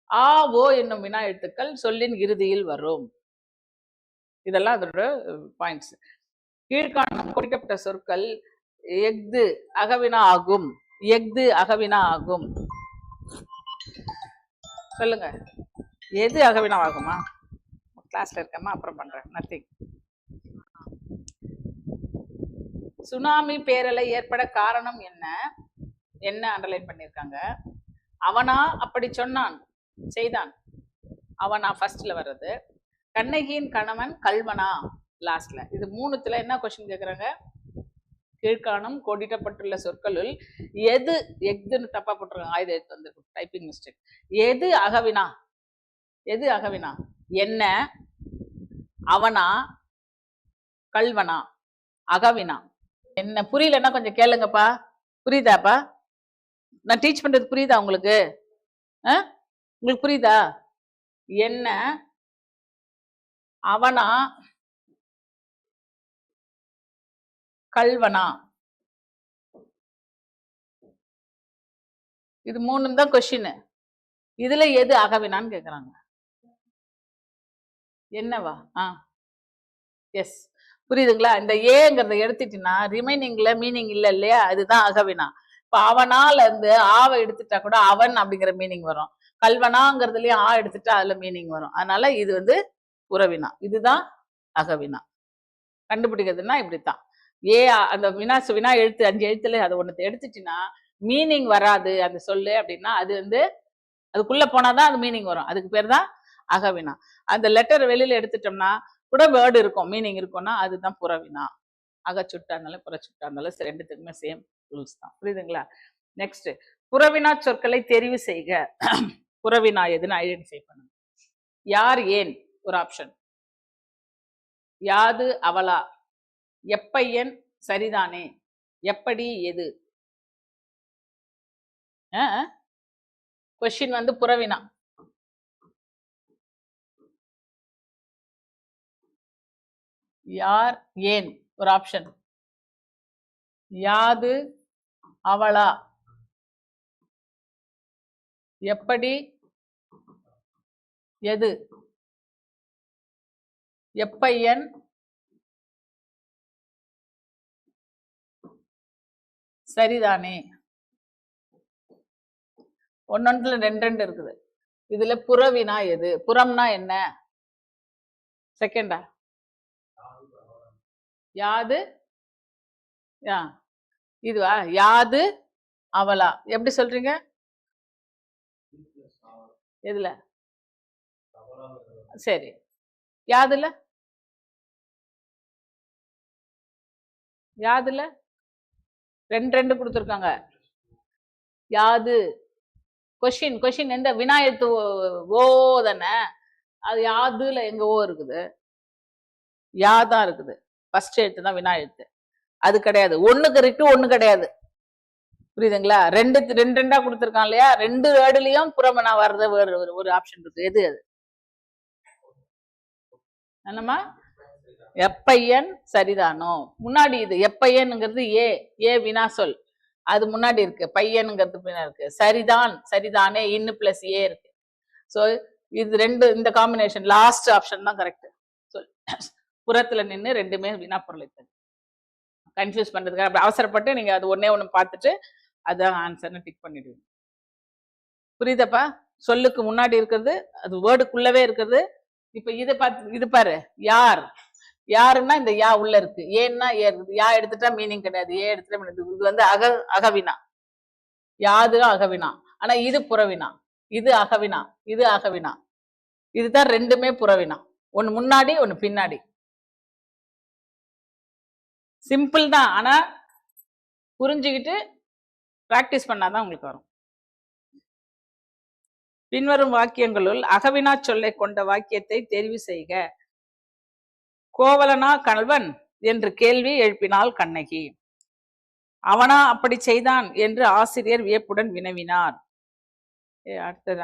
ஆ ஓ என்னும் வினா எழுத்துக்கள் சொல்லின் இறுதியில் வரும். இதெல்லாம் அதோட பாயிண்ட்ஸ். கீழ்காணும் கொடுக்கப்பட்ட சொற்கள் எஃது அகவினா ஆகும். எஃது அகவினா ஆகும், சொல்லுங்க. எது அகவினா ஆகுமா? கிளாஸ்ல இருக்கமா, அப்புறம் பண்றேன். நத்திங். சுனாமி பேரலை ஏற்பட காரணம் என்ன? என்ன அண்டர்லைன் பண்ணிருக்காங்க. அவனா அப்படி சொன்னான், செய்தான், அவனா ஃபர்ஸ்ட்ல வர்றது. கண்ணகியின் கணவன் கல்வனா லாஸ்ட்ல. இது 3த்துல என்ன கொஸ்டின் கேக்குறாங்க? கீழ்காணும் கோடிட்டப்பட்டுள்ள சொற்களுள் எது, எதுன்னு தப்பா போட்டிருக்காங்க, ஆயுத எழுத்து வந்து டைப்பிங் மிஸ்டேக். எது அகவினா? எது அகவினா? என்ன, அவனா, கல்வனா, அகவினா. என்ன புரியலன்னா கொஞ்சம் கேளுங்கப்பா. புரியுதாப்பா? நான் டீச் பண்றது புரியுதா உங்களுக்கு? உங்களுக்கு புரியுதா? என்ன அவனா கல்வனா? இது மூணும் தான் கொஸ்டின். இதுல எது அகவினான்னு கேக்குறாங்க. என்னவா? எஸ், புரியுதுங்களா? இந்த ஏங்கிறத எடுத்துட்டீங்கன்னா ரிமைனிங்ல மீனிங் இல்ல இல்லையா, அதுதான் அகவினா. இப்ப அவனால இருந்து ஆவை எடுத்துட்டா கூட அவன் அப்படிங்கிற மீனிங் வரும். கல்வனாங்கிறதுலயும் எடுத்துட்டா அதுல மீனிங் வரும். அதனால இது வந்து புறவினா, இதுதான் அகவினா. கண்டுபிடிக்கிறதுனா இப்படித்தான். அந்த வினா எழுத்து 5 எழுத்துல அது ஒண்ணு எடுத்துட்டீங்கன்னா மீனிங் வராது அந்த சொல்லு அப்படின்னா அது வந்து அதுக்குள்ள போனாதான் அது மீனிங் வரும். அதுக்கு பேர் தான் அகவினா. அந்த லெட்டர் வெளியில எடுத்துட்டோம்னா கூட வேர்டு இருக்கும், மீனிங் இருக்கும்னா அதுதான் புறவினா. அகச்சுட்டா இருந்தாலும் புறச்சுட்டா இருந்தாலும் ரெண்டுத்துக்குமே சேம் ரூல்ஸ் தான். புரியுதுங்களா? நெக்ஸ்ட், புறவினா சொற்களை தெரிவு செய்க. புறவினா எதுன்னு ஐடென்டிஃபை பண்ணுங்க. யார், ஏன் ஒரு ஆப்ஷன். யாது அவளா, எப்பையன் சரிதானே, எப்படி, எது. கொஸ்டின் வந்து புறவினா. யார், ஏன் ஒரு ஆப்ஷன். யாது அவளா, எப்படி, எது. எப்பையன் சரிதானே. ஒன்னொன்றுல ரெண்டு இருக்குது. இதுல புறவினா எது, புறம்னா என்ன? செகண்டா யாது, இதுவா? யாது அவளா எப்படி சொல்றீங்க? எதுல? சரி, யாதுல? யாதுல ரெண்டு கொடுத்துருக்காங்க. யாது கொஸ்டின் எந்த வினா எழுத்து ஓ தானே, அது யாதுல எங்க ஓ இருக்குது? யாதான் இருக்குது. ஃபர்ஸ்ட் எழுத்து தான் வினா எழுத்து. அது கிடையாது. ஒண்ணுக்கு இருக்கு, ஒண்ணு கிடையாது. புரியுதுங்களா? ரெண்டா கொடுத்துருக்கான் இல்லையா, ரெண்டு வேர்டுலயும் புறமனா வர்றது ஒரு ஆப்ஷன் இருக்கு. எது அது? என்னமா? எப்பையன் சரிதானோ. முன்னாடி இது எப்பையன்ங்கிறது ஏ வினா சொல், அது முன்னாடி இருக்கு. பையனுங்கிறது பின்னாடி இருக்கு. சரிதான், சரிதானே, இன்னு பிளஸ் ஏ இருக்கு. சோ இது ரெண்டு, இந்த காம்பினேஷன் லாஸ்ட் ஆப்ஷன் தான் கரெக்ட். சொல் புறத்துல நின்று ரெண்டுமே வினா பொருள் இருக்கு. கன்ஃபியூஸ் பண்றதுக்காக அவசரப்பட்டு நீங்க அது ஒன்னே ஒண்ணு பார்த்துட்டு அதான் ஆன்சர்னு டிக் பண்ணிடுவீங்க. புரியுதப்பா? சொல்லுக்கு முன்னாடி இருக்கிறது அது வேர்டுக்குள்ளவே இருக்கிறது. இப்ப இதை பார்த்து இது பாரு, யார், யாருன்னா இந்த யா உள்ள இருக்கு, ஏன்னா யா எடுத்துட்டா மீனிங் கிடையாது, ஏ எடுத்துட்டா இது வந்து அகவினா. யாது அகவினா. ஆனா இது புறவினா, இது அகவினா, இது அகவினா. இதுதான் ரெண்டுமே புறவினா. ஒண்ணு முன்னாடி, ஒண்ணு பின்னாடி. சிம்பிள் தான், ஆனா புரிஞ்சுக்கிட்டு பிராக்டிஸ் பண்ணாதான் உங்களுக்கு வரும். பின்வரும் வாக்கியங்களுள் அகவினா சொல்லை கொண்ட வாக்கியத்தை தெரிவு செய்க. கோவலனா கல்வன் என்று கேள்வி எழுப்பினாள் கண்ணகி. அவனா அப்படி செய்தான் என்று ஆசிரியர் வியப்புடன் வினவினார்.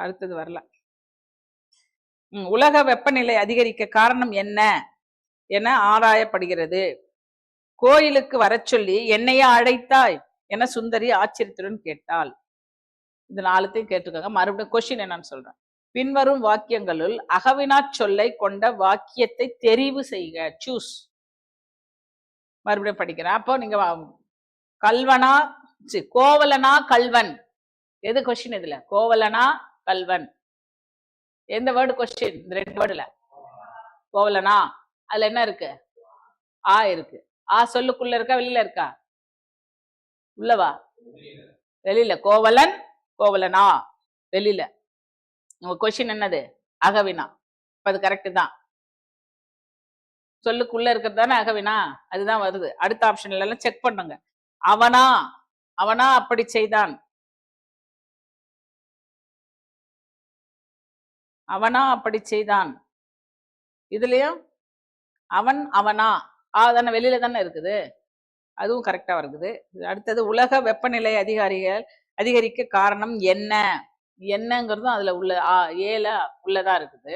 அடுத்தது வரல. உலக வெப்பநிலை அதிகரிக்க காரணம் என்ன என ஆராயப்படுகிறது. கோயிலுக்கு வர சொல்லி என்னையா அழைத்தாய் என சுந்தரி ஆச்சரியத்துடன் கேட்டாள். இது 4த்தையும் கேட்டிருக்காங்க. மறுபடியும் கொஸ்டின் என்னன்னு சொல்றேன். பின்வரும் வாக்கியங்களுள் அகவினா சொல்லை கொண்ட வாக்கியத்தை தெரிவு செய்க. சூஸ். மறுபடியும் படிக்கிறேன். அப்போ நீங்க கல்வனா, கோவலனா கல்வன், எது கொஸ்டின் இதுல? கோவலனா கல்வன், எந்த வேர்டு கொஸ்டின்? இந்த 2 வேர்டுல. கோவலனா, அதுல என்ன இருக்கு? இருக்கு. சொல்லுக்குள்ள இருக்கா, வெளியில இருக்கா? உள்ளவா? வெளியில. கோவலன், கோவலனா, வெளியில. உங்க கொஸ்டின் என்னது? அகவினா. அது கரெக்ட் தான். சொல்லுக்குள்ள இருக்கிறது தானே அகவினா, அதுதான் வருது. அடுத்த ஆப்ஷன்ல எல்லாம் செக் பண்ணுங்க. அவனா, அவனா அப்படி செய்தான், அவனா அப்படி செய்தான். இதுலயும் அவன், அவனா, தானே வெளியில தானே இருக்குது, அதுவும் கரெக்டா வருது. அடுத்தது உலக வெப்பநிலை அதிகரிக்க காரணம் என்ன? என்னங்கிறதும் அதுல உள்ள ஏல உள்ளதா இருக்குது.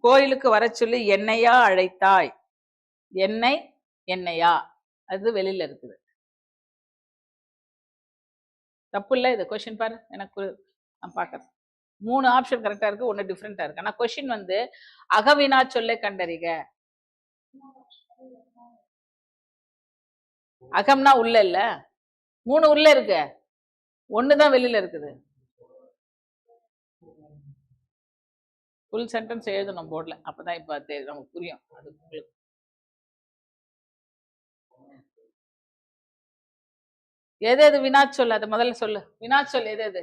கோயிலுக்கு வர சொல்லி என்னையா அழைத்தாய், என்னை என்னையா, அது வெளியில இருக்குது. தப்பு இல்ல இது கொஸ்டின் பாரு. எனக்கு நான் பாக்குறேன் 3 ஆப்ஷன் கரெக்டா இருக்கு, ஒன்னு டிஃப்ரெண்டா இருக்கு. ஆனா கொஸ்டின் வந்து அகவினா சொல்லை கண்டறிக. அகம்னா உள்ள இல்ல, 3 உள்ள இருக்கு, ஒண்ணுதான் வெளியில இருக்குது. ஃபுல் சென்டென்ஸ் எழுதணும் போர்ட்ல, அப்பதான் இப்ப நமக்கு புரியும். அது உங்களுக்கு எது எது வினா சொல், அது முதல்ல சொல்லு. வினா சொல் எது எது?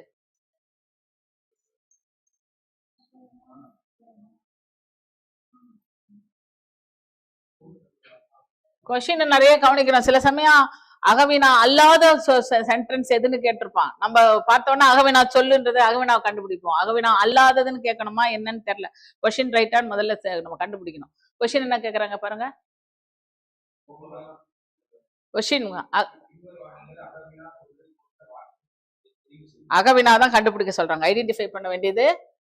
கொஸ்டின் நிறைய கவனிக்கணும். சில சமயம் அகவினா அல்லாத சென்டென்ஸ் எதுன்னு கேட்டிருப்பான். நம்ம பார்த்தோம்னா அகவினா சொல்லுன்றது அகவினாவை கண்டுபிடிப்போம். அகவினா அல்லாததுன்னு கேட்கணுமா என்னன்னு தெரியல. கொஸ்டின் ரைட்டான்னு முதல்ல நம்ம கண்டுபிடிக்கணும். கொஸ்டின் என்ன கேட்கறாங்க பாருங்க. கொஸ்டின் அகவினா தான் கண்டுபிடிக்க சொல்றாங்க. ஐடென்டிஃபை பண்ண வேண்டியது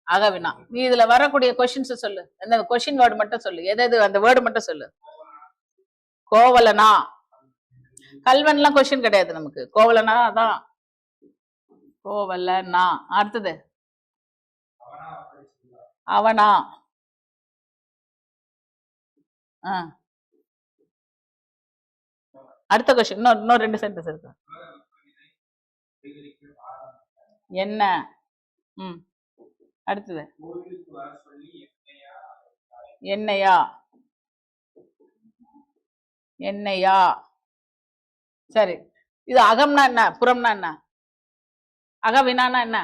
அகவினா. நீ இதுல வரக்கூடிய கொஸ்டின்ஸ் சொல்லு, அந்த கொஸ்டின் வேர்டு மட்டும் சொல்லு, எது அந்த வேர்டு மட்டும் சொல்லு. கோவலனா, கல்வன்லாம் கொஸ்டின் கிடையாது நமக்கு. கோவலனா தான், கோவலனா. அடுத்தது அவனா. அடுத்த கொஸ்டின் இன்னும் 2 சென்டென்ஸ் இருக்கு. என்ன. அடுத்தது என்னையா, என்னையா. சரி, இது அகம்னா என்ன, புறம்னா என்ன, அகவினானா என்ன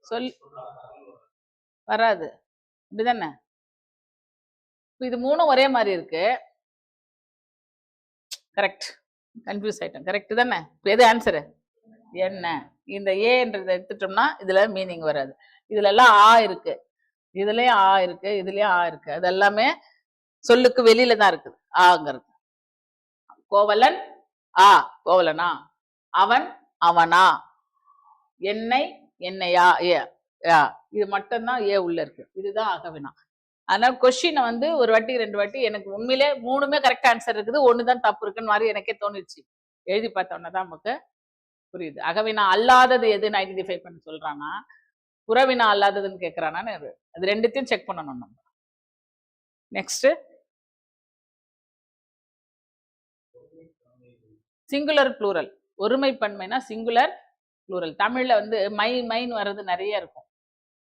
சொல் வராது, இப்படிதானே? இது 3 ஒரே மாதிரி இருக்கு. கரெக்ட், கன்ஃபியூஸ் ஆயிட்டோம். கரெக்ட் தானே? எது ஆன்சரு? என்ன. இந்த ஏன்றதை எடுத்துட்டோம்னா இதுல மீனிங் வராது. இதுல எல்லாம் ஆ இருக்கு, இதுலயும் ஆ இருக்கு, இதுலயும் ஆ இருக்கு. அது எல்லாமே சொல்லுக்கு வெளியில தான் இருக்குது ஆங்கிறது. கோவலன் ஆ, கோவலனா. அவன் அவனா. என்னை என்னையா, ஏ. இது மட்டும்தான் ஏ உள்ள இருக்கு. இதுதான் அகவினா. அதனால கொஸ்டினை வந்து ஒரு வாட்டி 2 வாட்டி எனக்கு உண்மையிலே 3மே கரெக்ட் ஆன்சர் இருக்குது, ஒண்ணுதான் தப்பு இருக்குன்னு மாதிரி எனக்கே தோணுச்சு. எழுதி பார்த்தோன்னா தான் நமக்கு புரியுது. அகவினா அல்லாதது எதுன்னு ஐடென்டிஃபை பண்ண சொல்றானா, புறவினா அல்லாததுன்னு கேட்கறானான்னு அது ரெண்டுத்தையும் செக் பண்ணணும் நம்ம. Next singular plural. ஒருமை பன்மைனா சிங்குலர் ப்ளூரல். தமிழ்ல வந்து மை மைன்னு வர்றது நிறைய இருக்கும்.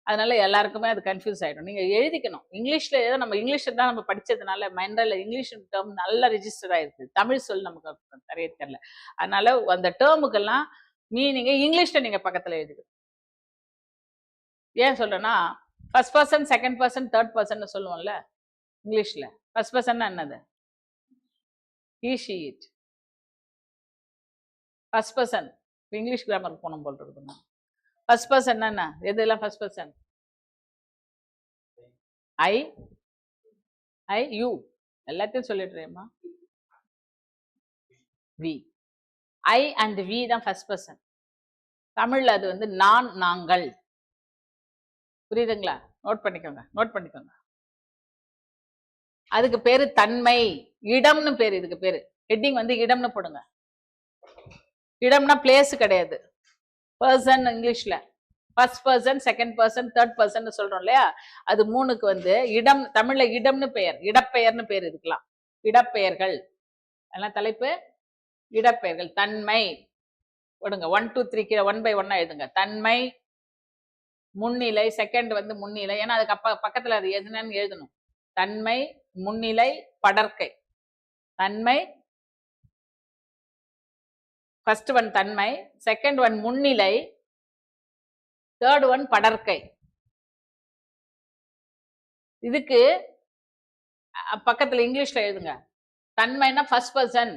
அதனால எல்லாருக்குமே அது கன்ஃபியூஸ் ஆகிடும். நீங்கள் எழுதிக்கணும். இங்கிலீஷில் ஏதோ நம்ம இங்கிலீஷில் தான் நம்ம படித்ததுனால மைண்டில் இங்கிலீஷ் டேர்ம் நல்லா ரிஜிஸ்டர் ஆகிருக்கு. தமிழ் சொல் நமக்கு நிறைய தெரியல. அதனால அந்த டேர்முக்கெல்லாம் மீனிங்கை இங்கிலீஷில் நீங்கள் பக்கத்தில் எழுதிக்கணும். ஏன் சொல்கிறேன்னா, first person, second person, third person சொல்லுவோம்ல இங்கிலீஷில். ஃபர்ஸ்ட் பர்சன் என்னது? He she it. First person English கிராமருக்கு போனோம் போல் இருக்குங்க. ஃபர்ஸ்ட் பர்சன் என்ன, எதெல்லாம் first person? I, I, you, எல்லாத்தையும் சொல்லிடுறேம்மா. வி, ஐ அண்ட் வி தான் ஃபர்ஸ்ட் பர்சன். தமிழ்ல அது வந்து நான், நாங்கள். புரியுதுங்களா? நோட் பண்ணிக்கோங்க, நோட் பண்ணிக்கோங்க. அதுக்கு பேரு தன்மை. இடம்னு பேரு, இதுக்கு பேரு. ஹெட்டிங் வந்து இடம்னு போடுங்க. இடம்னா பிளேஸ் கிடையாது, பர்சன். இங்கிலீஷ்ல first person, second person, third person சொல்றோம் இல்லையா, அது 3க்கு வந்து இடம். தமிழ்ல இடம்னு பெயர், இடப்பெயர்னு பேர் இருக்கலாம். இடப்பெயர்கள் எல்லாம் தலைப்பு இடப்பெயர்கள். தன்மை போடுங்க. 1 2 3 கீழே 1 by 1 எழுதுங்க. தன்மை, முன்னிலை, செகண்ட் வந்து முன்னிலை, ஏன்னா அதுக்கு பக்கத்துல அது எதுன்னு எழுதணும். தன்மை, முன்னிலை, படர்க்கை. தன்மை ஃபர்ஸ்ட் ஒன் தன்மை, செகண்ட் ஒன் முன்னிலை, தேர்ட் ஒன் படர்க்கை. இதுக்கு பக்கத்துல இங்கிலீஷ்ல எழுதுங்க. தன்மைனா ஃபர்ஸ்ட் பர்சன்,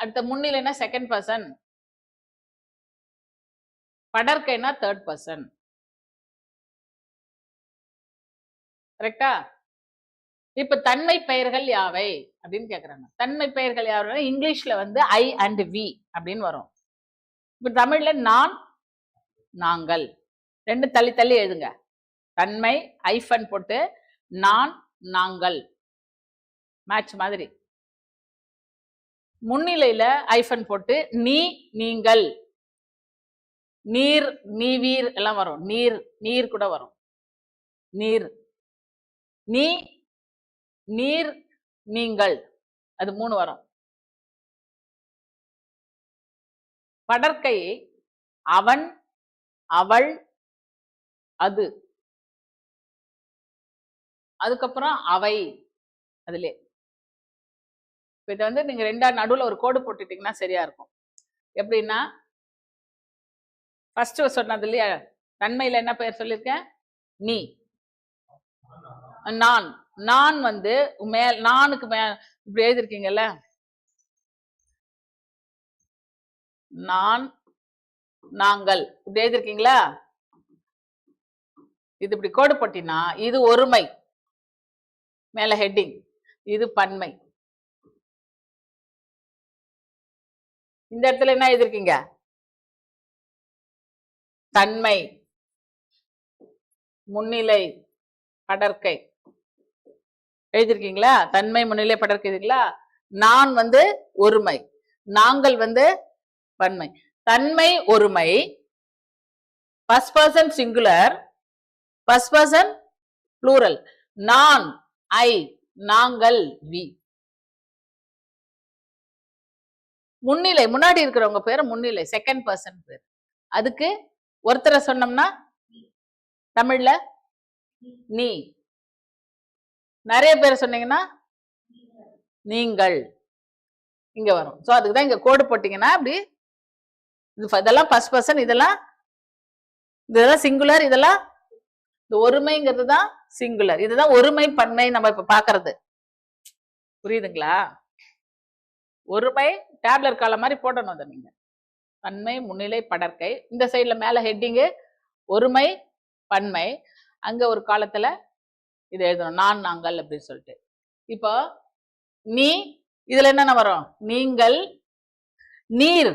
அடுத்த முன்னிலைனா செகண்ட் பர்சன், படர்க்கைனா தேர்ட் பர்சன். கரெக்டா? இப்ப தன்மை பெயர்கள் யாவை அப்படின்னு கேக்குறாங்க. தன்மை பெயர்கள் யாரு? இங்கிலீஷ்ல வந்து ஐ அண்ட் வி அப்படின்னு வரும். இப்ப தமிழ்ல நான், நாங்கள். ரெண்டு தள்ளி தள்ளி எழுதுங்க. தன்மை ஐஃபன் போட்டு நான், நாங்கள், மேட்ச் மாதிரி. முன்னிலையில ஐஃபன் போட்டு நீ, நீங்கள், நீர், நீவீர் எல்லாம் வரும். நீர், நீர் கூட வரும். நீர், நீ, நீர், நீங்கள், அது 3 வரும். படற்கை அவன், அவள், அது, அதுக்கப்புறம் அவை. அதுல இதை வந்து நீங்க ரெண்டா நடுவுல ஒரு கோடு போட்டுட்டீங்கன்னா சரியா இருக்கும். எப்படின்னா ஃபர்ஸ்ட் சொன்னது இல்லையா, தன்மையில என்ன பெயர் சொல்லியிருக்கேன்? நீ. நான், நான் வந்து மேல், நானுக்கு மேல் இப்படி எழுதிருக்கீங்கல்ல, நான், நாங்கள் இப்படி எழுதிருக்கீங்களா? இது இப்படி கோடு போட்டினா இது ஒருமை, மேல ஹெட்டிங், இது பன்மை. இந்த இடத்துல என்ன எழுதிருக்கீங்க? தன்மை, முன்னிலை, படற்கை எழுதிருக்கீங்களா? தன்மை, முன்னிலை, படற்கை எழுதிங்களா? நான் வந்து ஒருமை, நாங்கள் வந்து பன்மை. தன்மை ஒருமை, first person singular, first person plural. நான் ஐ, நாங்கள் வி. முன்னிலை, முன்னாடி இருக்கிறவங்க பேரு முன்னிலை, செகண்ட் பர்சன் பேர். அதுக்கு ஒருத்தரை சொன்னோம்னா தமிழ்ல நீ. நிறைய பேர் சொன்னீங்கன்னா நீங்கள் இங்க வரும். சோ அதுக்குதான் இங்க கோடு போட்டீங்கன்னா அப்படி. இதெல்லாம் ஃபர்ஸ்ட் பர்சன், இதெல்லாம் சிங்குலர், இதெல்லாம் இந்த ஒருமைங்கிறது தான் சிங்குலர். இதுதான் ஒருமை பன்மை நம்ம இப்ப பாக்குறது. புரியுதுங்களா? ஒருமை டேப்லர் காலம் மாதிரி போடணும் அதை நீங்க. பன்மை, முன்னிலை, படற்கை. இந்த சைட்ல மேல ஹெட்டிங்கு ஒருமை, பன்மை. அங்க ஒரு காலத்துல இது எழுதணும், நான், நாங்கள் அப்படின்னு சொல்லிட்டு. இப்போ நீ, இதுல என்னென்ன வரும்? நீங்கள், நீர்,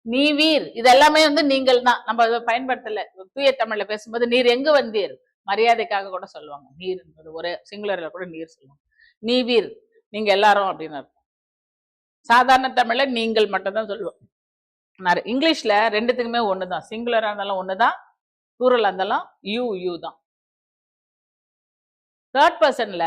நீவீர், இதெல்லாமே வந்து நீங்கள் தான். நம்ம பயன்படுத்தல. தூய தமிழ்ல பேசும்போது நீர் எங்கு வந்தீர், மரியாதைக்காக கூட சொல்லுவாங்க. நீர் என்பது ஒரு சிங்குலர்ல கூட நீர் சொல்லுவாங்க. நீவீர், நீங்க எல்லாரும் அப்படின்னு அர்த்தம். சாதாரண தமிழ்ல நீங்கள் மட்டும் தான் சொல்லுவோம். இங்கிலீஷ்ல ரெண்டுத்துக்குமே ஒண்ணுதான். சிங்குலரா இருந்தாலும் ஒண்ணுதான், ப்ளூரலா இருந்தாலும் யூ, யூ தான். தேர்ட் பர்சன்ல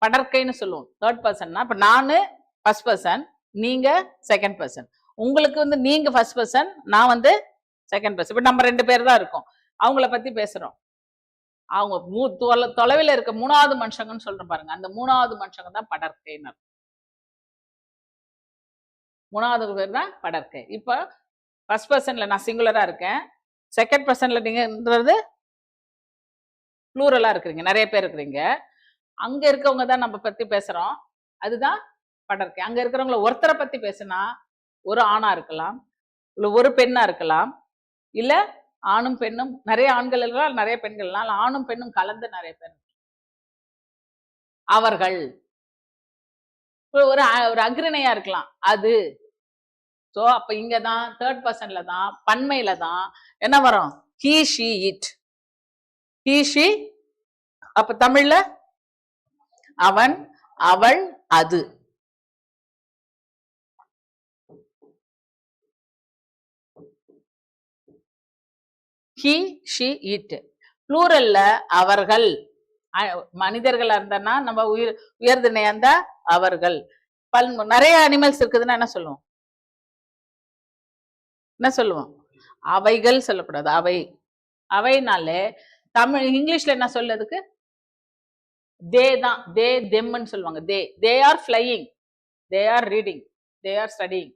படற்கைன்னு சொல்லுவோம். தேர்ட் பர்சன்னா இப்ப நானு ஃபர்ஸ்ட் பர்சன், நீங்க செகண்ட் பர்சன். உங்களுக்கு வந்து நீங்க ஃபர்ஸ்ட் பர்சன், நான் வந்து செகண்ட் பர்சன். இப்ப நம்ம 2 பேர் தான் இருக்கோம். அவங்கள பத்தி பேசுறோம். அவங்க தொலைவில் இருக்க 3வது மனுஷங்கன்னு சொல்றோம் பாருங்க, அந்த 3வது மனுஷங்க தான் படற்கைன்னு. 3வது பேர் தான் படற்கை. இப்ப ஃபர்ஸ்ட் பர்சன்ல நான் சிங்குலரா இருக்கேன், செகண்ட் பர்சன்ல நீங்கன்றது ப்ளூரலா இருக்கிறீங்க, நிறைய பேர் இருக்கிறீங்க. அங்க இருக்கவங்க தான் நம்ம பத்தி பேசுறோம், அதுதான் படற்கை. அங்க இருக்கிறவங்கள ஒருத்தரை பத்தி பேசினா ஒரு ஆணா இருக்கலாம், இல்ல ஒரு பெண்ணா இருக்கலாம், இல்ல ஆணும் பெண்ணும், நிறைய ஆண்கள் இருக்கலாம், நிறைய பெண்கள், ஆணும் பெண்ணும் கலந்து நிறைய பேர். அவர்கள் ஒரு அக்ரிணையா இருக்கலாம், அது. சோ அப்ப இங்கதான் தேர்ட் பர்சன்ல தான், பன்மையில தான் என்ன வரும்? He, she, it. He, she. அப்ப தமிழ்ல அவன், அவள், அது. He, she, it. ப்ளூரல்ல அவர்கள். மனிதர்களா இருந்தா நம்ம உயர்திணையா இருந்தா அவர்கள். நிறைய அனிமல்ஸ் இருக்குதுன்னா என்ன சொல்லுவோம்? என்ன சொல்லுவோம்? அவைகள் சொல்லக்கூடாது, அவை. அவைனாலே தமிழ், இங்கிலீஷ்ல என்ன சொல்லதுக்கு? தே தான். தே, தெம்னு சொல்லுவாங்க. They, they are flying, they are reading, they are studying,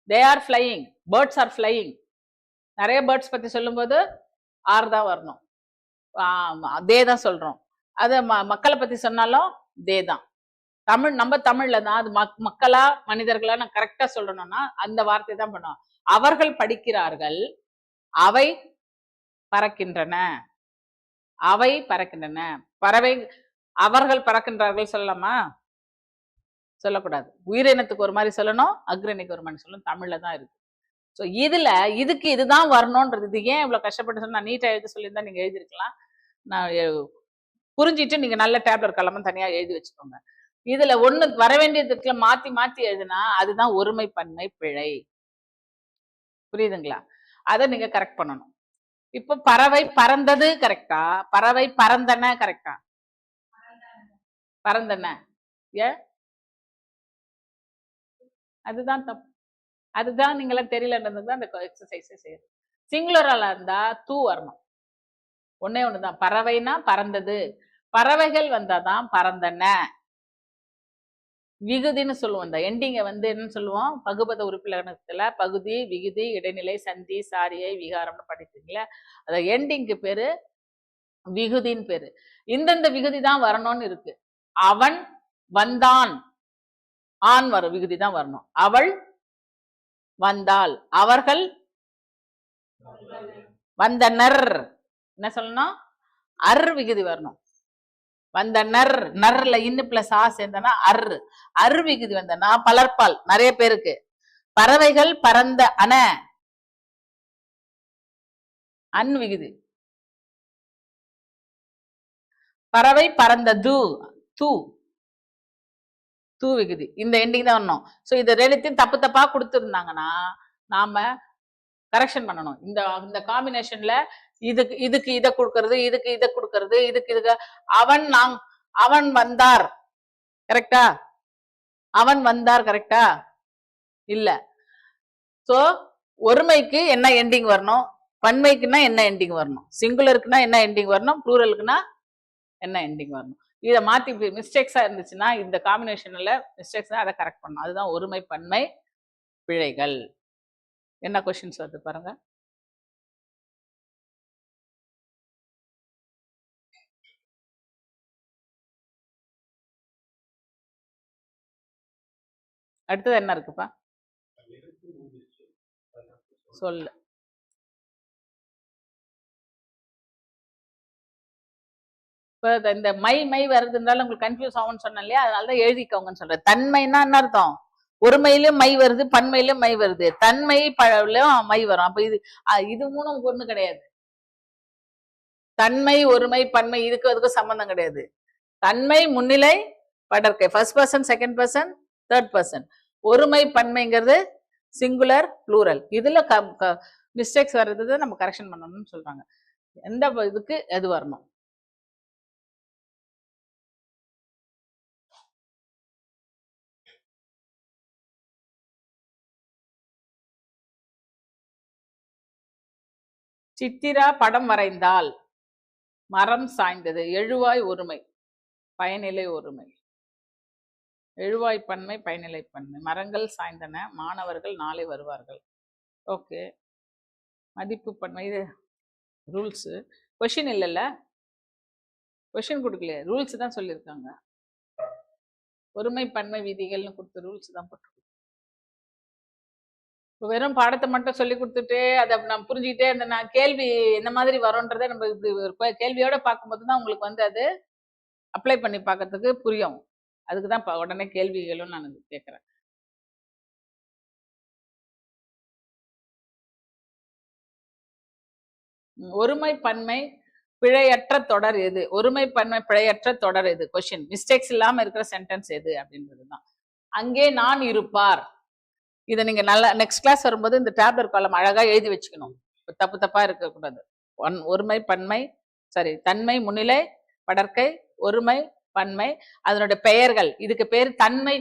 they are flying, birds are flying. நிறைய பேர்ட்ஸ் பத்தி சொல்லும்போது ஆர் தான் வரணும், தே தான் சொல்றோம். அது மக்களை பத்தி சொன்னாலும் தே தான். தமிழ், நம்ம தமிழ்ல தான் அது மக்களா மனிதர்களா நான் கரெக்டா சொல்லணும்னா அந்த வார்த்தை தான் பண்ணுவோம். அவர்கள் படிக்கிறார்கள், அவை பறக்கின்றன, அவை பறக்கின்றன. பறவை, அவர்கள் பறக்கின்றார்கள் சொல்லலாமா? சொல்லக்கூடாது. உயிரினத்துக்கு ஒரு மாதிரி சொல்லணும், அக்ரணிக்கு ஒரு மாதிரி சொல்லணும். தமிழ்ல தான் இருக்கு. ஸோ இதுல இதுக்கு இதுதான் வரணும்ன்றது. இது ஏன் இவ்வளவு கஷ்டப்பட்டு சொன்னா, நான் நீட்டா எழுத சொல்லியிருந்தா நீங்க எழுதிருக்கலாம். நான் புரிஞ்சிட்டு நீங்க நல்ல டேப்லெட் கலம தனியா எழுதி வச்சுக்கோங்க. இதுல ஒண்ணு வர வேண்டியதுக்குள்ள மாத்தி மாத்தி எழுதுனா அதுதான் ஒருமை பன்மை பிழை. புரியுதுங்களா? அதை நீங்க கரெக்ட் பண்ணணும். இப்போ பறவை பறந்தது கரெக்டா, பறவை பறந்தன கரெக்டா? பறந்தன ஏ அதுதான் தப்பு. அதுதான் நீங்களாம் தெரியலன்றதுதான் அந்த எக்ஸசைஸே செய்யுது. சிங்குலரால இருந்தா தூ வரணும். ஒன்னே ஒண்ணுதான். பறவைனா பறந்தது, பறவைகள் வந்தாதான் பறந்தன. விகுதின்னு சொல்லுவோம். இந்த எண்டிங்க வந்து என்னன்னு சொல்லுவோம், பகுபத உறுப்பிலக்கணத்துல பகுதி, விகுதி, இடைநிலை, சந்தி, சாரியை, விகாரம்னு படித்தீங்களா? அத எண்டிங்க்கு பேரு விகுதின்னு பேரு. இந்தந்த விகுதி தான் வரணும்னு இருக்கு. அவன் வந்தான், ஆண் வரும் விகுதி தான் வரணும். அவள் வந்தாள், அவர்கள் வந்தனர். என்ன சொல்லணும்? அர் விகுதி வரணும். வந்தனர், நர்ல இன்னு பிளஸ் ஆ சேர்ந்தனா அர். அர் விகுதி வந்தனா பலர்பால், நிறைய பேருக்கு. பறவைகள் பறந்த அன, அன் விகுதி. பறவை பறந்தது, தூ தூ விகுதி. இந்த எண்டிங் தான் வரணும். ஸோ இதை ரெண்டுத்தையும் தப்பு தப்பா கொடுத்துருந்தாங்கன்னா நாம கரெக்ஷன் பண்ணணும். இந்த இந்த காம்பினேஷன்ல இதுக்கு இதுக்கு இதை கொடுக்கறது, இதுக்கு இதை கொடுக்கறது, இதுக்கு இதுக்கு. அவன் அவன் வந்தார் கரெக்டா? அவன் வந்தார் கரெக்டா? இல்ல. சோ ஒருமைக்கு என்ன எண்டிங் வரணும், பன்மைக்குன்னா என்ன எண்டிங் வரணும், சிங்குலருக்குன்னா என்ன எண்டிங் வரணும், ப்ளூரலுக்குன்னா என்ன எண்டிங் வரணும். இதை மாத்தி மிஸ்டேக்ஸா இருந்துச்சுன்னா, இந்த காம்பினேஷன்ல மிஸ்டேக்ஸ் அதை கரெக்ட் பண்ணணும். அதுதான் ஒருமை பன்மை பிழைகள். என்ன கொஸ்டின்ஸ் வருது பாருங்க. அடுத்தது என்ன இருக்குப்பா? சொல்லு. இப்போ இந்த மை மை வருதுனால உங்களுக்கு கன்ஃபியூஸ் ஆகும்னு சொன்னேன் இல்லையா? அதனாலதான் எழுதிக்கோங்கன்னு சொல்றேன். தன்மைன்னா என்ன அர்த்தம்? ஒருமையிலும் மை வருது, பன்மையிலும் மை வருது, தன்மை மை வரும். அப்ப இது இது மூணும் ஒண்ணு கிடையாது. தன்மை, ஒருமை, பன்மை இதுக்கு அதுக்கும் சம்பந்தம் கிடையாது. தன்மை முன்னிலை படர்க்கை, first person, second person, third person. ஒருமை பன்மைங்கிறது சிங்குலர், ப்ளூரல். இதுல மிஸ்டேக்ஸ் வர்றது நம்ம கரெக்ஷன் பண்ணணும்னு சொல்றாங்க. எந்த இதுக்கு எது வரணும்? சித்திரா படம் வரைந்தால், மரம் சாய்ந்தது, எழுவாய் ஒருமை, பயனிலை ஒருமை. எழுவாய் பன்மை, பயனிலை பன்மை. மரங்கள் சாய்ந்தன, மாணவர்கள் நாளை வருவார்கள். ஓகே. மதிப்பு பன்மை, இது ரூல்ஸ். கொஷின் இல்லைல்ல, கொஷின் கொடுக்கலையே, ரூல்ஸ் தான் சொல்லியிருக்காங்க. ஒருமை பன்மை விதிகள்னு கொடுத்த ரூல்ஸ் தான் போட்டு. வெறும் பாடத்தை மட்டும் சொல்லி கொடுத்துட்டு அதை நம்ம புரிஞ்சுக்கிட்டே இருந்தேன்னா கேள்வி என்ன மாதிரி வரும்ன்றதை நம்ம இப்படி கேள்வியோட பார்க்கும்போது தான் உங்களுக்கு வந்து அது அப்ளை பண்ணி பார்க்கறதுக்கு புரியும். அதுக்கு தான் உடனே கேள்விகளும் நான் கேட்குறேன். ஒருமை பன்மை பிழையற்ற தொடர் எது? ஒருமை பன்மை பிழையற்ற தொடர் எது? கொஸ்டின். மிஸ்டேக்ஸ் இல்லாம இருக்கிற சென்டென்ஸ் எது அப்படின்றது தான். அங்கே நான் இருப்பார். இதை நீங்க நல்லா நெக்ஸ்ட் கிளாஸ் வரும்போது இந்த டேப்லெட் காலம் அழகா எழுதி வச்சுக்கணும். தப்பு தப்பா இருக்கக்கூடாது. ஒருமை பன்மை, சாரி, தன்மை முன்னிலை படர்க்கை, ஒருமை பன்மை, அதனுடைய பெயர்கள். இதுக்கு பேர் தன்மை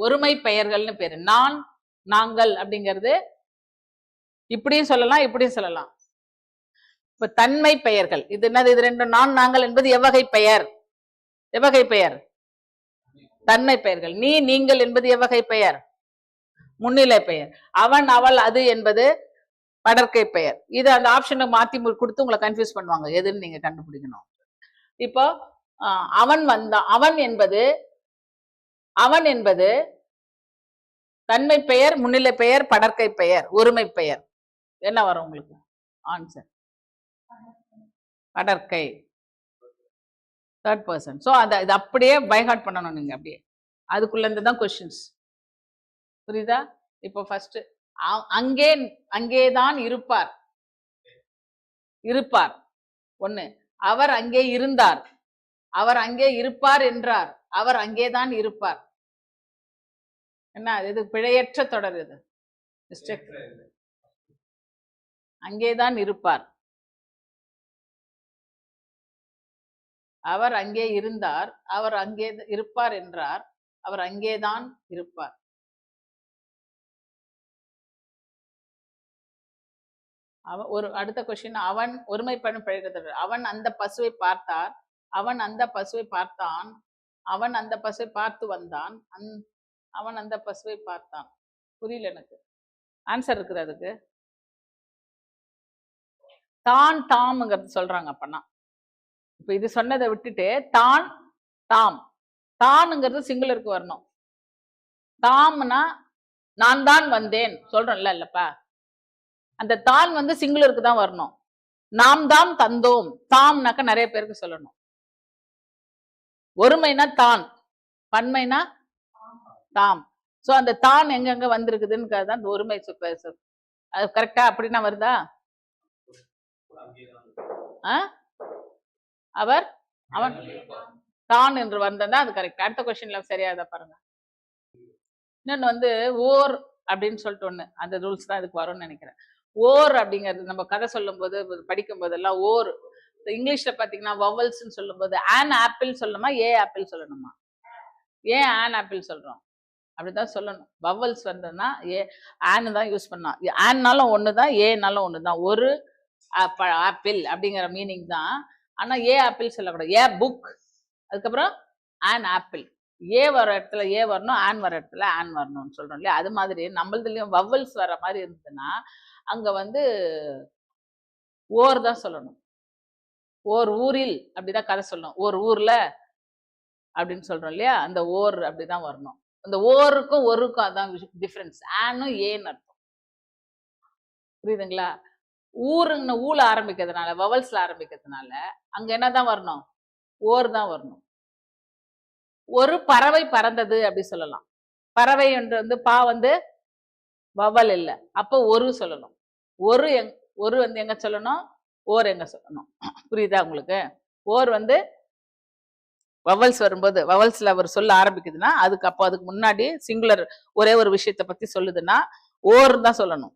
ஒருமை பெயர்கள்னு பேரு. நான், நாங்கள் அப்படிங்கிறது இப்படியும் சொல்லலாம், இப்படியும் சொல்லலாம். இப்ப தன்மை பெயர்கள் இது என்னது? இது ரெண்டும். நான், நாங்கள் என்பது எவ்வகை பெயர்? எவ்வகை பெயர்? தன்மை பெயர்கள். நீ, நீங்கள் என்பது எவ்வகை பெயர்? முன்னிலை பெயர். அவன், அவள், அது என்பது படர்க்கை பெயர். இது அந்த ஆப்ஷனை மாத்தி கொடுத்து உங்களை கன்ஃபியூஸ் பண்ணுவாங்க, எதுன்னு நீங்க கண்டுபிடிக்கணும். இப்போ அவன் வந்தான், அவன் என்பது தன்மை பெயர், முன்னிலை பெயர், படர்க்கை பெயர், ஒருமை பெயர். என்ன வரும் உங்களுக்கு ஆன்சர்? படர்க்கை, தேர்ட் பர்சன். ஸோ அதை இது அப்படியே பைஹார்ட் பண்ணணும் நீங்க. அப்படியே அதுக்குள்ள இருந்து தான் கொஸ்டின்ஸ். புரியுதா? இப்போ ஃபர்ஸ்ட் அங்கே அங்கேதான் இருப்பார். இருப்பார் ஒண்ணு. அவர் அங்கே இருந்தார். அவர் அங்கே இருப்பார் என்றார். அவர் அங்கேதான் இருப்பார். என்ன இது? பிழையற்ற தொடர். இது மிஸ்டேக். அங்கேதான் இருப்பார். அவர் அங்கே இருந்தார். அவர் அங்கே இருப்பார் என்றார். அவர் அங்கேதான் இருப்பார். ஒரு அடுத்த கொஸ்டின். அவன் ஒருமைப்படும் பிழையற்ற. அவன் அந்த பசுவை பார்த்தார். அவன் அந்த பசுவை பார்த்தான். அவன் அந்த பசுவை பார்த்து வந்தான். அவன் அந்த பசுவை பார்த்தான். புரியல எனக்கு. ஆன்சர் இருக்குது அதுக்கு. தான் தாம்ங்கிறது சொல்றாங்க. அப்பனா இப்ப இது சொன்னதை விட்டுட்டு தான் தாம், தானுங்கிறது சிங்குலருக்கு வரணும். தாம்னா நான் தான் வந்தேன் சொல்றோம்ல இல்லப்பா, அந்த தான் வந்து சிங்குலருக்கு தான் வரணும். நாம் தான் தந்தோம். தாம்னாக்க நிறைய பேருக்கு சொல்லணும். ஒருமைனா தான், பன்மைனா தாம். சோ அந்த தான் எங்கெங்க வந்திருக்குதுன்னு தான் அந்த ஒருமை. அது கரெக்டா? அப்படின்னா வருதா? அவர் அவன் தான் என்று வந்தா அது கரெக்ட். அடுத்த கொஸ்டின்ல சரியாதா பாருங்க. இன்னொன்னு வந்து ஓர் அப்படின்னு சொல்லிட்டு ஒண்ணு, அந்த ரூல்ஸ் தான் இதுக்கு வரும்னு நினைக்கிறேன். ஓர் அப்படிங்கிறது நம்ம கதை சொல்லும் போது படிக்கும் போதெல்லாம் ஓர். இங்கிலீஷ்ல பாத்தீங்கன்னா வவல்ஸ்ன்னு சொல்லும் போது ஆன் ஆப்பிள் சொல்லணுமா ஏ ஆப்பிள் சொல்லணுமா? ஏன் ஆன் ஆப்பிள் சொல்றோம்? அப்படிதான் சொல்லணும். வவல்ஸ் வந்ததுன்னா ஏ ஆன்னு தான் யூஸ் பண்ணலாம். ஆன்னாலும் ஒண்ணுதான், ஏனாலும் ஒண்ணுதான். ஒரு ஆப்பிள் அப்படிங்கிற மீனிங் தான். ஆனா ஏ ஆப்பிள் சொல்லக்கூடாது. ஏ புக், அதுக்கப்புறம் ஆன் ஆப்பிள். ஏ வர இடத்துல ஏ வரணும், ஆன் வர இடத்துல ஆன் வரணும்னு சொல்றோம் இல்லையா? அது மாதிரி நம்மளதுலயும் வவல்ஸ் வர மாதிரி இருந்ததுன்னா அங்க வந்து ஓர் தான் சொல்லணும். ஓர் ஊரில் அப்படிதான் கதை சொல்லணும். ஓர் ஊர்ல அப்படின்னு சொல்றோம் இல்லையா? அந்த ஓர் அப்படிதான் வரணும். அந்த ஓருக்கும் ஒருக்கும் அதான் டிஃபரன்ஸ். ஆனும் ஏன்னு அர்த்தம். புரியுதுங்களா? ஊருன்னு ஊல ஆரம்பிக்கிறதுனால, வவல்ஸ்ல ஆரம்பிக்கிறதுனால அங்க என்னதான் வரணும்? ஓர் தான் வரணும். ஒரு பறவை பறந்தது அப்படி சொல்லலாம். பறவை என்று வந்து பா வந்து வவல் இல்லை, அப்போ ஒரு சொல்லணும். ஒரு வந்து எங்க சொல்லணும்? ஓர் எங்க சொல்லணும்? புரியுதா உங்களுக்கு? ஓர் வந்து வவல்ஸ் வரும்போது, வவல்ஸ்ல அவர் சொல்ல ஆரம்பிக்குதுன்னா அதுக்கு அப்போ அதுக்கு முன்னாடி சிங்குலர் ஒரே ஒரு விஷயத்த பத்தி சொல்லுதுன்னா ஓர் தான் சொல்லணும்.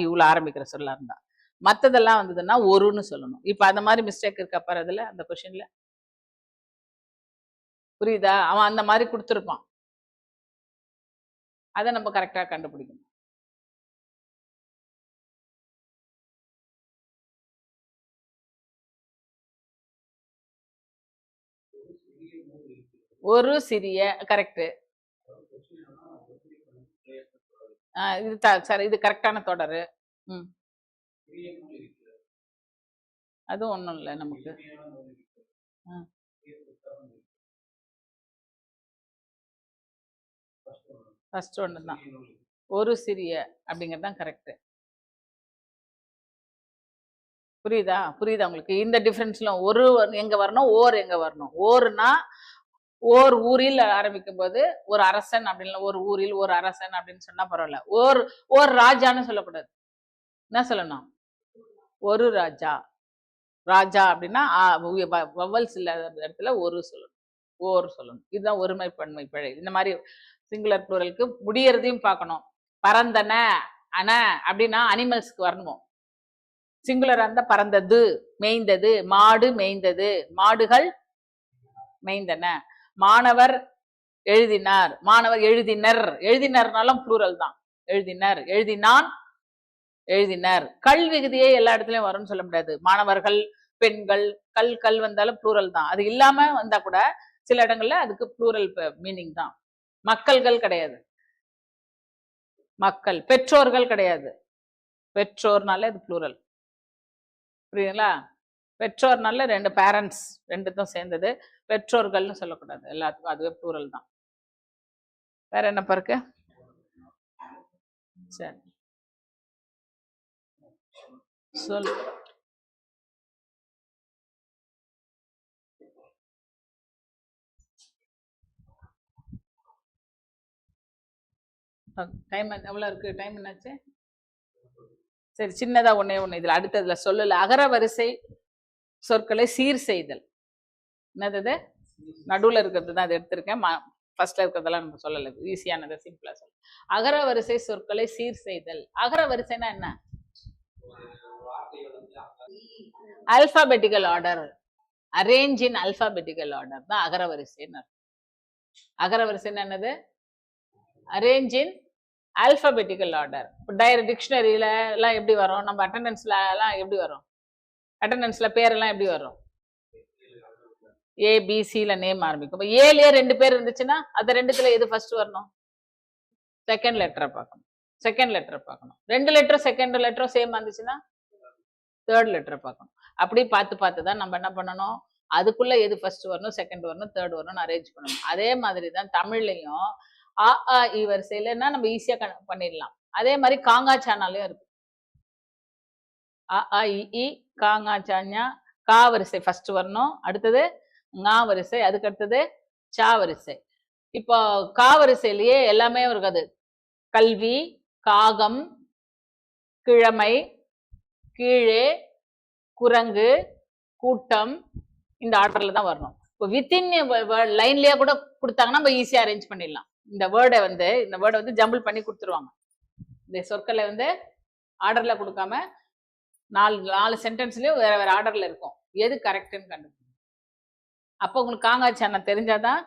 இவ்வளவு ஆரம்பிக்கிற சொல்லா இருந்தா. மத்ததெல்லாம் வந்ததுன்னா ஒருன்னு சொல்லணும். இப்ப அந்த மாதிரி மிஸ்டேக் இருக்கா பாரு அதுல, அந்த கொஸ்டின்ல. புரியுதா? அவன் அந்த மாதிரி கொடுத்துருப்பான். அதை நம்ம கரெக்டா கண்டுபிடிக்கணும். ஒரு சிறிய கரெக்ட். இது சரி, இது கரெக்டான தொடரு. அதுவும் ஒண்ணும் இல்லை நமக்கு. ஃபர்ஸ்ட் ஒன்று தான் ஒரு சிறிய அப்படிங்கிறது தான் கரெக்ட். புரியுதா? புரியுதா உங்களுக்கு? இந்த டிஃபரன்ஸ்ல ஒரு எங்க வரணும், ஓர் எங்க வரணும்? ஓர்னா ஓர் ஊரில் ஆரம்பிக்கும் போது ஒரு அரசன் அப்படின்னு, ஒரு ஊரில் ஒரு அரசன் அப்படின்னு சொன்னா பரவாயில்ல. ஓர் ராஜான்னு சொல்லக்கூடாது. என்ன சொல்லணும்? ஒரு ராஜா. ராஜா அப்படின்னா வவல்ஸ் இல்லாத இடத்துல ஒரு சொல்லணும், ஓர் சொல்லணும். இதுதான் ஒருமை பன்மை பிழை. இந்த மாதிரி சிங்குலர் ப்ளூரலுக்கு முடியறதையும் பார்க்கணும். பறந்தன அன அப்படின்னா அனிமல்ஸ்க்கு வரணும். சிங்குலரா இருந்தா பறந்தது, மேய்ந்தது, மாடு மேய்ந்தது, மாடுகள் மேய்ந்தன. மாணவர் எழுதினார், மாணவர் எழுதினர். எழுதினர்னாலும் ப்ளூரல் தான். எழுதினர், எழுதினான், எழுதினர். கல் விகுதியே எல்லா இடத்துலயும் வரும்னு சொல்ல முடியாது. மாணவர்கள், பெண்கள், கல் வந்தாலும் ப்ளூரல் தான். அது இல்லாம வந்தா கூட சில இடங்கள்ல அதுக்கு ப்ளூரல் மீனிங் தான். மக்கள்கள் கிடையாது, மக்கள். பெற்றோர்கள் கிடையாது, பெற்றோர்னால இது ப்ளூரல். புரியுதுங்களா? பெற்றோர்னால ரெண்டு பேரண்ட்ஸ் ரெண்டுத்தும் சேர்ந்தது. பெற்றோர்கள்னு சொல்லக்கூடாது, எல்லாத்துக்கும் அதுவே ப்ளூரல் தான். வேற என்னப்பா இருக்கு? சரி சொல். டைம் எவ்வளோ இருக்கு? டைம் என்னாச்சு? சரி, சின்னதா ஒண்ணே ஒண்ணு இதுல அடுத்ததுல சொல்லல. அகர வரிசை சொற்களை சீர் செய்தல். என்னது? நடுவுல இருக்கிறது தான் அது எடுத்திருக்கேன். ஃபர்ஸ்ட்ல இருக்கிறதெல்லாம் நம்ம சொல்லல. ஈஸியானதை சிம்பிளா சொல்ல. அகர வரிசை சொற்களை சீர் செய்தல். அகர வரிசைனா என்ன? Alphabetical order. Arrange in alphabetical order தான் அகர வரிசைன்னு. அகர வரிசைன்னு என்னது? Arrange in alphabetical order. டிக்ஷனரியில எல்லாம் எப்படி வரும்? நம்ம அட்டெண்டன்ஸ்ல எல்லாம் எப்படி வரும்? அட்டெண்டன்ஸ்ல பேரெல்லாம் எப்படி வரும்? ஏபிசில நேம் ஆரம்பிக்கும். ஏலயே 2 பேர் இருந்துச்சுன்னா அந்த ரெண்டுத்துல எது ஃபர்ஸ்ட் வரணும்? செகண்ட் லெட்டரை பார்க்கணும். செகண்ட் லெட்டரை பார்க்கணும். 2 லெட்டரும் செகண்ட் லெட்டரும் சேம் வந்துச்சுன்னா தேர்ட் லெட்டரை பார்க்கணும். அப்படி பார்த்து பார்த்து தான் நம்ம என்ன பண்ணணும்? அதுக்குள்ள எது ஃபர்ஸ்ட் வரணும், செகண்ட் வரணும், தேர்ட் வரணும்னு அரேஞ்ச் பண்ணணும். அதே மாதிரி தான் தமிழ்லையும் ஆ ஆ இ வரிசையிலன்னா நம்ம ஈஸியா பண்ணிடலாம். அதே மாதிரி காங்கா சானாலையும் இருக்கு. அ ஆ இ காங்கா சாஞா கா வரிசை ஃபர்ஸ்ட் வரணும். அடுத்தது ஙா வரிசை, அதுக்கு அடுத்தது சா வரிசை. இப்போ கா வரிசையிலேயே எல்லாமே இருக்காது. கல்வி, காகம், கிழமை, கீழே, குரங்கு, கூட்டம், இந்த ஆர்டர்ல தான் வரணும். இப்போ வித்தின் லைன்லயே கூட கொடுத்தாங்கன்னா நம்ம ஈஸியா அரேஞ்ச் பண்ணிடலாம். இந்த வேர்டை வந்து ஜம்பிள் பண்ணி கொடுத்துருவாங்க. இந்த சொற்களை வந்து ஆர்டர்ல கொடுக்காம 4 சென்டென்ஸ்லயும் வேற வேற ஆர்டர்ல இருக்கும். எது கரெக்ட்னு கண்டுபிடிக்கும். அப்போ உங்களுக்கு காங்காச்சானா தெரிஞ்சாதான்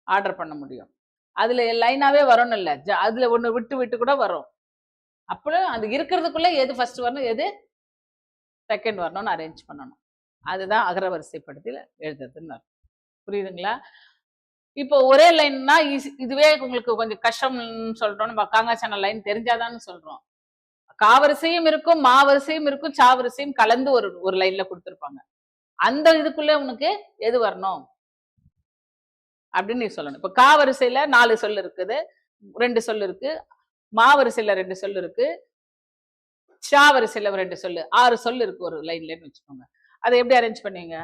ஆர்டர் பண்ண முடியும். அதுல லைனாவே வரணும் இல்ல, அதுல ஒண்ணு விட்டு விட்டு கூட வரும். அப்புறம் அது இருக்கிறதுக்குள்ள எது ஃபர்ஸ்ட் வரணும், எது செகண்ட் வரணும்னு அரேஞ்ச் பண்ணணும். அதுதான் அகரவரிசைப்படுத்தி எழுதுறதுன்னு. புரியுதுங்களா? இப்போ ஒரே லைன்னா இதுவே உங்களுக்கு கொஞ்சம் கஷ்டம்னு சொல்றோம். நம்ம காங்காச்சான லைன் தெரிஞ்சாதான்னு சொல்றோம். காவரிசையும் இருக்கும், மாவரிசையும் இருக்கும், சாவரிசையும் கலந்து ஒரு லைன்ல கொடுத்துருப்பாங்க. அந்த இதுக்குள்ள உனக்கு எது வரணும் அப்படின்னு நீ சொல்லணும். இப்ப காவரிசையில 4 சொல் இருக்குது, 2 சொல் இருக்கு. மாவரிசையில 2 சொல் இருக்கு, சாவரிசையில 2 சொல்லு, 6 சொல் இருக்கு ஒரு லைன்லன்னு வச்சுக்கோங்க. அதை எப்படி அரேஞ்ச் பண்ணுவீங்க?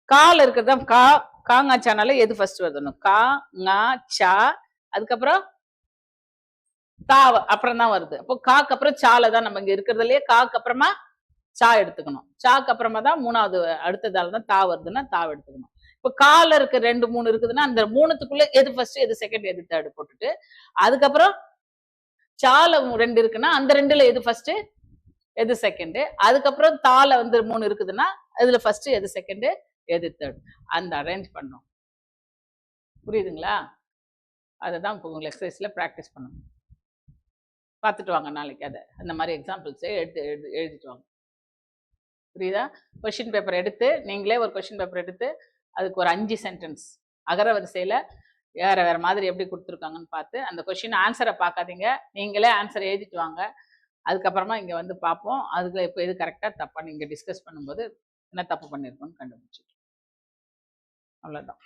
கால இருக்கிறதா காங்காச்சானால எது ஃபர்ஸ்ட் வரணும்? கா ngா சா, அதுக்கப்புறம் தா அப்புறம் தான் வருது. அப்போ காக்கு அப்புறம் சால தான் நம்ம இங்க இருக்கிறதுலயே காக்கு அப்புறமா சா எடுத்துக்கணும். சாக்கு அப்புறமா தான் 3வது அடுத்ததால தான் தா வருதுன்னா தா எடுத்துக்கணும். இப்போ கால இருக்க 2 3 இருக்குதுன்னா அந்த 3த்துக்குள்ள எது ஃபர்ஸ்ட், எது செகண்ட், எது தேர்ட் போட்டுட்டு, அதுக்கப்புறம் சால 2 இருக்குன்னா அந்த 2ல எது ஃபர்ஸ்ட், எது செகண்ட், அதுக்கப்புறம் தால வந்து 3 இருக்குதுன்னா அதுல ஃபர்ஸ்ட், எது செகண்ட், எது தேர்ட், அந்த அரேஞ்ச் பண்ணும். புரியுதுங்களா? அதுதான் இப்போ உங்களுக்கு எக்ஸசைஸ்ல ப்ராக்டிஸ் பண்ணணும். பார்த்துட்டு வாங்க நாளைக்கு. அதை அந்த மாதிரி எக்ஸாம்பிள்ஸே எழுதிட்டு வாங்க. புரியுதா? கொஸ்டின் பேப்பர் எடுத்து நீங்களே ஒரு கொஸ்டின் பேப்பர் எடுத்து அதுக்கு ஒரு 5 சென்டென்ஸ் அகர வரிசையில வேற வேற மாதிரி எப்படி கொடுத்துருக்காங்கன்னு பார்த்து அந்த கொஸ்டின் ஆன்சரை பார்க்காதீங்க, நீங்களே ஆன்சர் எழுதிட்டு வாங்க. அதுக்கப்புறமா இங்க வந்து பார்ப்போம். அதுக்கு இப்போ எது கரெக்டா தப்பா நீங்க டிஸ்கஸ் பண்ணும்போது என்ன தப்பு பண்ணிருக்கோம்னு கண்டுபிடிச்சிட்டு. அவ்வளவுதான்.